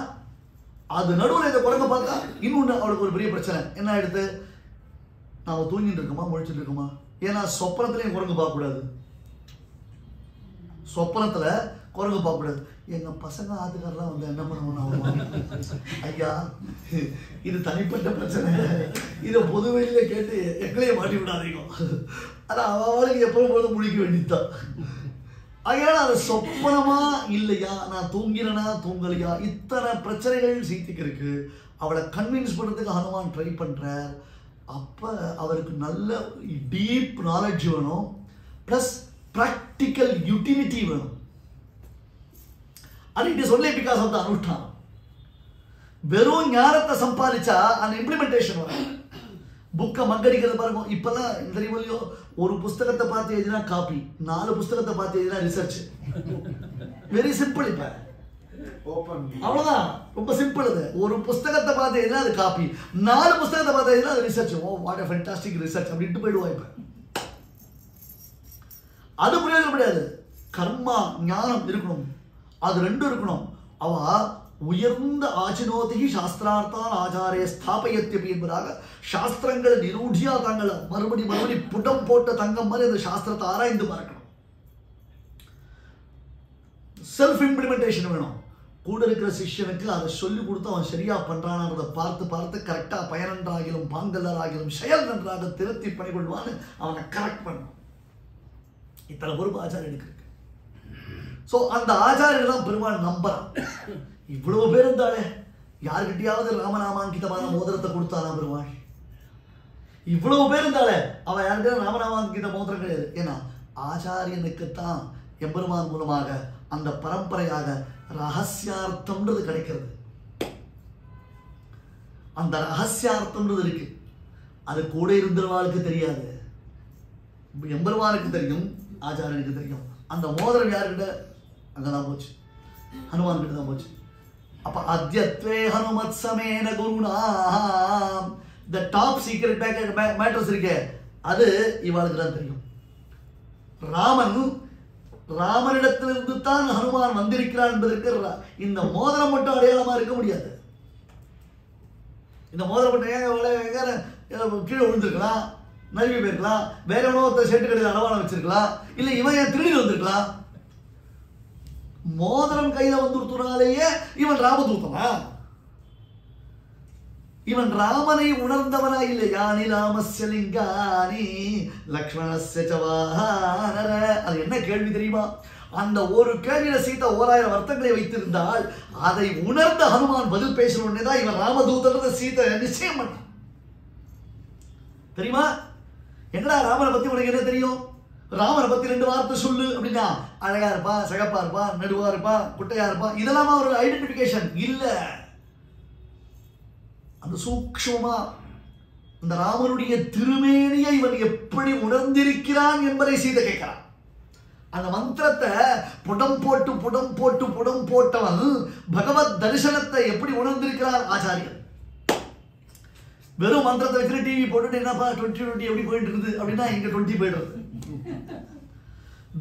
அது நடுவில் இந்த குரங்க பார்த்தா இன்னொன்று அவளுக்கு ஒரு பெரிய பிரச்சனை. என்ன ஆயிடுது? நாம தூங்கிட்டு இருக்கோமா முழிச்சுட்டு இருக்கோமா? ஏன்னா சொப்பனத்திலையும் குரங்கு பார்க்கக்கூடாது, சொப்பனத்துல குரங்கு பார்க்கக்கூடாது. எங்க பசங்க ஆத்துக்காரெல்லாம் வந்து என்ன பண்ணுவோம்? ஐயா, இது தனிப்பட்ட பிரச்சனை, இதை பொது வெளியில கேட்டு எங்களையே மாட்டி விடாதீங்க. ஆனா அவளுக்கு எப்பவும் போது முழிக்க வேண்டியதுதான். அதனால அது சொப்பனமா இல்லையா, நான் தூங்கினா தூங்கலையா, இத்தனை பிரச்சனைகள் சீதைக்கு இருக்கு. அவளை கன்வின்ஸ் பண்றதுக்கு ஹனுமான் ட்ரை பண்றார். அப்ப அவருக்கு நல்ல டீப் நாலேஜ் வேணும், பிளஸ் பிராக்டிக்கல் யூட்டிலிட்டி வேணும். அது it is only because of the அனுஷ்டானம். வெறும் ஞானத்தை சம்பாதிச்சா அந்த இம்ப்ளிமெண்டேஷன் வரும். புக்கை மக்கடிக்கிறது பாருங்க. இப்பெல்லாம் தெரியுமோ, ஒரு புஸ்தகத்தை பார்த்து எழுதினா காப்பி, 4 புஸ்தகத்தை பார்த்து எழுதினா ரிசர்ச். Very simple. இப்ப அவ்வளவுதான், ரொம்ப சிம்பிள். அது ஒரு புஸ்தகத்தை பார்த்து எழுதினா அது காப்பி, 4 புஸ்தகத்தை பார்த்து எழுதினா அது research. Oh what a fantastic research அப்படின்ட்டு போயிடுவா. இப்ப அது பிரயோஜனம் கிடையாது. கர்மா ஞானம் இருக்கணும், அது 2 இருக்கணும். அவ உயர்ந்த ஆஜினோதி சாஸ்திரார்த்தான் ஆச்சாரிய ஸ்தாபயத்தியபி என்பதாக சாஸ்திரங்களை நிரூಢியா தாங்களை மறுபடி புடம் போட்ட தங்கம் மாதிரி அந்த சாஸ்திரத்தை ஆராய்ந்து பார்க்கணும். செல்ஃப் இம்ப்ளிமெண்டேஷன் வேணும். கூட இருக்கிற சிஷ்யனுக்கு அதை சொல்லி கொடுத்து அவன் சரியா பண்றானதை பார்த்து கரெக்டா பயன் நன்றாகிலும் பாங்கல்லராகிலும் செயல் நன்றாக திருத்தி பணிகொள்வான்னு அவனை கரெக்ட் பண்ணணும். இத்தனை பொறுப்பு ஆச்சாரியனுக்கு இருக்கு. ஸோ அந்த ஆச்சாரியர் தான் பெருமாள் நம்புறான். இவ்வளவு பேர் இருந்தாலே யாருக்கிட்டையாவது ராமநாமாங்கிதமான மோதிரத்தை கொடுத்தானா பெருமாள்? இவ்வளவு பேர் இருந்தாலே அவன் யாருக்கிட்ட ராமநாமாங்கித மோதிரம் கிடையாது. ஏன்னா ஆச்சாரியனுக்குத்தான் எம்பெருமான் மூலமாக அந்த பரம்பரையாக ரகசியார்த்தம்ன்றது கிடைக்கிறது. அந்த ரகசியார்த்தம்ன்றது இருக்கு. அது கூட இருந்தவாளுக்கு தெரியாது, எம்பெருமானுக்கு தெரியும், ஆச்சாரியனுக்கு தெரியும். அந்த மோதிரம் யாருக்கிட்ட? அங்கதான் போச்சு, ஹனுமான் கிட்ட தான் போச்சு. அப்ப அத்யத்வே ஹனுமத் சமேன குருணா the டாப் சீக்ரெட் மேட்டர்ஸ் இருக்கே அது இவாளுக்கு தான் தெரியும். ராமனிடத்திலிருந்து தான் ஹனுமான் வந்திருக்கிறான் என்பதற்கு இந்த மோதிரம் மட்டும் அடையாளமா இருக்க முடியாது. இந்த மோதிரம் மட்டும் கீழே விழுந்திருக்கலாம், நழுவி போயிருக்கலாம், வேற எவ்வளோ செட்டு கடையில் அடவாளம் வச்சிருக்கலாம், இல்லை இவன் ஏன் திருடி வந்திருக்கலாம். மோதிரம் கையில வந்துருத்துனாலேயே இவன் ராமதூதனா? இவன் ராமனை உணர்ந்தவனா இல்லையா? ராமஸ்ய லிங்கானி லக்ஷ்மணஸ்ய ச வானர. அது என்ன கேள்வி தெரியுமா? அந்த ஒரு கேள்வியில சீதா 1000 அர்த்தங்களை வைத்திருந்தால் அதை உணர்ந்த ஹனுமான் பதில் பேசணும்னே தான் இவன் ராமதூதன்றத சீதை நிச்சயம் பண்ண. தெரியுமா? என்னடா ராமனை பத்தி உனக்கு என்ன தெரியும்? ராமனை பத்தி 2 வார்த்தை சொல்லு அப்படின்னா அழகா இருப்பான், சகப்பா இருப்பான், நடுவா இருப்பான், குட்டையா இருப்பான், இதெல்லாம் ஒரு ஐடென்டிபிகேஷன் இல்ல. அந்த சூக்ஷ்மமா அந்த ராமனுடைய திருமேனியை இவன் எப்படி உணர்ந்திருக்கிறான் என்பதை சீதை கேட்கிறான். அந்த மந்திரத்தை புடம் போட்டவன் பகவத் தரிசனத்தை எப்படி உணர்ந்திருக்கிறான் ஆச்சாரியன். வெறும் மந்திரத்தை வச்சுட்டு டிவி போட்டுட்டு என்னப்பா 2020 எப்படி போயிட்டு இருக்குது அப்படின்னா இங்க 20 போயிடுறது.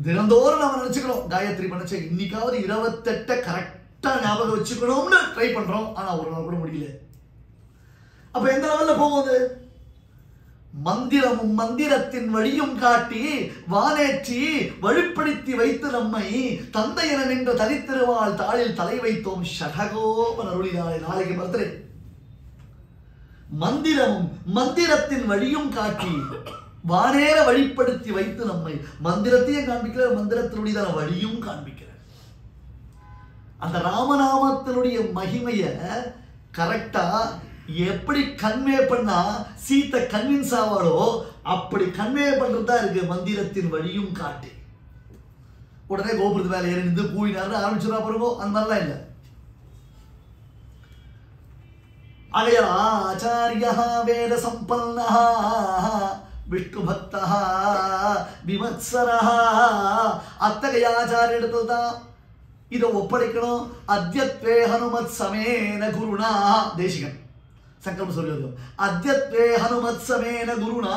தினந்தோறும் நம்ம நினைச்சுக்கிறோம் காயத்ரி பண்ணச்ச இன்னைக்காவது 28 கரெக்டா ஞாபகம் வச்சுக்கணும்னு ட்ரை பண்றோம். ஆனா ஒரு நாள் கூட முடியல. அப்ப எந்த லெவல்ல போகுது? மந்திரமும் மந்திரத்தின் வழியும் காட்டி வானேற்றி வழிப்படுத்தி வைத்து நம்மை தந்தையன நின்ற தனித்திருவாள் தாளில் தலை வைத்தோம் ஷடகோபன் அருளினாலே. நாளைக்கு பர்த்டே. மந்திரமும் மந்திரத்தின் வழியும் காட்டி வானேற வழிப்படுத்தி வைத்து நம்மை மந்திரத்தையும் காண்பிக்கிற, மந்திரத்தினுடைய வழியும் காண்பிக்கிற. அந்த ராமநாமத்தினுடைய மகிமைய கரெக்டா எப்படி கன்வே பண்ணா சீத்தை கன்வின்ஸ் ஆவாளோ அப்படி கன்வே பண்றதா இருக்கு மந்திரத்தின் வழியும் காட்டி. உடனே கோபுரத்து மேல ஏறி நின்று பூவினாரு ஆரம்பிச்சுடா பாருங்க, அந்த மாதிரிலாம் இல்லை. ஆகையால் ஆச்சாரியா வேத சம்பன்னா விஷ்ணு பக்தா விமத்சரா அத்தகைய ஆச்சாரிய இடத்துல தான் இதை ஒப்படைக்கணும். அத்யத்வே ஹனுமத் சமேன குருணா தேசிகன் சங்கல்ப சொல்லியிருக்கோம். அத்யத்வே ஹனுமத் சமேன குருணா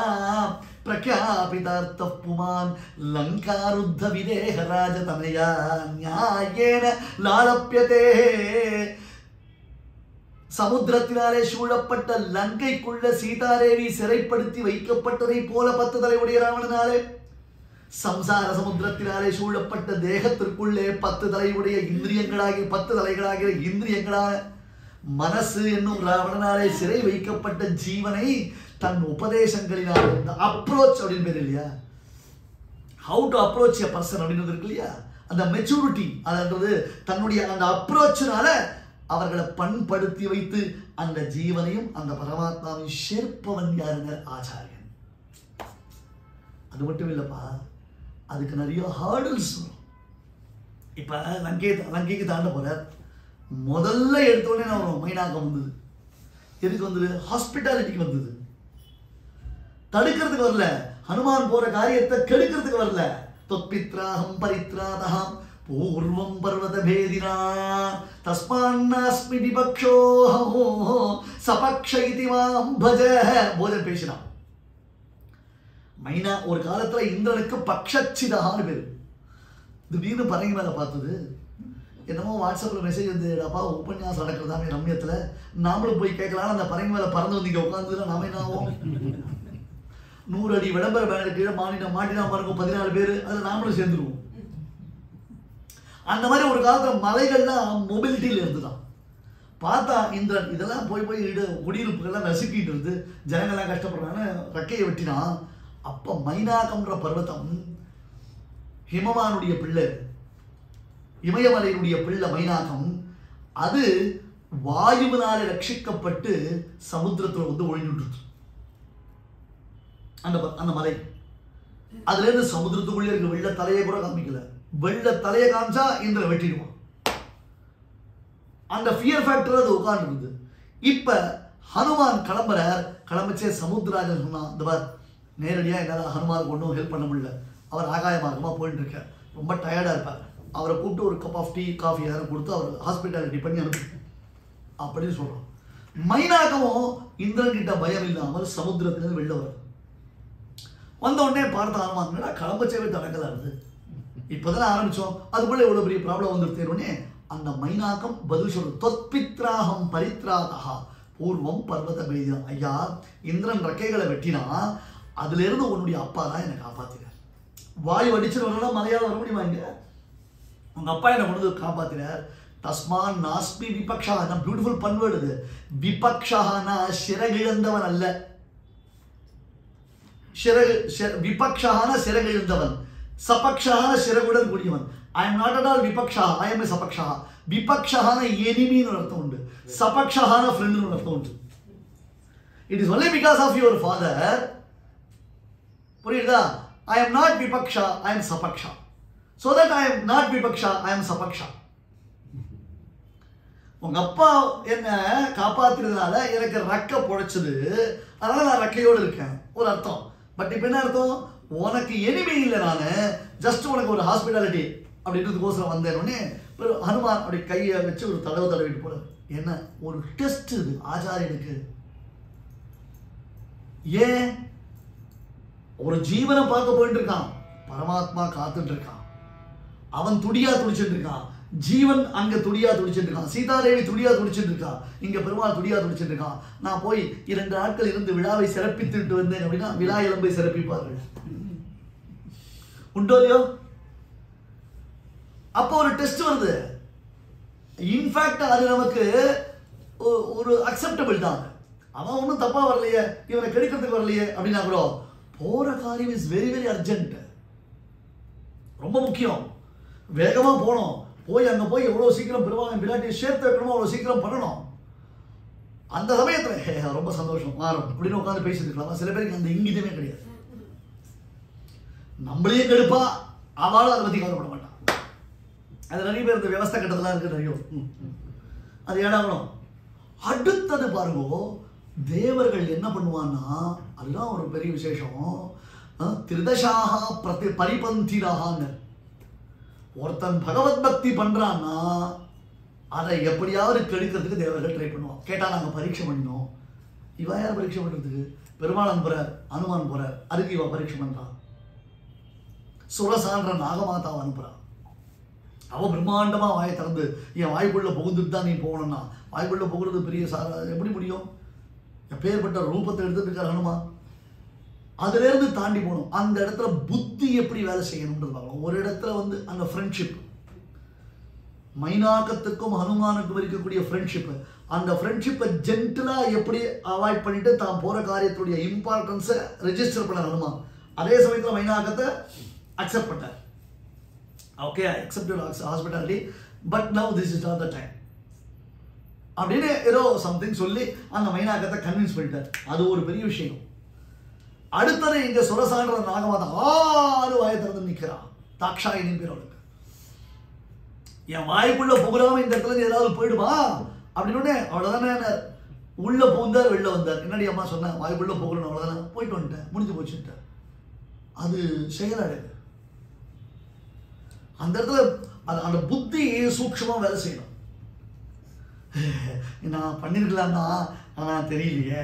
பிரக்யாபிதார்த்த புமான் லங்காருத்த விதேக ராஜதனயா நியாயேன லாலப்யதே. சமுத்திரத்தினாலே சூழப்பட்ட லங்கைக்குள்ள சீதாதேவி சிறைப்படுத்தி வைக்கப்பட்டதை போல 10 தலையுடைய ராவணனாலே சம்சார சமுத்திரத்தினாலே சூழப்பட்ட தேகத்திற்குள்ளே 10 தலையுடைய இந்திரியங்களாகிய 10 தலைகளாகிய இந்திரியங்களான மனசு என்னும் ராவணனாலே சிறை வைக்கப்பட்ட ஜீவனை தன் உபதேசங்களினால் இந்த அப்ரோச் அப்படின்னு பேர் இல்லையா, how to approach a person அப்படின்னு இருக்கு இல்லையா, அந்த மெச்சூரிட்டி அதுன்றது தன்னுடைய அந்த அப்ரோச்சினால அவர்களை பண்படுத்தி வைத்து அந்த ஜீவனையும் அந்த பரமாத்மாவையும் சேர்ப்பவன் யாருங்க? ஆச்சாரியன். அது மட்டும் இல்லப்பா, அதுக்கு நிறைய ஹார்டில்ஸ் வரும். இப்ப லங்கைக்கு தாண்ட போற முதல்ல எடுத்தோடனே நான் மைனாக்கம் வந்தது. எதுக்கு வந்தது? ஹாஸ்பிட்டாலிட்டிக்கு வந்தது. தடுக்கிறதுக்கு வரல, ஹனுமான் போற காரியத்தை கெடுக்கிறதுக்கு வரல. தொற்பித்ராகம் பரித்ராதகம் பூர்வம் பர்வத பேதினா தஸ்மான்னாஸ்மி விபக்ஷோ சபக்ஷ இதி மாம் பஜ போஜன் பேசினான். மைனா ஒரு காலத்துல இந்திரனுக்கு பக்ஷச்சிதான்னு பேரு. திடீர்னு பறங்கி மேல பார்த்தது என்னமோ வாட்ஸ்அப்பில் மெசேஜ் வந்துடாப்பா உபன்யாசம் நடக்கிறதாமே ரம்யத்தில், நாமளும் போய் கேட்கலாம். அந்த பறவை மேலே பறந்து வந்து இங்கே உட்காந்துதுன்னா நாம என்ன ஆகும்? 100 அடி விளம்பர பேனர் கீழே மாட்டினா பாருங்க 14 பேர், அதில் நாமளும் சேர்ந்துருவோம். அந்த மாதிரி ஒரு காலத்தில் மலைகள்லாம் மொபிலிட்டியில் இருந்துதான். பார்த்தா இந்திரன் இதெல்லாம் போய் குடியிருப்புகள்லாம் நசுக்கிட்டு இருந்து ஜனங்கள்லாம் கஷ்டப்படுறான்னு ரெக்கையை வெட்டினா, அப்போ மைனாகம்ன்ற பர்வதம் ஹிமவானுடைய பிள்ளை, இமயமலையினுடைய பிள்ளை மைனாகம், அது வாயுவினால ரட்சிக்கப்பட்டு சமுத்திரத்தில் வந்து ஒழிஞ்சுட்டு அந்த மலை. அதுல இருந்து சமுத்திரத்துக்குள்ளே இருக்க வெள்ள தலையை கூட காமிக்கல. வெள்ள தலையை காமிச்சா இந்திரன் வெட்டிடுவான். அந்த ஃபியர் ஃபேக்டர் அது உட்கார்ந்து. இப்ப ஹனுமான் கிளம்பச்சே சமுத்திரராஜன் சொன்னா, இந்த பார் நேரடியாக என்னால் ஹனுமானுக்கு ஒன்றும் ஹெல்ப் பண்ண முடியல, அவர் ஆகாய மார்க்கமாக போயிட்டு இருக்கார், ரொம்ப டயர்டாக இருப்பார், அவரை கூப்பிட்டு ஒரு கப் ஆஃப் டீ காஃபி யாரும் கொடுத்து அவர் ஹாஸ்பிட்டாலிட்டி பண்ணி அனுப்பி அப்படின்னு சொல்கிறோம். மைனாகமும் இந்திரன் கிட்ட பயம் இல்லாமல் சமுத்திரத்திலிருந்து வெளில வந்த உடனே பார்த்த ஹனுமான் கிளம்பச்சேவே தடங்கலா இருந்து, இப்போதான் ஆரம்பித்தோம், அதுக்குள்ளே எவ்வளோ பெரிய ப்ராப்ளம் வந்துருத்தேனே. அந்த மைனாகம் பதில் சொல்றது, தொத்பித்ராகம் பரித்ராதா பூர்வம் பர்வத பேதம். ஐயா, இந்திரன் ரெக்கைகளை வெட்டினா அதுல இருந்து உன்னுடைய அப்பா தான் என்னை காப்பாத்தினார். வாயு அடிச்சுட்டு வரலாம், மலையாள வர முடியுமா? இங்க உங்க அப்பா என்னை கொண்டு காப்பாத்தினார். தஸ்மான் நாஸ்மி விபக்ஷா. பியூட்டிஃபுல் பன்வேர்டு இது. விபக்ஷானா சிறகிழந்தவன் அல்ல, விபக்ஷான சிறகிழந்தவன், சபக்ஷான சிறகுடன் கூடியவன். I am not at all vipaksha, I am a sapaksha. Vipaksha enemy nu artham undu, sapaksha friend nu artham undu. It is only because of your father. Puriyudha? I am not vipaksha, I am sapaksha. So that I am not vipaksha, I am sapaksha. உங்க அப்பா என்ன காப்பாத்துறதுனால எனக்கு ரெக்க பொழைச்சது, அதனால நான் ரெக்கையோடு இருக்கேன் ஒரு அர்த்தம். பட் இப்ப என்ன அர்த்தம்? உனக்கு எனிமே இல்லை, நானு ஜஸ்ட் உனக்கு ஒரு ஹாஸ்பிட்டாலிட்டி அப்படின்றதுக்கோசரம் வந்தேன்னொடனே ஹனுமான் அப்படி கையை வச்சு ஒரு தடவிட்டு போல. என்ன ஒரு டெஸ்ட் இது ஆச்சாரியனுக்கு. ஏன்? ஒரு ஜீவனை பார்க்க போயிட்டு இருக்கான், பரமாத்மா காத்துட்டு இருக்கான், அவன் துடியா துடிச்சுட்டு இருக்கான், ஜீவன் அங்க துடியா துடிச்சுட்டு இருக்கான், சீதாதேவி துடியா துடிச்சுட்டு இருக்கா, இங்க பெருமாள் துடியா துடிச்சுட்டு இருக்கான். நான் போய் 2 நாட்கள் இருந்து விழாவை சிறப்பித்துட்டு வந்தேன் அப்படின்னா விழா இளம்பை சிறப்பிப்பார்கள், உண்டோ இல்லையோ? அப்போ ஒரு டெஸ்ட் வருது. இன்ஃபேக்ட் அது நமக்கு ஒரு அக்செப்டபிள் தான். அவன் ஒன்றும் தப்பா வரலையே, இவனை கெடுக்கிறதுக்கு வரலையே அப்படின்னா கூட போற காரியம் இஸ் வெரி வெரி அர்ஜென்ட், ரொம்ப முக்கியம், வேகமா போனோம், போய் அங்க போய் எவ்வளவு சீக்கிரம் பெருமாள் பிராட்டியை சேர்த்து வைக்கணுமோ அவ்வளவு சீக்கிரம் பண்ணணும். அந்த சமயத்துல ரொம்ப சந்தோஷம் மாறும் அப்படின்னு உட்காந்து பேசிட்டு இருக்கலாம். சில பேருக்கு அந்த இங்கிதமே கிடையாது, நம்மளே கெடுப்பா அவளும் அதை பத்தி கவலைப்பட மாட்டான். அது நிறைய பேர் இந்த விவசாய கட்டத்தெல்லாம் இருக்கு நிறைய, அது ஏடாகணும். அடுத்தது பாருங்க, தேவர்கள் என்ன பண்ணுவான்னா, அதுதான் ஒரு பெரிய விசேஷம், திரிதசாக பரிபந்திராக. ஒருத்தன் பகவத் பக்தி பண்றான்னா அதை எப்படியாவது கெடுக்கிறதுக்கு தேவர்கள் ட்ரை பண்ணுவான். கேட்டா நாங்க பரீட்சை பண்ணினோம். இவ யார் பரீட்சை பண்றதுக்கு? பெருமாளன் போறார், அனுமான் போறார், அதுக்கு இவ பரீட்சை பண்றான். சுரசான்ற நாகமாதாவை அனுப்புறான். அவ பிரம்மாண்டமா வாயை திறந்து என் வாய்க்குள்ள புகுந்துட்டு தான் நீ போகணும்னா, வாய்க்குள்ள புகுறது பெரிய எப்படி முடியும்? எப்பேற்பட்ட ரூபத்தை எடுத்துட்டு இருக்கார் ஹனுமான். அதுல இருந்து தாண்டி போகணும். அந்த இடத்துல புத்தி எப்படி வேலை செய்யணும்ன்றது பார்க்கணும். ஒரு இடத்துல வந்து அந்த ஃப்ரெண்ட்ஷிப், மைனாகத்துக்கும் ஹனுமானுக்கும் இருக்கக்கூடிய ஃப்ரெண்ட்ஷிப், அந்த ஃப்ரெண்ட்ஷிப்பை ஜென்டிலா எப்படி அவாய்ட் பண்ணிட்டு தான் போற காரியத்துடைய இம்பார்ட்டன்ஸை ரெஜிஸ்டர் பண்ண ஹனுமான். அதே சமயத்தில் மைனாகத்தை அக்செப்ட் பண்ணார். Okay, I accept your hospitality, but now this is not the time அப்படின்னு ஏதோ சம்திங் சொல்லி அந்த மைனாகத்தை கன்வின்ஸ் பண்ணிட்டார். அது ஒரு பெரிய விஷயம். அடுத்தது இங்க சுரசான்ற நாகமாதா ஆறு வாயை திறந்து நிற்கிறான். தாக்ஷாயினி பேர் அவளுக்கு. என் வாய்க்குள்ள புகுறாம இந்த இடத்துல ஏதாவது போயிடுமா அப்படின்னு அவ்வளவுதானே. உள்ள புகுந்தார், வெளில வந்தார். என்னடி அம்மா சொன்ன, வாய்க்குள்ள போகணும், அவ்வளவுதானே, போயிட்டு வந்துட்டேன், முடிஞ்சு போச்சுட்டேன். அது செயலாடு. அந்த இடத்துல அந்த புத்தி சூக்ஷமா வேலை செய்யணும். நான் பண்ணிருக்கலாம்னா நான் தெரியலையே,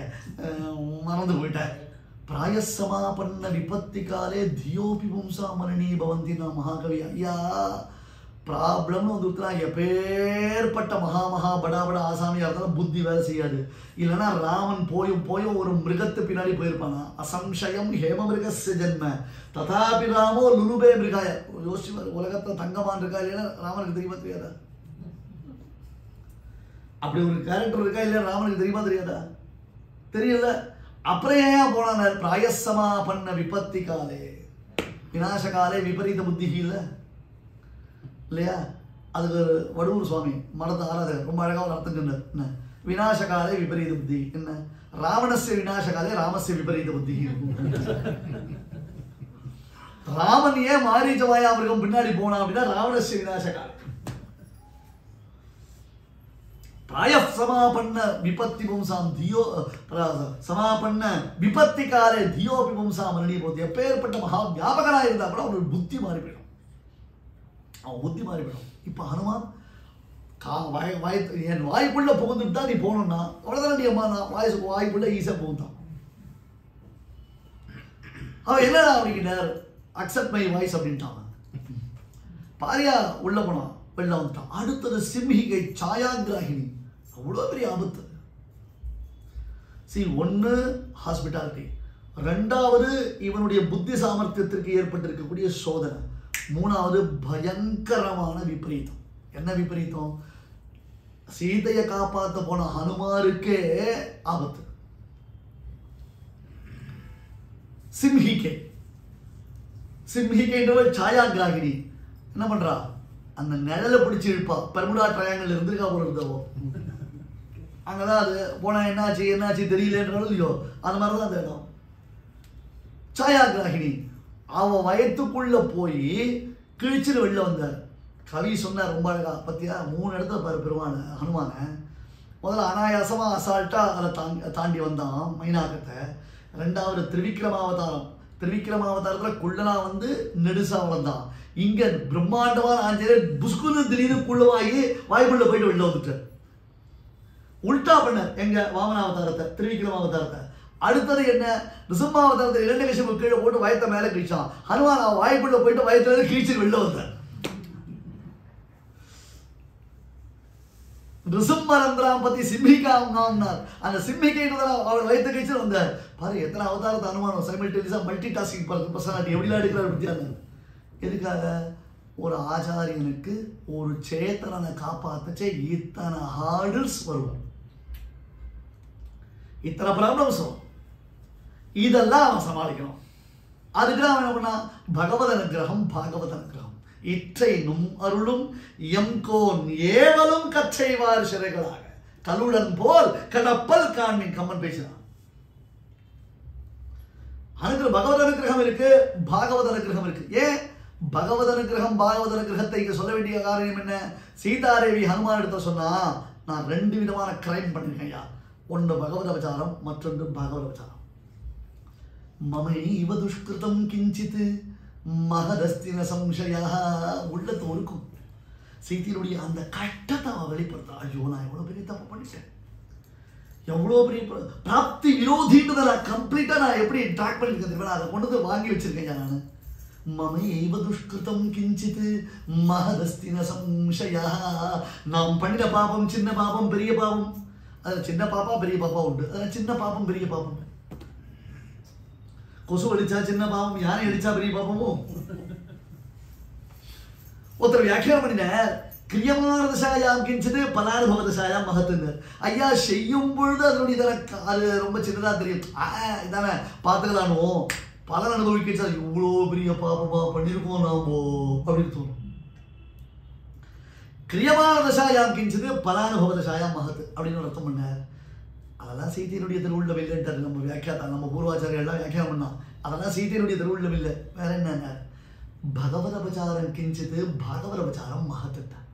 மறந்து போயிட்டேன். பிராயசமாபன்ன விபத்தி காலே தியோபி பும்சா மரணி பவந்தி. நான் மகாகவி ஐயா, ப்ராப்ளம்னு வந்துட்டுனா எப்பேற்பட்ட மகா படா ஆசாமியாக இருந்தாலும் புத்தி வேலை செய்யாது. இல்லைன்னா ராமன் போயும் ஒரு மிருகத்து பின்னாடி போயிருப்பானா. அசம்சயம் ஹேம மிருகஸ்ய ஜென்ம ததாபி ராமோ லுலுபே மிருகாய. யோசிச்சு உலகத்தில் தங்கமான் இருக்கா இல்லைன்னா ராமனுக்கு தெரியுமா தெரியாதா? அப்படி ஒரு கேரக்டர் இருக்கா இல்லையா ராமனுக்கு தெரியுமா தெரியாதா? தெரியல. அப்புறம் ஏன் போனார்? பிராயசமா பண்ண விபத்தி காலே விநாச காலே விபரீத புத்தி இல்லை இல்லையா? அதுக்கு வடுவூர் சுவாமி மடத்தை ஆராதகர் ரொம்ப அழகாக ஒரு அர்த்தம் சொன்னார். என்ன விநாசகாலே விபரீத புத்தி? என்ன ராவணஸ்ய விநாசகாலே ராமஸ்ய விபரீத புத்தி. ராமன் ஏன் மாரீச்ச மிருகம் பின்னாடி போனா அப்படின்னா ராவணஸ்ய விநாசகாலே சமாபன்ன விபத்தி பும்சாம் தியோ சமாபன்ன விபத்தி காலே தியோபி பும்சாம் மரணி போது. எப்பேற்பட்ட மகா வியாபகனா இருந்தா கூட அவனோட புத்தி மாறிவிடும். அவன் புத்தி மாறிவிடும். இப்ப ஹனுமான் என் வாய்ப்புள்ள புகுந்துட்டா நீ போகணும்னா அவ்வளவுதான். நீ அம்மா நான் வாய்ப்புள்ள ஈஸியா புகுந்தான். அவன் என்ன அப்படிங்கிறார்? அக்செப்ட் மை வாய்ஸ் அப்படின்ட்டான். பாரியா உள்ள போனான், வெளில வந்துட்டான். அடுத்தது சிம்ஹிகை சாயாகிராகினி. அவ்வளோ பெரிய ஆபத்து. ஒன்று ஹாஸ்பிட்டாலிட்டி, ரெண்டாவது இவனுடைய புத்தி சாமர்த்தியத்திற்கு ஏற்பட்டிருக்கக்கூடிய சோதனை, மூணாவது பயங்கரமான விபரீதம். என்ன விபரீதம்? சீதையை காப்பாற்ற போன ஹனுமாருக்கே ஆபத்து. சிம்ஹிகைன்றவள் சாயாகிராகினி என்ன பண்றா? அந்த நிழலை பிடிச்சி இழுப்பா. பெர்முடா ட்ரையாங்கிள் இருந்திருக்கா போல இருந்தவோ. அங்கதான் அது போனா என்னாச்சு தெரியலன்றாலும் இல்லையோ, அந்த மாதிரிதான் அந்த இடம். சாயாகிராகினி அவன் வயத்துக்குள்ள போய் கிழிச்சிட்டு வெளில வந்தார். கவி சொன்னார் ரொம்ப அழகா. பத்தியா 3 இடத்துல பாரு பெருமான ஹனுமான. முதல்ல அனாயாசமா அசால்ட்டா அதை தாண்டி வந்தான் மைனாக்கத்தை. ரெண்டாவது திருவிக்ரமாவதாரத்துல குள்ளனா வந்து நெடுசா வளர்ந்தான். இங்க பிரம்மாண்டமான ஆஞ்சநேயர் புஷ்குன்னு திடீர்னு குள்ளவாகி வாய்ப்புள்ள போயிட்டு வெளில வந்துட்டார். உல்டா பண்ண எங்க வாமனாவதாரத்தை, திருவிக்ரமாவதாரத்தை. அடுத்தது என்ன? நிருசிம்மாவதாரத்தை இரண்டகசிபு கீழே போட்டு வயத்தை மேல கிழிச்சான். ஹனுமான் வாய்ப்புள்ள போயிட்டு வயத்துல கிழிச்சு வெளில வந்தார். நிருசிம்மரந்திராம் பத்தி சிம்ஹிகாம்னார். அந்த சிம்ஹிகைன்றதால அவள் வயத்தை கிழிச்சு வந்தார். பாரு எத்தனை அவதாரத்தை அனுமானம் சைமல்டேனியஸா மல்டி டாஸ்கிங் பர்சனாலிட்டி எப்படிலாம் எடுக்கிறார் பத்தியாங்க. எதுக்காக? ஒரு ஆச்சாரியனுக்கு ஒரு சேத்தனை காப்பாத்தச்சே இத்தனை ஹார்டில்ஸ் வரும், இத்தனை ப்ராப்ளம்ஸ் வரும். இதெல்லாம் அவன் சமாளிக்கணும். அதுக்கு அவன் என்ன பண்ணா? பகவத் அனுகிரகம் பாகவத் அனுகிரகம் இற்றைனும் அருளும் எம்கோன் ஏவலும் கற்றைவார் சிறைகளாக கலுடன் போல் கடப்பல் காண்மின் கம்மன் பேசினான். பகவத் அனுகிரகம் இருக்கு, பாகவத் அனுகிரகம் இருக்கு. ஏன் பகவத் அனுகிரகம் பாகவத் அனுகிரகத்தை இங்க சொல்ல வேண்டிய காரணம் என்ன? சீதாதேவி ஹனுமான் எடுத்த சொன்னா நான் 2 விதமான கிரைம் பண்ணிருக்கேன். ஒன்று பகவத் அபச்சாரம், மற்றொன்று பாகவத் அபச்சாரம். மமை இவ துஷ்கிருதம் கிஞ்சித் மகதஸ்தின சம்சயா. உள்ளத்து ஒருக்கும் சீதையினுடைய அந்த கஷ்டத்தை அவன் வெளிப்படுத்த. ஐயோ நான் எவ்வளவு பெரிய தப்பு பண்ணிட்டேன், எவ்வளோ பெரிய பிராப்தி விரோதின்றதை நான் கம்ப்ளீட்டா நான் எப்படி ட்ராக் பண்ணிருக்கேன். அதை கொண்டு வந்து வாங்கி வச்சிருக்கேன் நான். மமை எய்வ துஷ்கிருதம் கிஞ்சித் மகதஸ்தின சம்சயா. நாம் பண்ணின பாபம் சின்ன பாபம் பெரிய பாபம். அதில் சின்ன பாப்பா பெரிய பாப்பா உண்டு. அதில் சின்ன பாப்பம் பெரிய பாப்பம். கொசு அடிச்சா சின்ன பாவம், யானை அடிச்சா பெரிய பாப்பமும். ஒருத்தர் வியாக்கியானம் பண்ணினார், கிரியமான தசாயாம் கிஞ்சிது பலானுபவ தசாயாம் மகத்துன்னு. ஐயா செய்யும் பொழுது அதனுடைய அது ரொம்ப சின்னதா தெரியும். இதானே பார்த்துக்கலானோ, பலன் அனுபவிக்க இவ்வளோ பெரிய பாப்பமா பண்ணிருக்கோம் நாமோ அப்படின்னு தோணும். கிரியமான தசாயாம் கிஞ்சிது பலானுபவ தசாயாம் மகத்து அப்படின்னு ஒரு அர்த்தம் பண்ணார். அதெல்லாம் சீதையினுடைய திருவுள்ளம் இல்லைன்றார் நம்ம வியாக்கியாத்தா, நம்ம பூர்வாச்சாரியெல்லாம் வியாக்கியானம் பண்ணோம். அதெல்லாம் சீதையினுடைய திருவுள்ளம் இல்லை. வேற என்ன? பகவத் அபச்சாரம் கிஞ்சித்து பாகவத் அபச்சாரம் மகத்துத்தான்.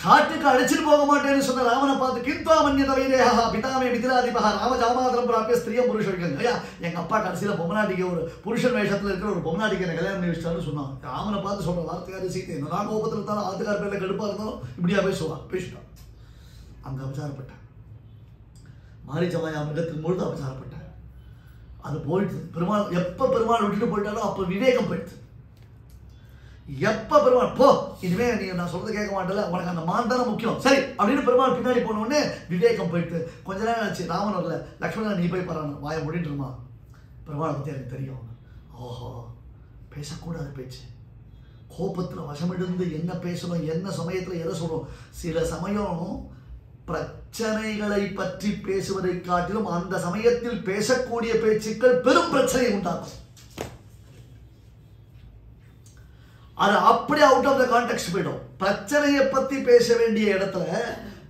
காட்டுக்கு அழைச்சிட்டு போக மாட்டேன்னு சொன்ன ராமனை பார்த்து கிந்தா மன்யத வைதேகா பிதாமே மிதிலாதிபா ராமஜாமாதரம் பிராப்பிய ஸ்திரியம் புருஷன். ஐயா எங்க அப்பா கடைசியில பொம்மநாட்டிக்கு ஒரு புருஷன் வேஷத்துல இருக்கிற ஒரு பொம்மநாட்டிக்கு என்ன கல்யாணம் பண்ணி வச்சிட்டான்னு சொன்னான். ராமனை பார்த்து சொல்ற வார்த்தையாரு சீதை என்னதான் கோபத்தில் இருந்தாலும் ஆத்துக்கார பேர்ல கடுப்பா இருந்தாலும் இப்படியா பேசிட்டான். அங்க அபச்சாரப்பட்டான். மாரிச்சமாயா மிருகத்தின் பொழுது அபச்சாரப்பட்டான். அது போயிடுது. பெருமாள் எப்ப பெருமாள் விட்டுட்டு போயிட்டாலும் அப்ப விவேகம் போயிடுது. எப்ப பெருமாள் போ இனிமே நீ நான் சொல்றது கேட்க மாட்டல, உனக்கு அந்த மான் தானே முக்கியம், சரி அப்படின்னு பெருமாள் பின்னாடி போன உடனே விவேகம் போயிட்டு கொஞ்ச நேரம் ஆச்சு. ராமன் வரல, லக்ஷ்மணன் நீ போய் பாருங்க, வாயை முடிட்டுருமா, பெருமாளை பத்தி எனக்கு தெரியும். ஓஹோ, பேசக்கூடாது பேச்சு, கோபத்துல வசமிருந்து என்ன பேசணும், என்ன சமயத்துல எதை சொல்லணும். சில சமயம் பிரச்சனைகளை பற்றி பேசுவதை காட்டிலும் அந்த சமயத்தில் பேசக்கூடிய பேச்சுக்கள் பெரும் பிரச்சனை உண்டாகும். அது அப்படியே அவுட் ஆஃப் த கான்டெக்ஸ்ட் போயிடும். பிரச்சனையை பத்தி பேச வேண்டிய இடத்துல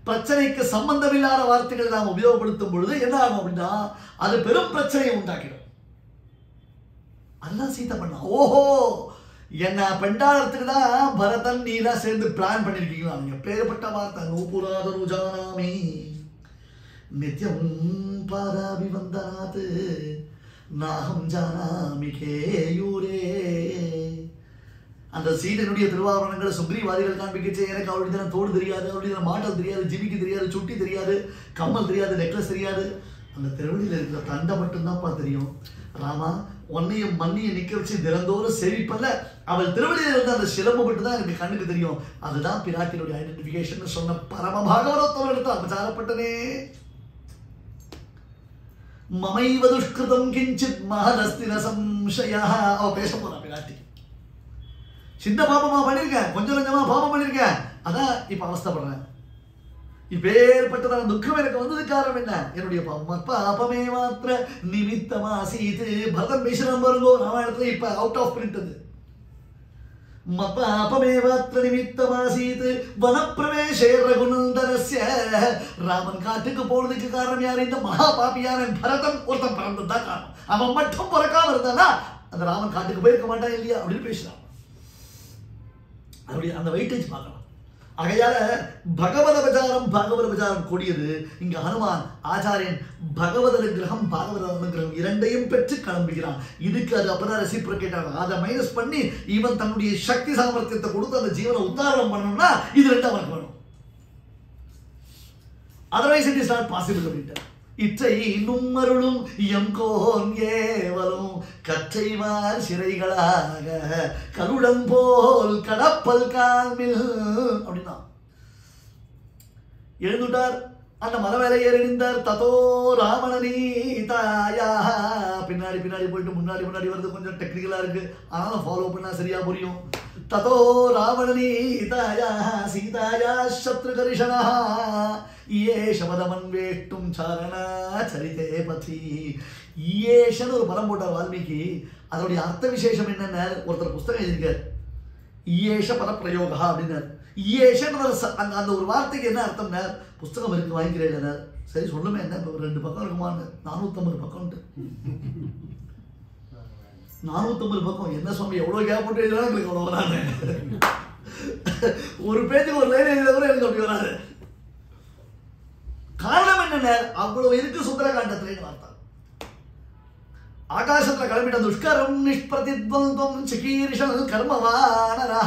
பிரச்சனைக்கு சம்பந்தம் இல்லாத வார்த்தைகளை நாம் உபயோகப்படுத்தும் பொழுது என்ன ஆகும் அப்படின்னா அது பெரும் பிரச்சனையை உண்டாக்கிடும். அதுதான் சீதை பண்ணா. ஓஹோ, என்ன பெண்டாளத்துக்கு தான் பரதன் நீலாம் சேர்ந்து பிளான் பண்ணிருக்கீங்களா? நீங்க பேர்பட்ட வார்த்தை நூபுராதரு ஜானாமி நித்யம் பாராபி வந்தனாது நாகம் ஜானாமி கேயூரே. அந்த சீதனுடைய திருவாபரணங்களை சுக்ரீவாதிகள் காண்பிக்கச்சே எனக்கு அவருடைய தினம் தோடு தெரியாது, அவருடைய தினம் மாட்டல் தெரியாது, ஜிமிக்கு தெரியாது, சுட்டி தெரியாது, கம்மல் தெரியாது, நெக்லஸ் தெரியாது. அந்த திருவடியில் இருக்கிற தண்டை மட்டும்தான்ப்பா தெரியும். ராமா, உன்னையும் மண்ணையும் நிக்க வச்சு தினந்தோறும் செவிப்பல்ல, அவள் திருவடியில் இருந்த அந்த சிலம்பு மட்டும் தான் எனக்கு கண்ணுக்கு தெரியும். அதுதான் பிராட்டினுடைய ஐடென்டிபிகேஷன் சொன்ன பரம பாகவதத்தோடு எடுத்து அபச்சாரப்பட்டனே. மமைவ துஷ்கிருதம் கிஞ்சித் மஹதஸ்தின சம்சயா. அவ பேச போறா பிராட்டி. சின்ன பாபமா பண்ணிருக்கேன், கொஞ்சம் கொஞ்சமா பாபம் பண்ணிருக்கேன், அதான் இப்ப அவஸ்தப்படுறேன். இப்பேற்பட்டதான துக்கம் எனக்கு வந்தது காரணம் என்ன? என்னுடைய பாபமே மாத்திர நிமித்தமா சீது. பரதன் பேசுறான் பாருங்கோ ராமாயணத்துல, இப்ப அவுட் ஆஃப் பிரிண்ட் அது. பாபமே மாத்திர நிமித்தமா சீது வனப்பிரவேசே ரகுநந்தனஸ்ய. ராமன் காட்டுக்கு போனதுக்கு காரணம் யாரு? இந்த மகா பாபியான பரதன் ஒருத்தன் பிறந்ததுதான் காரணம். அவன் மட்டும் பிறக்காம இருந்தானா அந்த ராமன் காட்டுக்கு போயிருக்க மாட்டான் இல்லையா அப்படின்னு பேசுறான். அப்படி அந்த வெயிட்டேஜ் பார்க்கலாம். ஆகையால பகவத பிரச்சாரம் பாகவத பிரச்சாரம் கூடியது. இங்க ஹனுமான் ஆச்சாரியன் பகவத அனுகிரகம் பாகவத அனுகிரகம் இரண்டையும் பெற்று கிளம்புகிறான். இதுக்கு அது அப்பதான் ரெசிப்ரோகேட் ஆகும். அதை மைனஸ் பண்ணி இவன் தன்னுடைய சக்தி சாமர்த்தியத்தை கொடுத்து அந்த ஜீவனை உத்தாரணம் பண்ணணும்னா இது ரெண்டு அவனுக்கு வேணும். Otherwise it is not possible அப்படின்ட்டு. இற்றை இன்னும் அருளும் எங்கோன் ஏவலும் கற்றைவார் சிறைகளாக கருடம் போல் கடப்பல் கால்மில் அப்படின்னா எழுந்துட்டார். அந்த மலை மேலே ஏறி நின்றார். ததோ ராவணனி தாயா. பின்னாடி பின்னாடி போயிட்டு முன்னாடி முன்னாடி வருது, கொஞ்சம் டெக்னிக்கலா இருக்கு, ஆனாலும் ஃபாலோ பண்ணா சரியா புரியும். ததோ ராவணனி தாயா சீதாயா சத்ருகரிஷனா ஈயேஷமதமன்வேட்டும் சாரணா சரிதே பதி. ஈயேஷன்னு ஒரு பதம் போட்டார் வால்மீகி. அதனுடைய அர்த்த விசேஷம் என்னன்னு ஒருத்தர் புஸ்தகம் எழுதியிருக்கார். ஈயேஷ பத பிரயோகா அப்படின்னார். ஈயேஷன்ற அந்த ஒரு வார்த்தைக்கு என்ன அர்த்தம்னா புஸ்தகம் இருக்கு வாங்கிக்கிறேன். சரி சொல்லுமே என்ன, 2 பக்கம் இருக்குமான்னு. 450 பக்கம். 450 பக்கம் என்ன சுவாமி எவ்வளவு கேப் போட்டு எழுதினா எனக்கு அவ்வளவு வராது. ஒரு பேஜுக்கு ஒரு லைன் எழுத கூட எனக்கு அப்படி வராது. காரணம் என்னென்ன, அவ்வளவு இருக்கு சுந்தரகாண்டத்திலேன்னு வார்த்தை. ஆகாசத்துல கிளம்பிட்ட துஷ்கரம் நிஷ்பிரதித்வந்தம் சிகீர்ஷன் கர்மவானரா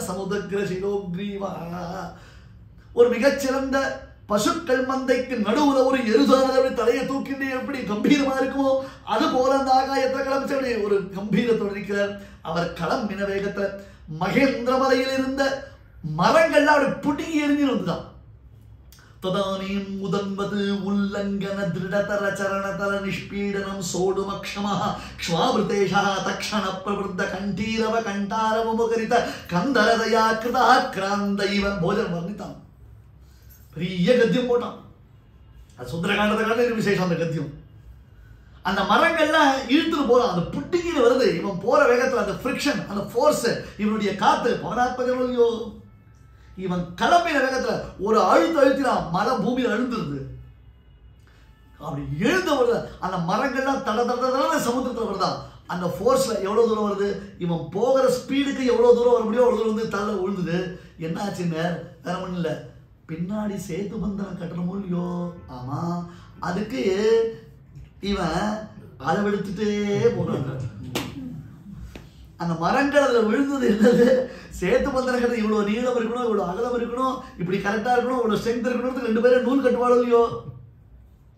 சமுதக்ரசிரோக்ரீவா. ஒரு மிகச்சிறந்த பசுக்கள் மந்தைக்கு நடுவுல ஒரு எருதானதை தலையை தூக்கிட்டு எப்படி கம்பீரமா இருக்குமோ அது போல அந்த ஆகாயத்தை கிளம்பிச்சபடி ஒரு கம்பீரத்தோடு இருக்கிறார். அவர் கிளம்பின வேகத்துல மகேந்திர மலையில் இருந்த மரங்கள்லாம் அப்படி புடுங்கி எரிஞ்சு வந்துதான். ததானீம் உதன்வது உல்லங்கன திருடதர சரணதர நிஷ்பீடனம் சோடுமக்ஷமஹ க்ஷ்வாவிருதேஷா தக்ஷண பிரவருத்த கண்டீரவ கண்டாரவ முகரித கந்தரதயா கிருதா கிராந்தைவ. போஜனம் வர்ணித்தான், பெரிய கத்தியம் போட்டான். அது சுந்தரகாண்டத்தை காட்ட விசேஷம் அந்த கத்தியம். அந்த மரங்கள்லாம் இழுத்துட்டு போறான், அந்த புட்டிங்கின்னு வருது. இவன் போற வேகத்துல அந்த ஃப்ரிக்ஷன், அந்த ஃபோர்ஸ், இவனுடைய காத்து பவனாத்மகோ. இவன் கிளம்பின வேகத்துல ஒரு அழுத்தினான், மரம் பூமியில் அழுந்துருது. அப்படி எழுந்து வருது. அந்த மரங்கள்லாம் தட தட சமுத்திரத்துல வருதான். அந்த ஃபோர்ஸ்ல எவ்வளவு தூரம் வருது, இவன் போகிற ஸ்பீடுக்கு எவ்வளவு தூரம் வர முடியும் அவ்வளவு தூரம் வந்து தள்ள விழுந்துது. என்ன ஆச்சுங்க, வேற ஒன்றும் இல்லை, பின்னாடி சேத்து பந்தனம் கட்டணுமோ இல்லையோ. ஆமா, அதுக்கு இவன் அளவெடுத்துட்டே போனான். அந்த மரங்கள் அதுல விழுந்தது என்னது, சேத்து பந்தனம் கட்ட இவ்வளவு நீளம் இருக்கணும், இவ்வளவு அகலம் இருக்கணும், இப்படி கரெக்டா இருக்கணும், இவ்வளவு ஸ்ட்ரென்த் இருக்கணும். 2 பேரும் நூல் கட்டுவாளோ இல்லையோ.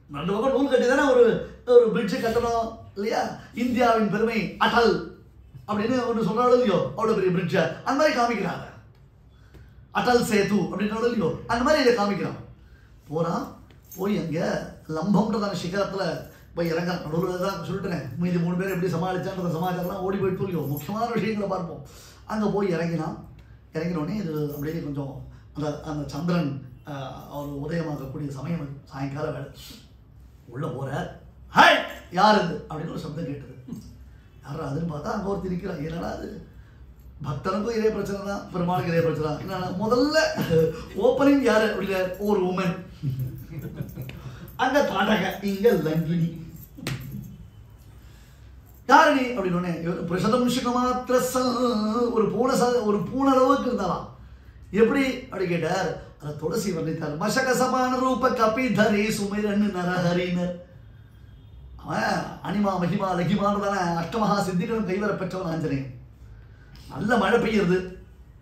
2 பக்கம் நூல் கட்டி தானே ஒரு பிரிட்ஜ் கட்டணும் இல்லையா. இந்தியாவின் பெருமை அடல் அப்படின்னு ஒன்று சொல்றாலும் இல்லையோ, அவ்வளோ பெரிய பிரிட்ஜை அந்த மாதிரி காமிக்கிறாங்க. அடல் சேது அப்படின்றாலும் இல்லையோ, அந்த மாதிரி இதை காமிக்கிறான். போகிறான், போய் அங்கே லம்பம்ன்றதான சிகரத்தில் போய் இறங்க. நடுவில் தான் சொல்லிட்டுறேன், மீதி 3 பேர் எப்படி சமாளிச்சான்ற சமாச்சாரம்லாம் ஓடி போயிட்டு இல்லையோ, முக்கியமான விஷயங்களை பார்ப்போம். அங்கே போய் இறங்கினான். இறங்கினோடனே இது அப்படியே கொஞ்சம் அந்த சந்திரன் அவர் உதயமாகக்கூடிய சமயம் அது, சாயங்கால வேலை. உள்ளே போகிறார். ஹாய், யார் இது அப்படின்னு ஒரு சப்தம் கேட்டது. யாரா அதுன்னு பார்த்தா அங்கே ஒருத்தர் இருக்கிறான். என்னடா அது, பக்தனுக்கும் இதே பிரச்சனை தான், பெருமாளுக்கு இதே பிரச்சனை தான். என்னன்னா முதல்ல ஓப்பனிங் யாரு அப்படின்னா ஒரு உமன், அங்க தாடக, இங்க லங்கினி. யாரணி அப்படின்னே பிரசதம்சுக மாத்திர ஒரு பூனளவுக்கு இருந்தாலாம். எப்படி அப்படி கேட்டார். அதை துளசி வர்ணித்தார். மசக சமான ரூப கபிதரி சுமிரன் நரஹரினர். அவன் அனிமா மகிமா லகிமானதான அஷ்டமகா சித்திகளும் கைவர பெற்றவன் ஆஞ்சநேயன். நல்ல மழை பெய்யுறது,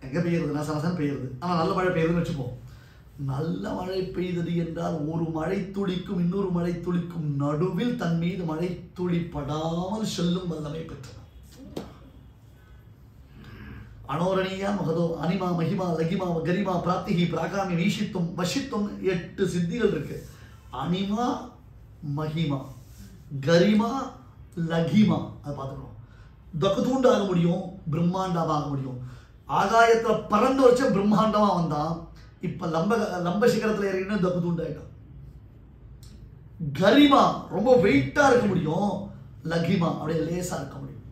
எங்கே பெய்யுறது, நசநசன் பெய்யுறது, ஆனால் நல்ல மழை பெய்யுதுன்னு வச்சுப்போம். நல்ல மழை பெய்தது என்றால் ஒரு மழை துளிக்கும் இன்னொரு மழை துளிக்கும் நடுவில் தன் மீது மழை துளி படாமல் செல்லும் வல்லமை பெற்றன. அனோரணியா மகதோ அனிமா மகிமா லகிமா கரிமா பிராப்திகி பிராகாமி வீஷித்தும் வசித்தும் 8 சித்திகள் இருக்கு. அனிமா மகிமா கரிமா லகிமா அதை பார்த்துக்கணும். தகுதூண்டாக முடியும், பிரம்மாண்டமாக முடியும். ஆகாயத்துல பறந்து வச்ச பிரம்மாண்டமா வந்தான். இப்ப லம்ப சிகரத்துல ஏறினா தகுதூண்டாயிட்டான். கரிமா ரொம்ப வெயிட்டா இருக்க முடியும், லகிமா அப்படியே லேசா இருக்க முடியும்.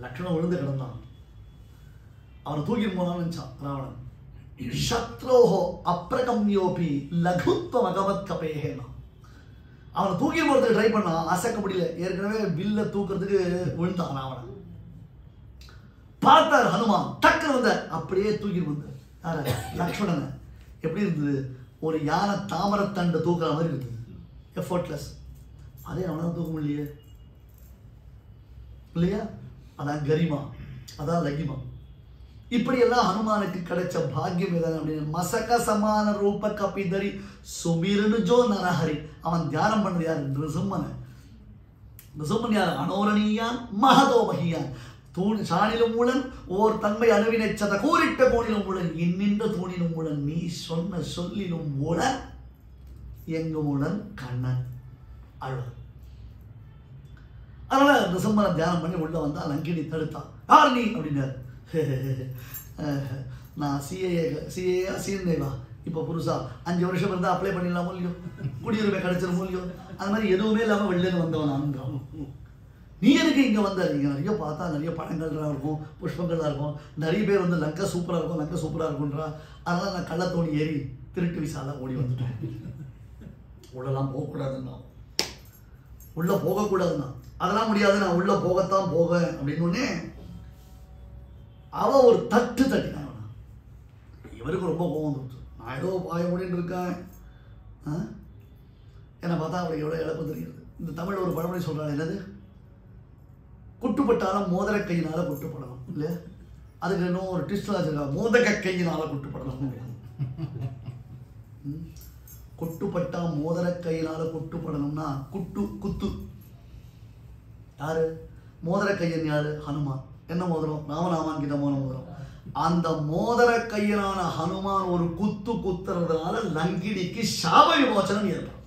லக்ஷ்மணன் விழுந்து கிடந்தான். அவனை தூக்கிட்டு போனான்னு நினைச்சான் ராவணன். சத்ரோஹோ அப்ரகம்யோபி லகுத்வம் அகமத் கபேஹேனா. அவனை தூக்கி போறதுக்கு ட்ரை பண்ணான், அசைக்க முடியல. ஏற்கனவே வில்ல தூக்குறதுக்கு விழுந்தான் ராவணன். பார்த்தார் ஹனுமான், டக்குன்னு வந்த அப்படியே தூக்கிட்டு வந்தார். யார லக்ஷ்மணனை. எப்படி இருந்தது, ஒரு யானை தாமரத்தண்டை தூக்குற மாதிரி இருந்தது, எஃபர்ட்லெஸ். அதே அவனை தூக்க முடியலையே இல்லையா. அதான் கரிமா, அதான் லகிமா. இப்படியெல்லாம் ஹனுமானுக்கு கிடைச்ச பாக்கியம் எதாவது அப்படின்னு. மசக சமான ரூப கபிதரி சுமிரனு ஜோ நரஹரி. அவன் தியானம் பண்ணது யார், நிருசிம்மன். நிருசிம்மன் யார், அனோரணியான் மகதோ மகியான். சாணிலும் மூலன் ஓர் தன்மை அணுவினை சத கூறிட்ட கோணிலும் மூலன் இன்னின்ற தூணிலும் மூலன் நீ சொன்ன சொல்லிலும் மூலன் எங்கு மூலன் கண்ணன் அழுவ. அதனால நிருசிம்மனை தியானம் பண்ணி உள்ள வந்தா லங்கினி தடுத்தான். யார் நீ அப்படின்னாரு. நான் சிஏயா சீர்நேவா இப்போ புதுசா 5 வருஷம் இருந்தால் அப்ளை பண்ணிடலாமோ இல்லையோ, குடியுரிமை கிடைச்சிருமோ இல்லையோ, அது மாதிரி எதுவுமே இல்லாமல் வெளிலேருந்து வந்தவன் நான். நீ எனக்கு இங்கே வந்த, நீங்கள் நிறைய பார்த்தா நிறைய பழங்கள்லாம் இருக்கும், புஷ்பங்கள்லாம் இருக்கும், நிறைய பேர் வந்து லங்கா சூப்பராக இருக்கும், லங்கா சூப்பராக இருக்குன்றா. அதனால் நான் கள்ளத்தோணி ஏறி திருட்டு விசாலாம் ஓடி வந்துட்டேன். உள்ளெல்லாம் போகக்கூடாதுன்னா, உள்ளே போகக்கூடாதுன்னா, அதெல்லாம் முடியாது, நான் உள்ளே போகத்தான் போவேன் அப்படின்னு அவ ஒரு தட்டு தட்டினான். இவருக்கு ரொம்ப கோவம் வந்துருச்சு. நான் ஏதோ பாய முடின்னு இருக்கேன். என்னை பார்த்தா அவளுக்கு எவ்வளோ இழப்பு தெரியுது. இந்த தமிழ் ஒரு பழமொழி சொல்கிறாள், என்னது, குட்டுப்பட்டாலும் மோதிர கையினால குட்டுப்படணும் இல்லையா. அதுக்கு இன்னும் ஒரு ட்விஸ்ட்லாம் வச்சிருக்கா, மோதக கையினால குட்டுப்படணும். குட்டுப்பட்டா மோதிர கையினால குட்டுப்படணும்னா குத்து யாரு, மோதிர கையன் யாரு, ஹனுமான். என்ன மோதிரம், ராமநாமான் கிட்ட மோதிரம். அந்த மோதிர கையனான ஹனுமான் ஒரு குத்து குத்துறதுனால லங்கினிக்கு சாப விமோசனம் ஏற்படும்.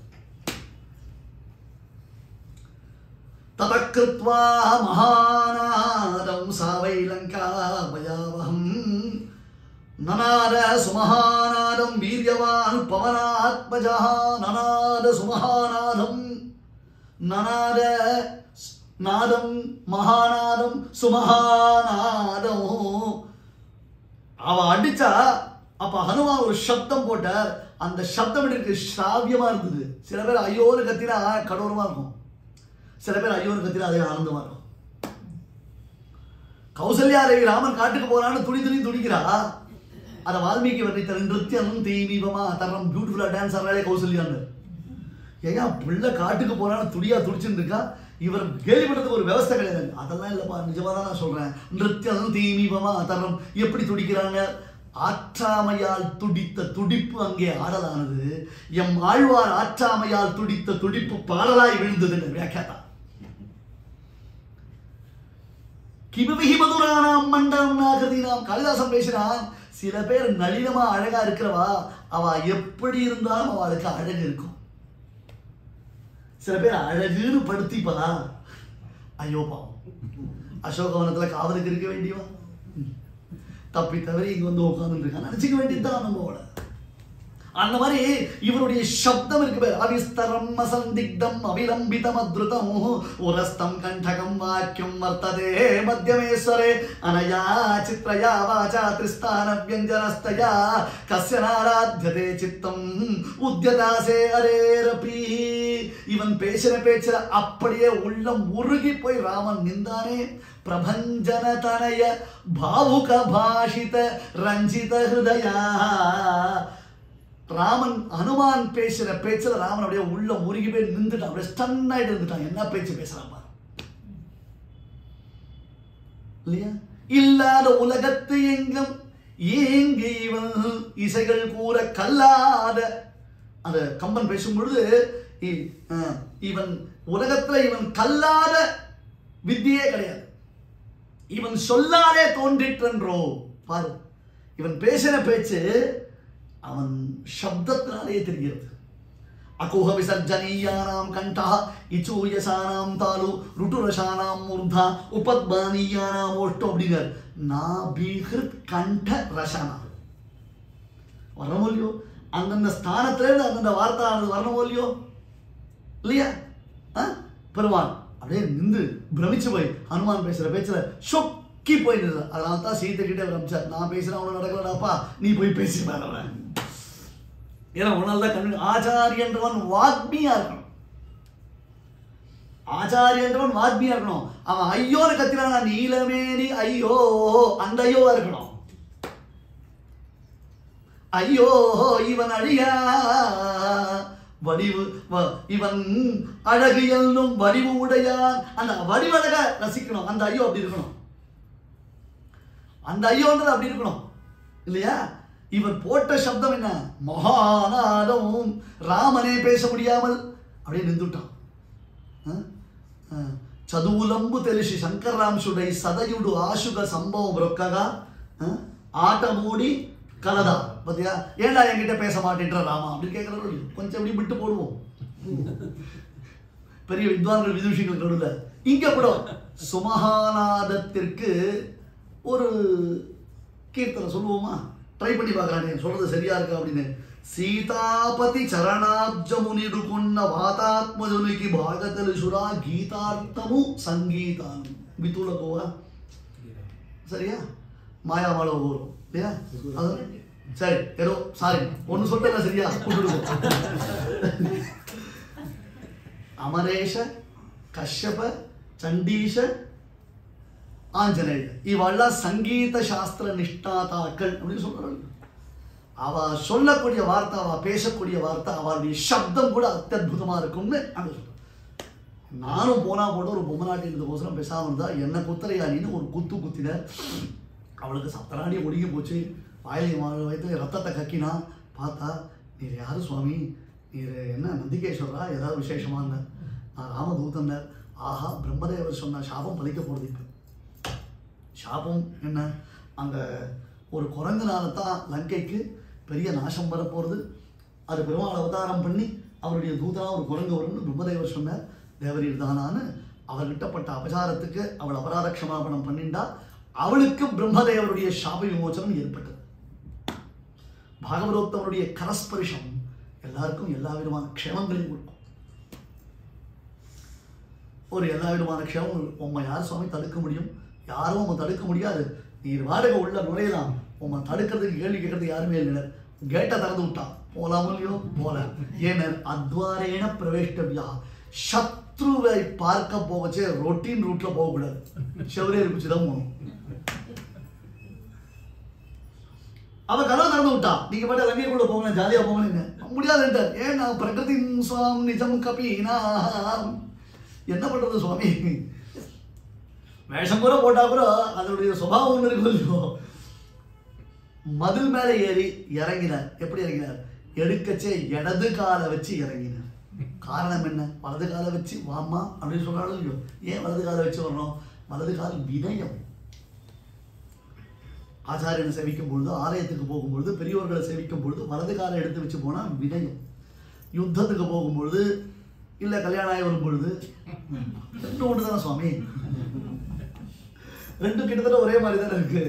ததக்ருத்வா மகாநாதம் சாவை லங்கா பயாவஹம் நநாத சுமஹாநாதம் வீரியவான் பவனாத்மஜா. நநாத சுமஹாநாதம், நநாத நாதம் மகாநாதம் சுமஹாநாதம். அவ அடிச்சா அப்ப ஹனுமான் ஒரு சப்தம் போட்டார். அந்த சப்தம் எனக்கு ஸ்ராவியமா இருந்தது. சில பேர் ஐயோன்னு கத்தினா கடூரமா இருக்கும், சில பேர் ஐயோன்னு கத்தினா அதே ஆனந்தமா இருக்கும். கௌசல்யா தேவி ராமன் காட்டுக்கு போறான்னு துடிக்கிறா. அதை வால்மீகி வர்ணித்தார். நிருத்தியம் தீமீபமா தரம் பியூட்டிஃபுல்லா டான்ஸ் ஆடுறாளே கௌசல்யான்னு. ஏன் பிள்ளை காட்டுக்கு போறான்னு துடிச்சுன்னு இருக்கா. இவர் கேள்விப்பட்டதுக்கு ஒரு விவஸ்தை கிடையாது. அதெல்லாம் இல்லப்பா, நிஜமா தான் நான் சொல்றேன். நிருத்தியம் தீமீபமா தரம் எப்படி துடிக்கிறாங்க. ஆற்றாமையால் துடித்த துடிப்பு அங்கே ஆடலானது. எம் ஆழ்வார் ஆற்றாமையால் துடித்த துடிப்பு பாடலாய் விழுந்தது என்று வியாக்கியாதா. கிபவிஹி மதுரானாம் மண்டலம் நாகிருதீனாம். காளிதாசன் பேசினான், சில பேர் நளினமா அழகா இருக்கிறவா அவ எப்படி இருந்தாலும் அவளுக்கு அழகு இருக்கும். சில பேர் அழகுன்னு படுத்திப்பதா ஐயோ பாவம். அசோகவனத்துல காவலுக்கு இருக்க வேண்டியவா தப்பி தவறி இங்க வந்து உட்கார்ந்து இருக்கான் நினைச்சுக்க வேண்டியதுதான் நம்மளோட. அந்த மாதிரி இவருடைய சப்தம் இருக்கு பேர் அவிஸ்தரம் அசந்திக்தம் அவிலம்பிதம் அத்ருதம் உரஸ்தம் கண்டகம் வாக்கியம் வர்த்ததே மத்தியமேஸ்வரே அனயா சித்ரயா வாசா திரிஸ்தான வியஞ்சனஸ்தயா கஸ்ய நாராத்யதே சித்தம் உத்யதாசே அரேரபி. இவன் பேச்சுற அப்படியே உள்ளம் உருகி போய் ராமன் நின்றானே. பிரபஞ்சன தனய பாவுக பாஷித ரஞ்சித ஹிருதயா. ராமன் ஹனுமான் பேசுற பேச்சுல ராமன் அப்படியே உள்ள முருகி போய் நின்றுட்டான், அப்படியே ஸ்டன் ஆயிட்டு இருந்துட்டான். என்ன பேச்சு பேசுறான் பாரு இல்லையா? இல்லாத உலகத்து எங்கும் ஏங்கி இவன் இசைகள் கூற கல்லாத. அந்த கம்பன் பேசும் பொழுது இவன் உலகத்துல இவன் கல்லாத வித்தியே கிடையாது, இவன் சொல்லாதே தோன்றிற்றன்றோ பாரு. இவன் பேசின பேச்சு அவன் சப்தத்தினாலே தெரிகிறது. அகோஹ விசர்ஜனீயானாம் கண்டா இச்சூயசானாம் தாலு ருட்டுரசானாம் மூர்தா உபத்பானீயானாம் ஓஷ்டம் அப்படிங்கிறார். நாபிஹிருத் கண்ட ரசனா வரணும் இல்லையோ? அந்தந்த ஸ்தானத்திலேருந்து அந்தந்த வார்த்தை வரணும் இல்லையோ இல்லையா? பெருமான் அப்படியே நின்று பிரமிச்சு போய் ஹனுமான் பேசுற பேச்சுல சொக்கி போயிடுது. அதனால தான் சீத்தை கிட்டே பிரமிச்சார், நான் பேசுறேன் அவனை நடக்கலடாப்பா, நீ போய் பேசி பாரு. ஏன்னா உன்னால தான் கண்ணு. ஆச்சாரியன்றவன் வாக்மியா இருக்கணும், ஆச்சாரியன்றவன் வாக்மியா இருக்கணும். அவன் ஐயோன்னு கத்தினா நீலமேனி ஐயோ அந்த ஐயோவா இருக்கணும். ஐயோ இவன் அழியா வடிவு இவன் அழகு என்னும் வடிவு உடையான். அந்த வடிவழக ரசிக்கணும், அந்த ஐயோ அப்படி இருக்கணும், அந்த ஐயோன்றது அப்படி இருக்கணும் இல்லையா? இவன் போட்ட சப்தம் என்ன? மகாநாதம். ராமனே பேச முடியாமல் அப்படியே நின்றுட்டான். చదువులంబు తెలిసి శంకర్రాంశుడై సదయుడు ఆశుగ సంభవం రొక్కగా ஆட்டமூடி கலதா. பார்த்தியா, ஏண்டா என்கிட்ட பேச மாட்டேன்ற ராமா அப்படின்னு கேட்கறது. கொஞ்சம் இப்படி விட்டு போடுவோம் பெரிய வித்வான்கள் விதுஷிகள் நடுவில். இங்க கூட சுமகாநாதத்திற்கு ஒரு கீர்த்தனை சொல்லுவோமா? ட்ரை பண்ணி பார்க்கறானே சொல்றது சரியா இருக்கா அப்படின்னு. సీతాపతి చరణాబ్జమునిడుకున్న వాతాత్మజునికి బాగ తెలుసురా గీతార్థము సంగీతాను వితులకోవా. சரியா? மாயாமால வரும் இல்லையா? சரி, ஏதோ சாரி ஒன்னு சொல்லிட்டேன் சரியா? அமரேஷ கஷ்யப சண்டீஷ ஆஞ்சநேய இவெல்லாம் சங்கீத சாஸ்திர நிஷ்டாதாக்கள் அப்படின்னு சொல்றாங்க. அவ சொல்லக்கூடிய வார்த்தை, அவ பேசக்கூடிய வார்த்தை, அவளுடைய சப்தம் கூட அத்தியுதமா இருக்கும்னு அந்த சொல்ற. நானும் போனா போட்டு ஒரு பொம்மநாட்டி இருந்ததுக்கோசரம் பேசாம இருந்தா என்ன குத்தரையானின்னு ஒரு குத்து குத்தின. அவளுக்கு சப்தராணி ஒடுங்கி போச்சு. வயத்துல ரத்தத்தை கக்கினா. பார்த்தா, நீர் யாரு சுவாமி, நீர் என்ன நந்திகேஸ்வரா, ஏதாவது விசேஷமான? நான் ராமதூதன்னர். ஆஹா, பிரம்மதேவர் சொன்ன சாபம் பலிக்க போறது. இப்போ சாபம் என்ன? அந்த ஒரு குரங்குனால தான் லங்கைக்கு பெரிய நாசம் வரப்போகிறது. அது பெருமாள் அவதாரம் பண்ணி அவருடைய தூதனா ஒரு குரங்கு வரும்னு பிரம்மதேவர் சொன்னார். தேவரீர் தானான்னு அவர்கிட்டப்பட்ட அபசாரத்துக்கு அவள் அபராத க்ஷமாபணம் பண்ணிண்டா. அவளுக்கு பிரம்மதேவருடைய சாப விமோச்சனம் ஏற்பட்டது. பாகவதோத்தமருடைய கரஸ்பரிஷம் எல்லாருக்கும் எல்லா விதமான க்ஷேமங்களையும் கொடுக்கும். ஒரு எல்லா விதமான க்ஷேமம். உம்மை யார் சுவாமி தடுக்க முடியும்? யாரும் உம்மை தடுக்க முடியாது. நீர் வாடகை உள்ள நுழையலாம், உம்மை தடுக்கிறதுக்கு கேள்வி கேட்கறதுக்கு யாருமே இல்லை. கேட்டை திறந்து விட்டான், போலாமோ இல்லையோ போல. ஏனர் அத்வாரேன பிரவேஷ்டவியா. சத்ருவை பார்க்க போகச்சே ரொட்டீன் ரூட்ல போகக்கூடாது, செவரே இருந்துச்சுதான் போகணும். அவ கதவை திறந்து விட்டான். நீங்க பாட்டு லங்கைக்குள்ள போங்க, ஜாலியா போங்க. முடியாதுன்றார். ஏன் நான் பிரகிருதி சுவாமி நிஜம் கபீனா. என்ன பண்றது சுவாமி? வேஷம் கூட போட்டா கூட அதனுடைய சுபாவம் ஒன்று இருக்கு. மதில் மேல ஏறி இறங்கினார். எப்படி இறங்கினார்? எடுக்கச்சே இடது காலை வச்சு இறங்கினார். காரணம் என்ன? வலது காலை வச்சு வாமா அப்படின்னு சொல்றாலும் இல்லையோ. ஏன் வலது காலை வச்சு வரணும்? வலது கால் வினயம். ஆச்சாரியனை சேவிக்கும் பொழுது, ஆலயத்துக்கு போகும்பொழுது, பெரியோர்களை சேவிக்கும் பொழுது வலது காலை எடுத்து வச்சு போனால் வினயம். யுத்தத்துக்கு போகும்பொழுது இல்லை கல்யாணம் ஆகி வரும் பொழுது ரெண்டும் ஒன்று தானே சுவாமி, ரெண்டும் கிட்டத்தட்ட ஒரே மாதிரி தானே இருக்கு.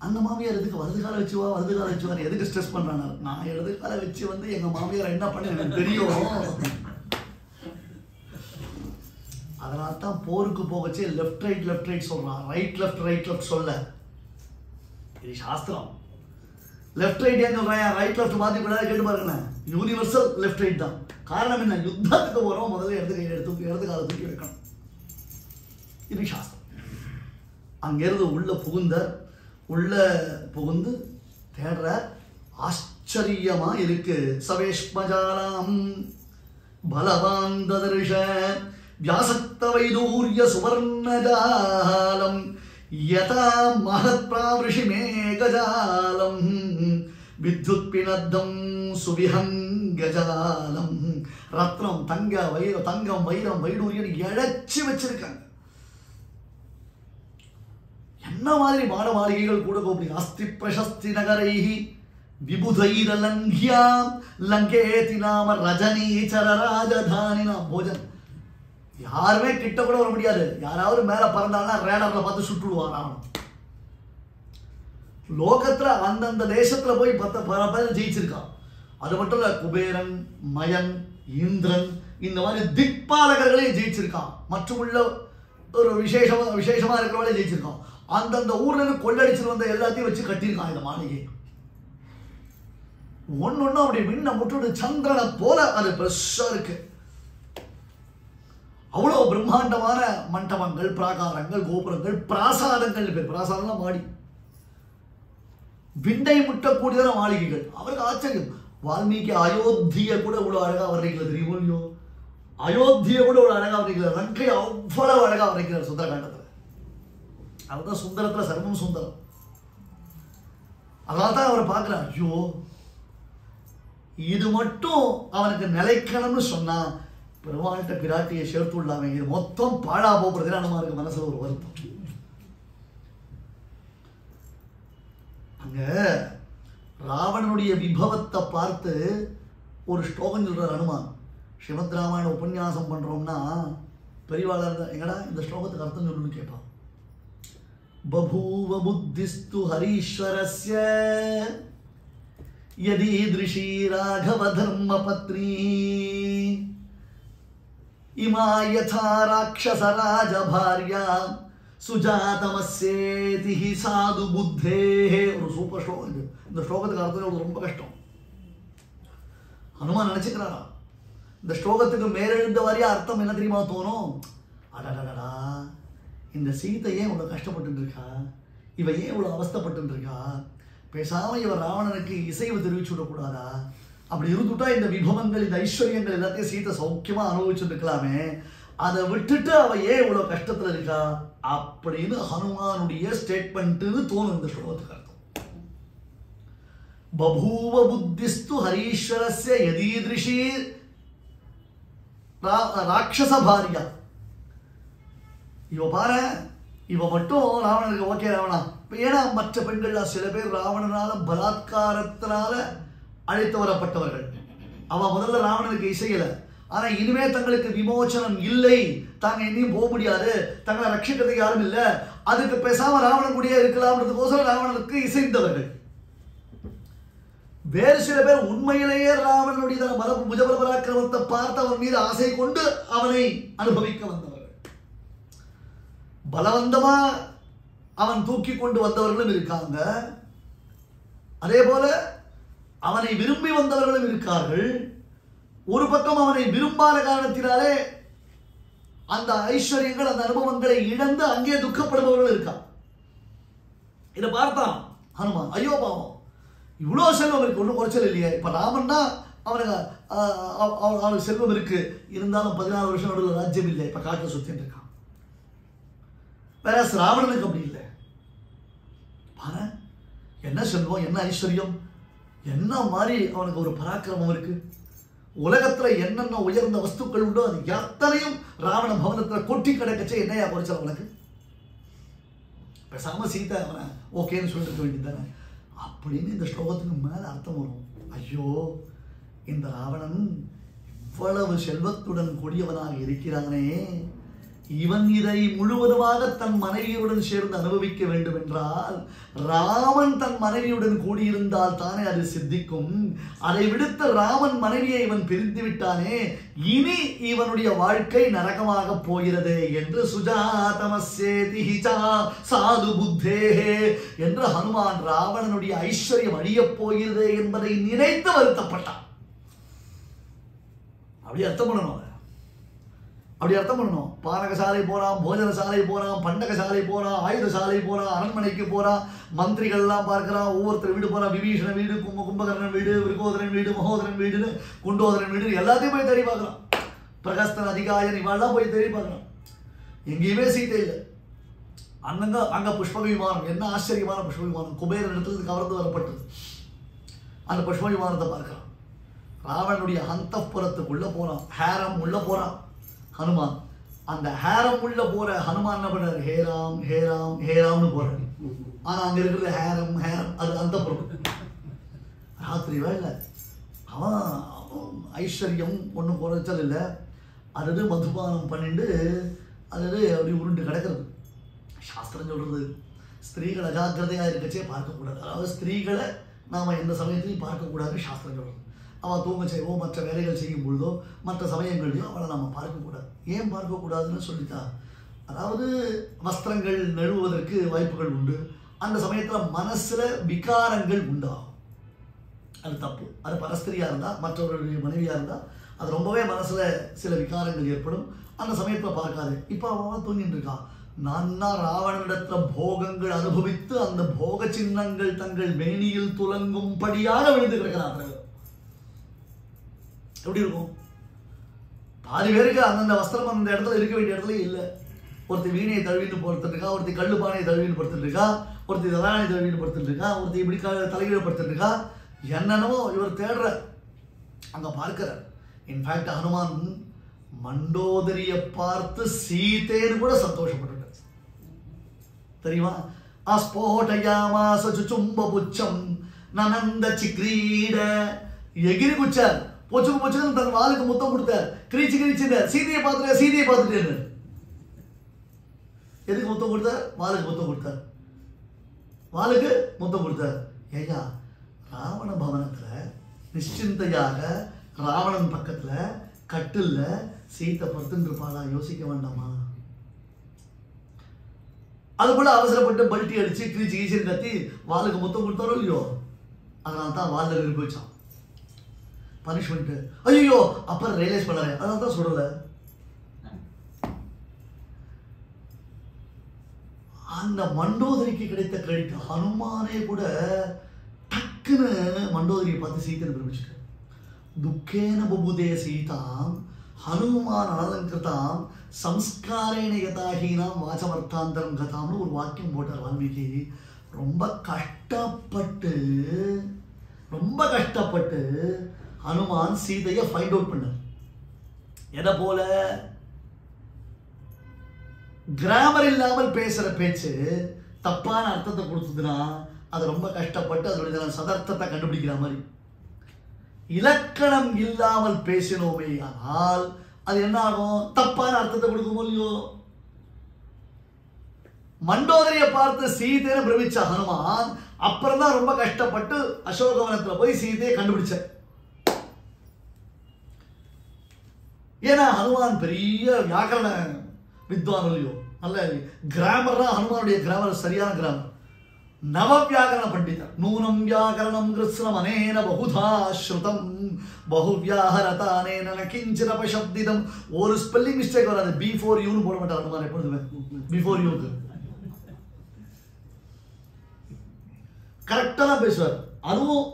அந்த மாமியார் எதுக்கு வலது காலை வச்சுவா வலது காலை வச்சுவான்னு எதுக்கு ஸ்ட்ரெஸ் பண்ணுறாங்க? நான் இடது காலை வச்சு வந்து எங்கள் மாமியார் என்ன பண்ண எனக்கு தெரியும். அதனால தான் போருக்கு போகச்சு லெஃப்ட் ரைட் சொல்றான், ரைட் லெஃப்ட் சொல்ல. இது சாஸ்திரம். லெஃப்ட் ரைட் ஏன் சொல்றேன், ரைட் லெஃப்ட் மாற்றி கூடாது கேட்டு பாருங்க. யூனிவர்சல் லெஃப்ட் ரைட் தான். காரணம் என்ன, யுத்தத்துக்கு போகிறோம், முதல்ல இடது காலை தூக்கி வைக்கணும். இது சாஸ்திரம். அங்கிருந்து உள்ள புகுந்து தேடுற. ஆச்சரியமா இருக்கு. சவேஷ்மஜாலாம் பலவான் ததர்ஷ வியாசக்த வைதூர்ய சுவர்ணஜாலம் யதா மகத் பிராவிருஷி மேகஜாலம் வித்யுத் பினத்தம் சுவிஹங்கஜாலம். ரத்னம், தங்கம், வைரம், வைடூரியன் இழைச்சி வச்சிருக்காங்க. என்ன மாதிரி மாட மாளிகைகள் கூட கோபி. அஸ்தி பிரசஸ்தி நகரைஹி விபுதைரலங்கியாம் லங்கேதி நாம ரஜனீச்சர ராஜதானினா போஜன். யாருமே கிட்ட கூட வர முடியாது. யாராவது மேல பறந்தாங்கன்னா ரேடார்ல பார்த்து சுட்டுடுவான் அவன். லோகத்துல அந்தந்த தேசத்துல போய் பல பேர் ஜெயிச்சிருக்கான். அது மட்டும் இல்ல, குபேரன், மயன், இந்திரன் இந்த மாதிரி திக்பாலகர்களையும் ஜெயிச்சிருக்கான். மற்றும் உள்ள ஒரு விசேஷமா இருக்கிறவங்களே ஜெயிச்சிருக்கான். அந்தந்த ஊர்ல இருந்து கொள்ளடிச்சு வந்த எல்லாத்தையும் வச்சு கட்டியிருக்கான் இந்த மாளிகை. ஒன்னொன்னும் அப்படி மின்ன முட்டு சந்திரனை போல அது பெருசா இருக்கு. அவ்வளவு பிரம்மாண்டமான மண்டபங்கள், பிராகாரங்கள், கோபுரங்கள், பிராசாதங்கள். பேர் பிராசாதம்லாம் மாடி. விண்டை முட்டக்கூடியதான மாளிகைகள். அவருக்கு ஆச்சரியம். வால்மீகி அயோத்தியை கூட இவ்வளவு அழகா வர்றீங்களா தெரியுமோ இல்லையோ? அயோத்தியை கூட இவ்வளவு அழகா வர்றீங்களா? லங்கை அவ்வளவு அழகா வர்றீங்கிறார் சுந்தரகாண்டத்துல. அதுதான் சுந்தரத்துல சர்வம் சுந்தரம். அதான் அவர் பார்க்கிறார். ஐயோ, இது மட்டும் அவனுக்கு நிலைக்கணும்னு சொன்னா பெருமாள்கிட்ட பிராட்டியை சேர்த்து விடலாமே, இது மொத்தம் பாழா போகிறதுல நம்மளுக்கு மனசுல ஒரு வருத்தம். அங்க ராவணனுடைய விபவத்தை பார்த்து ஒரு ஸ்லோகம் சொல்றார் ஹனுமான். ஸ்ரீமத் ராமாயண உபன்யாசம் பண்றோம்னா பெரியவாளர் எங்கடா இந்த ஸ்லோகத்துக்கு அர்த்தம் சொல்லணும்னு கேட்பான். பபூவ புத்திஸ்து ஹரீஸ்வரஸ்ய யதீத்ருஷி ராகவ தர்மபத்னி இமா யதா ராட்சச ராஜபார்யா சுஜாதமஸ்யேதி சாது புத்தேஹே. ஒரு சூப்பர் ஸ்லோகம் இது. இந்த ஸ்லோகத்துக்கு அர்த்தம் ரொம்ப கஷ்டம். ஹனுமான் நினைச்சுக்கிறாரா இந்த ஸ்லோகத்துக்கு மேலெழுந்த வாரியா அர்த்தம் என்ன தெரியுமா தோணும்? அடடடா, இந்த சீதை ஏன் இவ்வளவு கஷ்டப்பட்டு இருக்கா, இவ ஏன் இவ்வளவு அவஸ்தப்பட்டு இருக்கா, பேசாம இவர் ராவணனுக்கு இசைவு தெரிவிச்சு விடக்கூடாதா? அப்படி இருந்துட்டா இந்த விபவங்கள், இந்த ஐஸ்வர்யங்கள் எல்லாத்தையும் சீதை சௌக்கியமா அனுபவிச்சுட்டு இருக்கலாமே, அதை விட்டுட்டு அவ ஏன் இவ்வளவு கஷ்டத்துல இருக்கா அப்படின்னு ஹனுமானுடைய ஸ்டேட்மெண்ட்னு தோணும் இந்த ஸ்லோகத்துக்கு அர்த்தம். பபூவ புத்திஸ்து ஹரீஸ்வரஸ்ய யதீத்ருஷி ராட்சச பாரியா. இவ பாரு, இவ மட்டும் ராவணனுக்கு ஓகே ராவணா. ஏன்னா மற்ற பெண்கள்லாம் சில பேர் ராவணனால பலாத்காரத்தினால அழைத்து வரப்பட்டவர்கள். அவ முதல்ல ராவணனுக்கு இசையல. ஆனா இனிமே தங்களுக்கு விமோசனம் இல்லை, தாங்க இனியும் போக முடியாது, தங்களை ரட்சிக்கிறதுக்கு யாரும் இல்லை, அதுக்கு பேசாம ராவணன் கூடிய இருக்கலாம்ன்றதுக்கோசரம் ராவணனுக்கு இசைந்தவர்கள். வேறு சில பேர் உண்மையிலேயே ராவணனுடைய புஜபல பராக்கிரமத்தை பார்த்து அவன் மீது ஆசை கொண்டு அவனை அனுபவிக்க வந்தவர்கள். பலவந்தமா அவன் தூக்கி கொண்டு வந்தவர்களும் இருக்காங்க. அதே போல அவனை விரும்பி வந்தவர்களும் இருக்கார்கள். ஒரு பக்கம் அவனை விரும்பாத காரணத்தினாலே அந்த ஐஸ்வர்யங்கள், அந்த அனுபவங்களை இழந்து அங்கே துக்கப்படுபவர்கள் இருக்கான். இதை பார்த்தான் ஹனுமான். ஐயோ பாவம், இவ்வளவு செல்வம் இருக்கு, ஒன்றும் குறைச்சல் இல்லையே. இப்ப ராமன்னா அவனுக்கு செல்வம் இருக்கு, இருந்தாலும் 14 வருஷம் நடுவில் ராஜ்யம் இல்லை, இப்ப காட்டில் சுத்தின்னு இருக்கான். வேற ராவணனுக்கு அப்படி இல்லை. பாரு, என்ன செல்வம், என்ன ஐஸ்வர்யம், என்ன மாதிரி அவனுக்கு ஒரு பராக்கிரமம் இருக்கு. உலகத்துல என்னென்ன உயர்ந்த வஸ்துக்கள் உண்டோ அது அத்தனையும் ராவண பவனத்துல கொட்டி கிடக்கச்சே என்னையா குறைச்சல் உனக்கு? பேசாம சீதை அவனை ஓகேன்னு சொல்லிட்டு வேண்டியது தானே அப்படின்னு இந்த ஸ்லோகத்துக்கு மேல அர்த்தம் வரும். ஐயோ, இந்த ராவணன் இவ்வளவு செல்வத்துடன் கூடியவனாக இருக்கிறானே, இவன் இதை முழுவதுமாக தன் மனைவியுடன் சேர்ந்து அனுபவிக்க வேண்டும் என்றால் ராமன் தன் மனைவியுடன் கூடியிருந்தால் தானே அது சித்திக்கும். அதை விடுத்த ராமன் மனைவியை இவன் பிரிந்து விட்டானே, இனி இவனுடைய வாழ்க்கை நரகமாக போகிறது என்று சுஜாதமசேதிஹிசா சாது புத்தே என்று ஹனுமான் ராவணனுடைய ஐஸ்வர்யம் அழியப் போகிறது என்பதை நினைத்து வருத்தப்பட்டான். அப்படி அர்த்தம் பண்ணணும். அப்படி அர்த்தம் பண்ணணும். பானகசாலை போறான், போஜனசாலை போறான், பண்டகசாலை போறான், ஆயுதசாலை போறான், அரண்மனைக்கு போறான், மந்திரிகள்லாம் பார்க்கிறான், ஒவ்வொருத்தர் வீடு போறான். விபீஷண வீடு, கும்பகர்ணன் வீடு, விருகோதரன் வீடு, மகோதரன் வீடுன்னு, குண்டோதரன் வீடு எல்லாத்தையும் போய் தேடி பார்க்கறான். பிரகஸ்தன், அதிகாயன் இவாள்லாம் போய் தேடி பார்க்கறான். எங்கேயுமே சீதை இல்லை. அங்க புஷ்பக விமானம், என்ன ஆச்சரியமான புஷ்ப விமானம், குபேரன் இடத்துல கவர்ந்து வரப்பட்டது. அந்த புஷ்ப விமானத்தை பார்க்கிறான். ராவணனுடைய அந்தப்புறத்துக்குள்ள போறான், ஹேரம் உள்ள போறான் ஹனுமான். அந்த ஹேரம் உள்ள போற ஹனுமான் என்ன பண்றாரு, ஹேராம் ஹேராம் ஹேராம்னு போறாரு. ஆனா அங்க இருக்கிறது ஹேரம் ஹேரம், அது அந்தப்புறம். ராத்திரி வேலை அவன் ஐஸ்வர்யம் ஒன்றும் குறைச்சல் இல்லை. அது மதுபானம் பண்ணிட்டு அது அப்படி உருண்டு கிடக்கிறது. சாஸ்திரம் சொல்றது ஸ்திரீகள் அஜாக்கிரதையா இருக்கச்சே பார்க்கக்கூடாது. அதாவது ஸ்திரீகளை நாம எந்த சமயத்திலையும் பார்க்கக்கூடாதுன்னு சாஸ்திரம் சொல்றது. அவள் தூங்க செய்வோ மற்ற வேலைகள் செய்யும் பொழுதோ மற்ற சமயங்களையோ அவளை நம்ம பார்க்கக்கூடாது. ஏன் பார்க்கக்கூடாதுன்னு சொல்லிட்டா, அதாவது வஸ்திரங்கள் நழுவுவதற்கு வாய்ப்புகள் உண்டு. அந்த சமயத்தில் மனசுல விகாரங்கள் உண்டாகும். அது தப்பு. அது பரஸ்திரியா இருந்தா, மற்றவர்களுடைய மனைவியா இருந்தா அது ரொம்பவே மனசுல சில விகாரங்கள் ஏற்படும். அந்த சமயத்தில் பார்க்காது. இப்போ அவன் தூங்கிட்டு இருக்கான். நன்னா ராவணனிடத்துல போகங்கள் அனுபவித்து அந்த போக சின்னங்கள் தங்கள் மேனியில் துலங்கும்படியாக விழுந்து கிடக்கிறான். எப்படி இருக்கும்? பாதி பேருக்கு அந்தந்த வஸ்திரம் அந்த இடத்துல இருக்க வேண்டிய இடத்துல இல்லை. ஒருத்தி வீணையை தழுவின்னு படுத்துட்டு இருக்கா, ஒருத்தி கல்லு பானையை தழுவின்னு படுத்துட்டு இருக்கா, ஒருத்தி தலானை தழுவின்னு படுத்துட்டு இருக்கா, ஒருத்தி இப்படி தலைகீழ படுத்துட்டு இருக்கா. என்னென்னவோ இவர் தேடுற அங்க பார்க்கிற. இன்ஃபேக்ட் ஹனுமான் மண்டோதரியை பார்த்து சீதேன்னு கூட சந்தோஷப்பட்டுட்டார். தெரியுமா? அஸ்போடயாமாச சுச்சும்ப புச்சம் நனந்த சிக்ரீட எகிரி குச்சார். பொச்சுக்கு பொச்சுக்கு தன் வாளுக்கு முத்தம் கொடுத்தார். கிரீச்சு கிரீச்சு சீதையை பார்த்துட்டு சீதையை பார்த்துட்டு எதுக்கு முத்தம் கொடுத்தார்? வாளுக்கு முத்தம் கொடுத்தார். வாளுக்கு முத்தம் கொடுத்தார். ஏயா, ராவண பவனத்துல நிश्चिंतயாக ராவணன் பக்கத்துல கட்டில்ல சீத்தை படுத்துட்டு இருப்பாளா? யோசிக்க வேண்டாமா? அதுக்குள்ள அவசரப்பட்டு பல்ட்டி அடிச்சு கிரீச்சு கீச்சு கத்தி வாளுக்கு முத்தம் கொடுத்தாரோ இல்லையோ? அதனால தான் வால்ல நெருப்பு வச்சான். பனிஷ்மெண்ட். ஐயோ, அப்புறம் ரியலைஸ் பண்ணாரு. அதனால தான் சொல்லல. அந்த மண்டோதரிக்கு கிடைத்த கிரெடிட் ஹனுமானே கூட டக்குன்னு மண்டோதரியை பார்த்து சீத்தை பிரமிச்சுட்டார். துக்கேன பபுதே சீதாம் ஹனுமான் அனலங்கிருதாம் சம்ஸ்காரேன யதாஹீனாம் வாசமர்த்தாந்தரம் கதாம்னு ஒரு வாக்கியம் போட்டார் வால்மீகி. ரொம்ப கஷ்டப்பட்டு ஹனுமான் சீதையை ஃபைண்ட் அவுட் பண்ணார். எதை போல? கிராமர் இல்லாமல் பேசுற பேச்சு தப்பான அர்த்தத்தை கொடுத்ததுன்னா அது ரொம்ப கஷ்டப்பட்டு அதனுடைய சதர்த்தத்தை கண்டுபிடிக்கிற மாதிரி. இலக்கணம் இல்லாமல் பேசினோமே ஆனால் அது என்ன ஆகும்? தப்பான அர்த்தத்தை கொடுக்கும் இல்லையோ? மண்டோதரியை பார்த்து சீதையை பிரமிச்ச ஹனுமான் அப்புறம் தான் ரொம்ப கஷ்டப்பட்டு அசோகவனத்துல போய் சீதையை கண்டுபிடிச்ச. ஏன்னா ஹனுமான் பெரிய வியாக்கரண வித்வான் இல்லையோ? நல்ல கிராமர். ஹனுமானுடைய கிராமர் சரியான கிராமர். நவ வியாக்கரண பண்டிதர். நூனம் வியாக்கரணம் கிருஷ்ணம் அனேன பகுதா ஸ்ருதம் பகு வியாஹரதானேன கிஞ்சின பசப்திதம். ஒரு ஸ்பெல்லிங் மிஸ்டேக் வராது. பிஃபோர் யூன்னு போட மாட்டார் ஹனுமான் எப்பொழுதுமே. பிஃபோர் யூக்கு கரெக்டா தான் பேசுவார். அதுவும்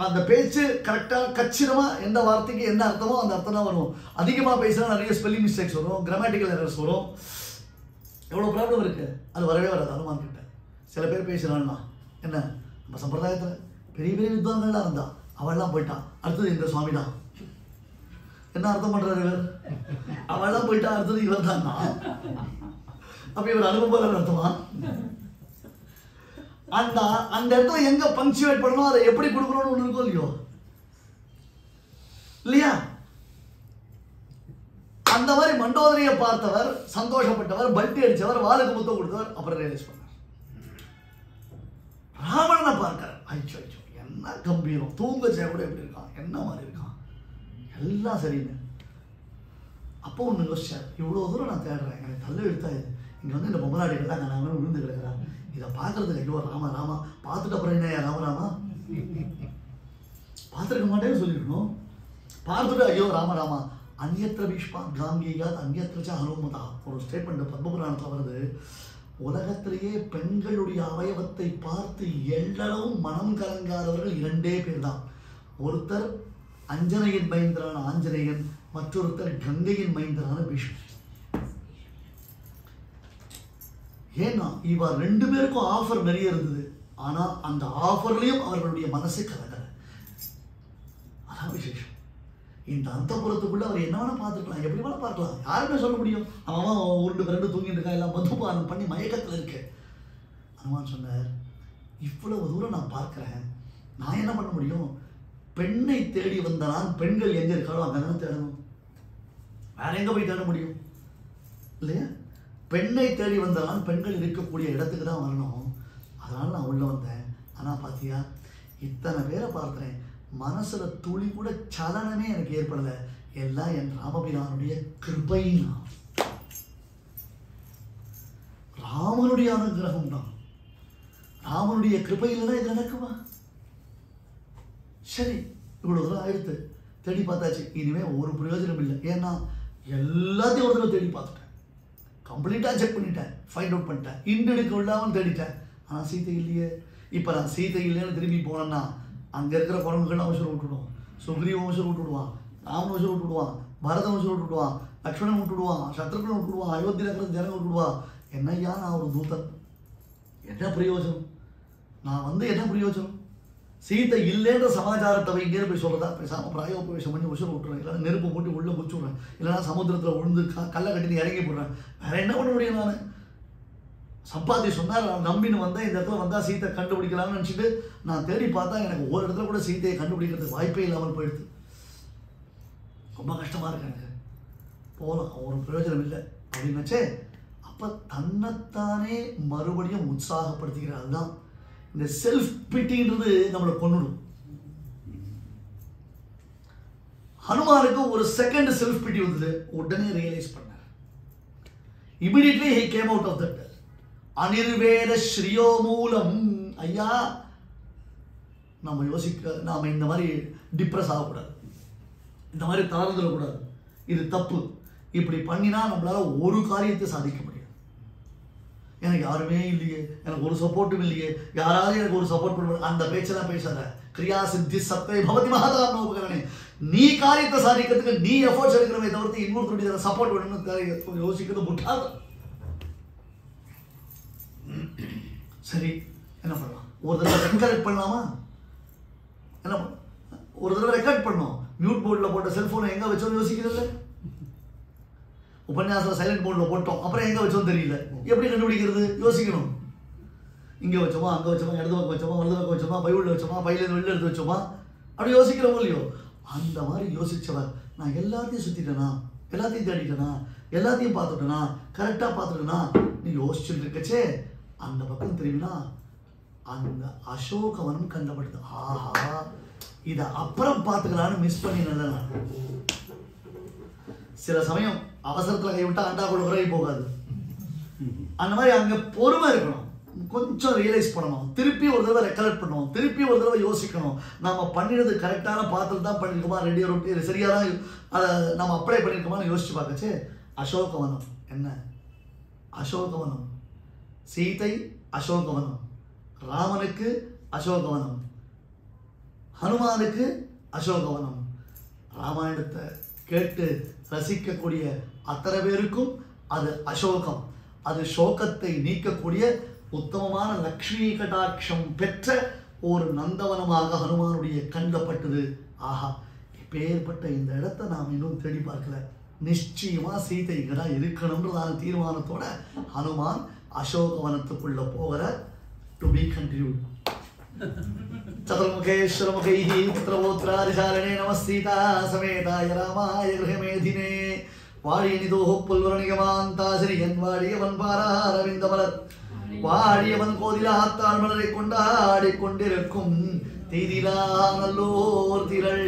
அந்த பேச்சு கரெக்டா கச்சிதமா எந்த வார்த்தைக்கு என்ன அர்த்தமோ அந்த அர்த்தம் தான் வரும். அதிகமா பேசினா நிறைய ஸ்பெல்லிங் மிஸ்டேக்ஸ் வரும், கிராமட்டிக்கல் எரர்ஸ் வரும். எவ்வளவு ப்ராப்ளம் இருக்கு. அது வரவே வராது ஹனுமான் கிட்ட. சில பேர் பேசுறான்னா என்ன, நம்ம சம்பிரதாயத்துல பெரிய பெரிய வித்வான்கள்லாம் இருந்தா அவள்லாம் போயிட்டான், அடுத்தது இந்த சுவாமி தான். என்ன அர்த்தம் பண்றாரு இவர்? அவள்லாம் போயிட்டா, அடுத்தது இவர் தான். அப்ப இவர் அனுபவம் அர்த்தமா? அந்த அந்த இடத்துல எங்க பங்க்சுவேட் பண்ணணும், அதை எப்படி கொடுக்கணும்னு ஒன்று இருக்கும் இல்லையோ இல்லையா? அந்த மாதிரி மண்டோதரியை பார்த்தவர், சந்தோஷப்பட்டவர், பல்ட்டி அடிச்சவர், வாளுக்கு முத்தம் கொடுத்தவர், அப்புறம் ரியலைஸ் பண்ணார். ராவணனை பார்க்கிறார், ஐயோ ஐயோ என்ன கம்பீரம், தூங்கச்சே கூட எப்படி இருக்கான், என்ன மாதிரி இருக்கான், எல்லாம் சரின்னு. அப்போ ஒன்று யோசிச்சார், இவ்வளோ தூரம் நான் தேடுறேன், எனக்கு தள்ள எடுத்தாது, இங்கே வந்து இந்த பொம்மலாடிகள் தான் நான் விழுந்து கிடக்குறாங்க, இதை பார்க்கறதுக்கு ஐயோ ராமா ராமா, பார்த்துட்டு அப்புறம் என்ன ராமராமா, பார்த்துருக்க மாட்டேன்னு சொல்லிருக்கணும், பார்த்துட்டு ஐயோ ராம ராமா. அந்நியத்திர பீஷ்மா காங்கேயாத் அந்நியத்திரச்ச ஹனுமதா ஒரு ஸ்டேட்மெண்ட் பத்மபுராணத்தில் வருது. உலகத்திலேயே பெண்களுடைய அவயவத்தை பார்த்து எல்லளவும் மனம் கலங்காதவர்கள் 2 பேர் தான். ஒருத்தர் அஞ்சனையின் மைந்தரான ஆஞ்சநேயன், மற்றொருத்தர் கங்கையின் மைந்தரான பீஷ்மர். ஏன்னா இவ 2 பேருக்கும் ஆஃபர் நிறைய இருந்தது, ஆனா அந்த ஆஃபர்லயும் அவர்களுடைய மனசு கலங்கல. அதான் விசேஷம். இந்த அந்தப்புறத்துக்குள்ள அவர் என்ன வேணா பார்த்துருக்கலாம், எப்படி வேணா பார்க்கலாம், யாருமே சொல்ல முடியும். அவன் 1-2 தூங்கிட்டு இருக்கா, எல்லாம் மதுபானம் பண்ணி மயக்கத்தில் இருக்கு. ஹனுமான் சொன்னார், இவ்வளவு தூரம் நான் பார்க்கிறேன், நான் என்ன பண்ண முடியும்? பெண்ணை தேடி வந்த நான் பெண்கள் எங்க இருக்காளோ அங்கதான் தேடணும், வேற எங்க போய் தேட முடியும் இல்லையா? பெண்ணை தேடி வந்த நான் பெண்கள் இருக்கக்கூடிய இடத்துக்கு தான் வரணும். அதனால நான் உள்ள வந்தேன். ஆனா பாத்தியா, இத்தனை பேரை பார்க்கிறேன், மனசுல துளி கூட சலனமே எனக்கு ஏற்படல. எல்லாம் என் ராமபிரானுடைய கிருபைனா, ராமனுடைய அனுகிரகம் தான். ராமனுடைய கிருபை இல்லைன்னா இது நடக்குமா? சரி, இவ்வளவு தூரம் ஆயிடுத்து, தேடி பார்த்தாச்சு, இனிமே ஒரு பிரயோஜனம் இல்லை. ஏன்னா எல்லாத்தையும் ஒரு தடவை தேடி பார்த்துட்டேன், கம்ப்ளீட்டா செக் பண்ணிட்டேன், ஃபைண்ட் அவுட் பண்ணிட்டேன், இண்டெடுக்க விடாமல் தேடிட்டேன். ஆனா சீதை இல்லையே. இப்ப நான் சீதை இல்லைன்னு திரும்பி போனேன்னா அங்க இருக்கிற குரங்குகள் அவசரம் விட்டுடுவான், சுக்ரீவன் அவசரம் விட்டுடுவான், ராமன் அவசரம் விட்டுடுவான், பரதன் அவசரம் விட்டுடுவான், லக்ஷ்மணன் விட்டுடுவான், சத்ருகன் விட்டுடுவான், அயோத்தியில் இருக்கிற ஜனங்க விட்டுடுவான். என்னையா நான் ஒரு தூதன், என்ன பிரயோஜனம்? நான் வந்து என்ன பிரயோஜனம்? சீதை இல்லைன்ற சமாச்சாரத்தை வைங்கன்னு போய் சொல்றதா? பேசாம பிராயோபவேஷம் பண்ணி உசுர விட்டுறேன், இல்லைன்னா நெருப்பு போட்டு உள்ள குச்சி விட்றேன், இல்லைன்னா சமுத்திரத்தில் விழுந்து கல்லை கட்டி இறங்கி போடுறேன். வேற என்ன பண்ண முடியும்? நான் சம்பாதி சொன்னார், நம்பின்னு வந்தேன், இந்த இடத்துல வந்தா சீத்தை கண்டுபிடிக்கலாம்னு நினச்சிட்டு நான் தேடி பார்த்தா எனக்கு ஒரு இடத்துல கூட சீத்தையை கண்டுபிடிக்கிறதுக்கு வாய்ப்பே இல்லாமல் போயிடுது. ரொம்ப கஷ்டமா இருக்கு எனக்கு, போகலாம், ஒரு பிரயோஜனம் இல்லை அப்படின்னு வச்சே. அப்ப தன்னைத்தானே மறுபடியும் உற்சாகப்படுத்திக்கிறார். அதுதான் இந்த செல்ஃப் பிட்டின்றது நம்மளை கொண்டுடும். ஹனுமானுக்கு ஒரு செகண்ட் செல்ஃப் பிட்டி வந்தது, உடனே ரியலைஸ் பண்ணார். Immediately he came out of that. அனிர்வேத ஸ்ரீயோ மூலம். ஐயா, நம்ம நாம இந்த மாதிரி டிப்ரெஸ் ஆகக்கூடாது, இந்த மாதிரி தளர்ந்துடக்கூடாது, இது தப்பு. இப்படி பண்ணினா நம்மளால ஒரு காரியத்தை சாதிக்க முடியாது. எனக்கு யாருமே இல்லையே, எனக்கு ஒரு சப்போர்ட்டும் இல்லையே, யாராவது எனக்கு ஒரு சப்போர்ட் பண்ணுவாங்க, அந்த பேச்செல்லாம் பேசாத. கிரியா சித்தி சத்தை பவதி மகாதாரண உபகரணே. நீ காரியத்தை சாதிக்கிறதுக்கு நீ எஃபோர்ட்ஸ் எடுக்கிறமே தவிர்த்து இன்னொருத்தருடைய சப்போர்ட் வேணும்னு யோசிக்கிறது முட்டாது. சரி, என்ன பண்ணலாம்? ஒரு தடவை ரெக்கார்ட் பண்ணலாமா? என்ன பண்ண, ஒரு தடவை ரெக்கார்ட் பண்ணோம், மியூட் போர்டில் போட்ட செல்போனை எங்க வச்சோன்னு யோசிக்கிறது. உபன்யாசம் சைலண்ட் மோட்ல போட்டோம், அப்புறம் எங்க வச்சோம் தெரியல, எப்படி கண்டுபிடிக்கிறது? யோசிக்கணும். இங்க வச்சோமா, அங்க வச்சோமா, இடது பக்கம் வச்சோமா, வலது பக்கம் வச்சோமா, பையுள்ள வச்சோமா, பையில வெளில எடுத்து வச்சோமா, அப்படி யோசிக்கிறோமோ இல்லையோ? அந்த மாதிரி யோசிச்சவர், நான் எல்லாத்தையும் சுத்திட்டேனா, எல்லாத்தையும் தேடிட்டேனா, எல்லாத்தையும் பார்த்துட்டேனா, கரெக்டா பார்த்துட்டேனா, நீ யோசிச்சுட்டு இருக்கச்சே அந்த பக்கம் திரும்பினா அந்த அசோகவனம் கண்டப்படுது. ஆஹா, இதை அப்புறம் பார்த்துக்கலான்னு மிஸ் பண்ணினேன் நான். சில சமயம் அவசரத்துல கைவிட்டா அண்டா கூட உறவி போகாது. அந்த மாதிரி அங்க பொறுமை இருக்கணும், கொஞ்சம் ரியலைஸ் பண்ணணும், திருப்பி ஒரு தடவை ரெக்கலெக்ட் பண்ணணும், திருப்பி ஒரு தடவை யோசிக்கணும். நம்ம பண்ணிடுறது கரெக்டான பாத்திரம் தான் பண்ணிருக்கோமா, ரெடியா ரொட்டி சரியா தான் அதை நம்ம அப்ளை பண்ணிருக்கோமான்னு யோசிச்சு பார்க்கச்சு. அசோகவனம் என்ன? அசோகவனம். சீதை அசோகவனம், ராமனுக்கு அசோகவனம், ஹனுமானுக்கு அசோகவனம். ராமாயணத்தை கேட்டு ரசிக்கக்கூடிய அத்தனை பேருக்கும் அது அசோகம். அது சோகத்தை நீக்கக்கூடிய உத்தமமான லக்ஷ்மி கடாட்சம் பெற்ற ஒரு நந்தவனமாக ஹனுமானுடைய கண்டப்பட்டது. ஆஹா, இப்பேற்பட்ட இந்த இடத்தை நாம் இன்னும் தேடி பார்க்கல. நிச்சயமா சீதை இங்கதான் இருக்கணும்ன்றதான தீர்மானத்தோட ஹனுமான் அசோகவனத்துக்குள்ள போகிற to be continued. चतुर्मुखेश्वरमुखैः पुत्रपौत्रादिशालिने नमस्सीता समेताय रामाय गृहमेधिने वाडिनिदोः पुल्वरनिगमान्तासिनियन् वाडियवन् पारारविन्दमलत् வாடியவன் கோதிலாத்தாள் மலரை கொண்டாடி கொண்டிருக்கும் தீதிலா நல்லோர் திரள்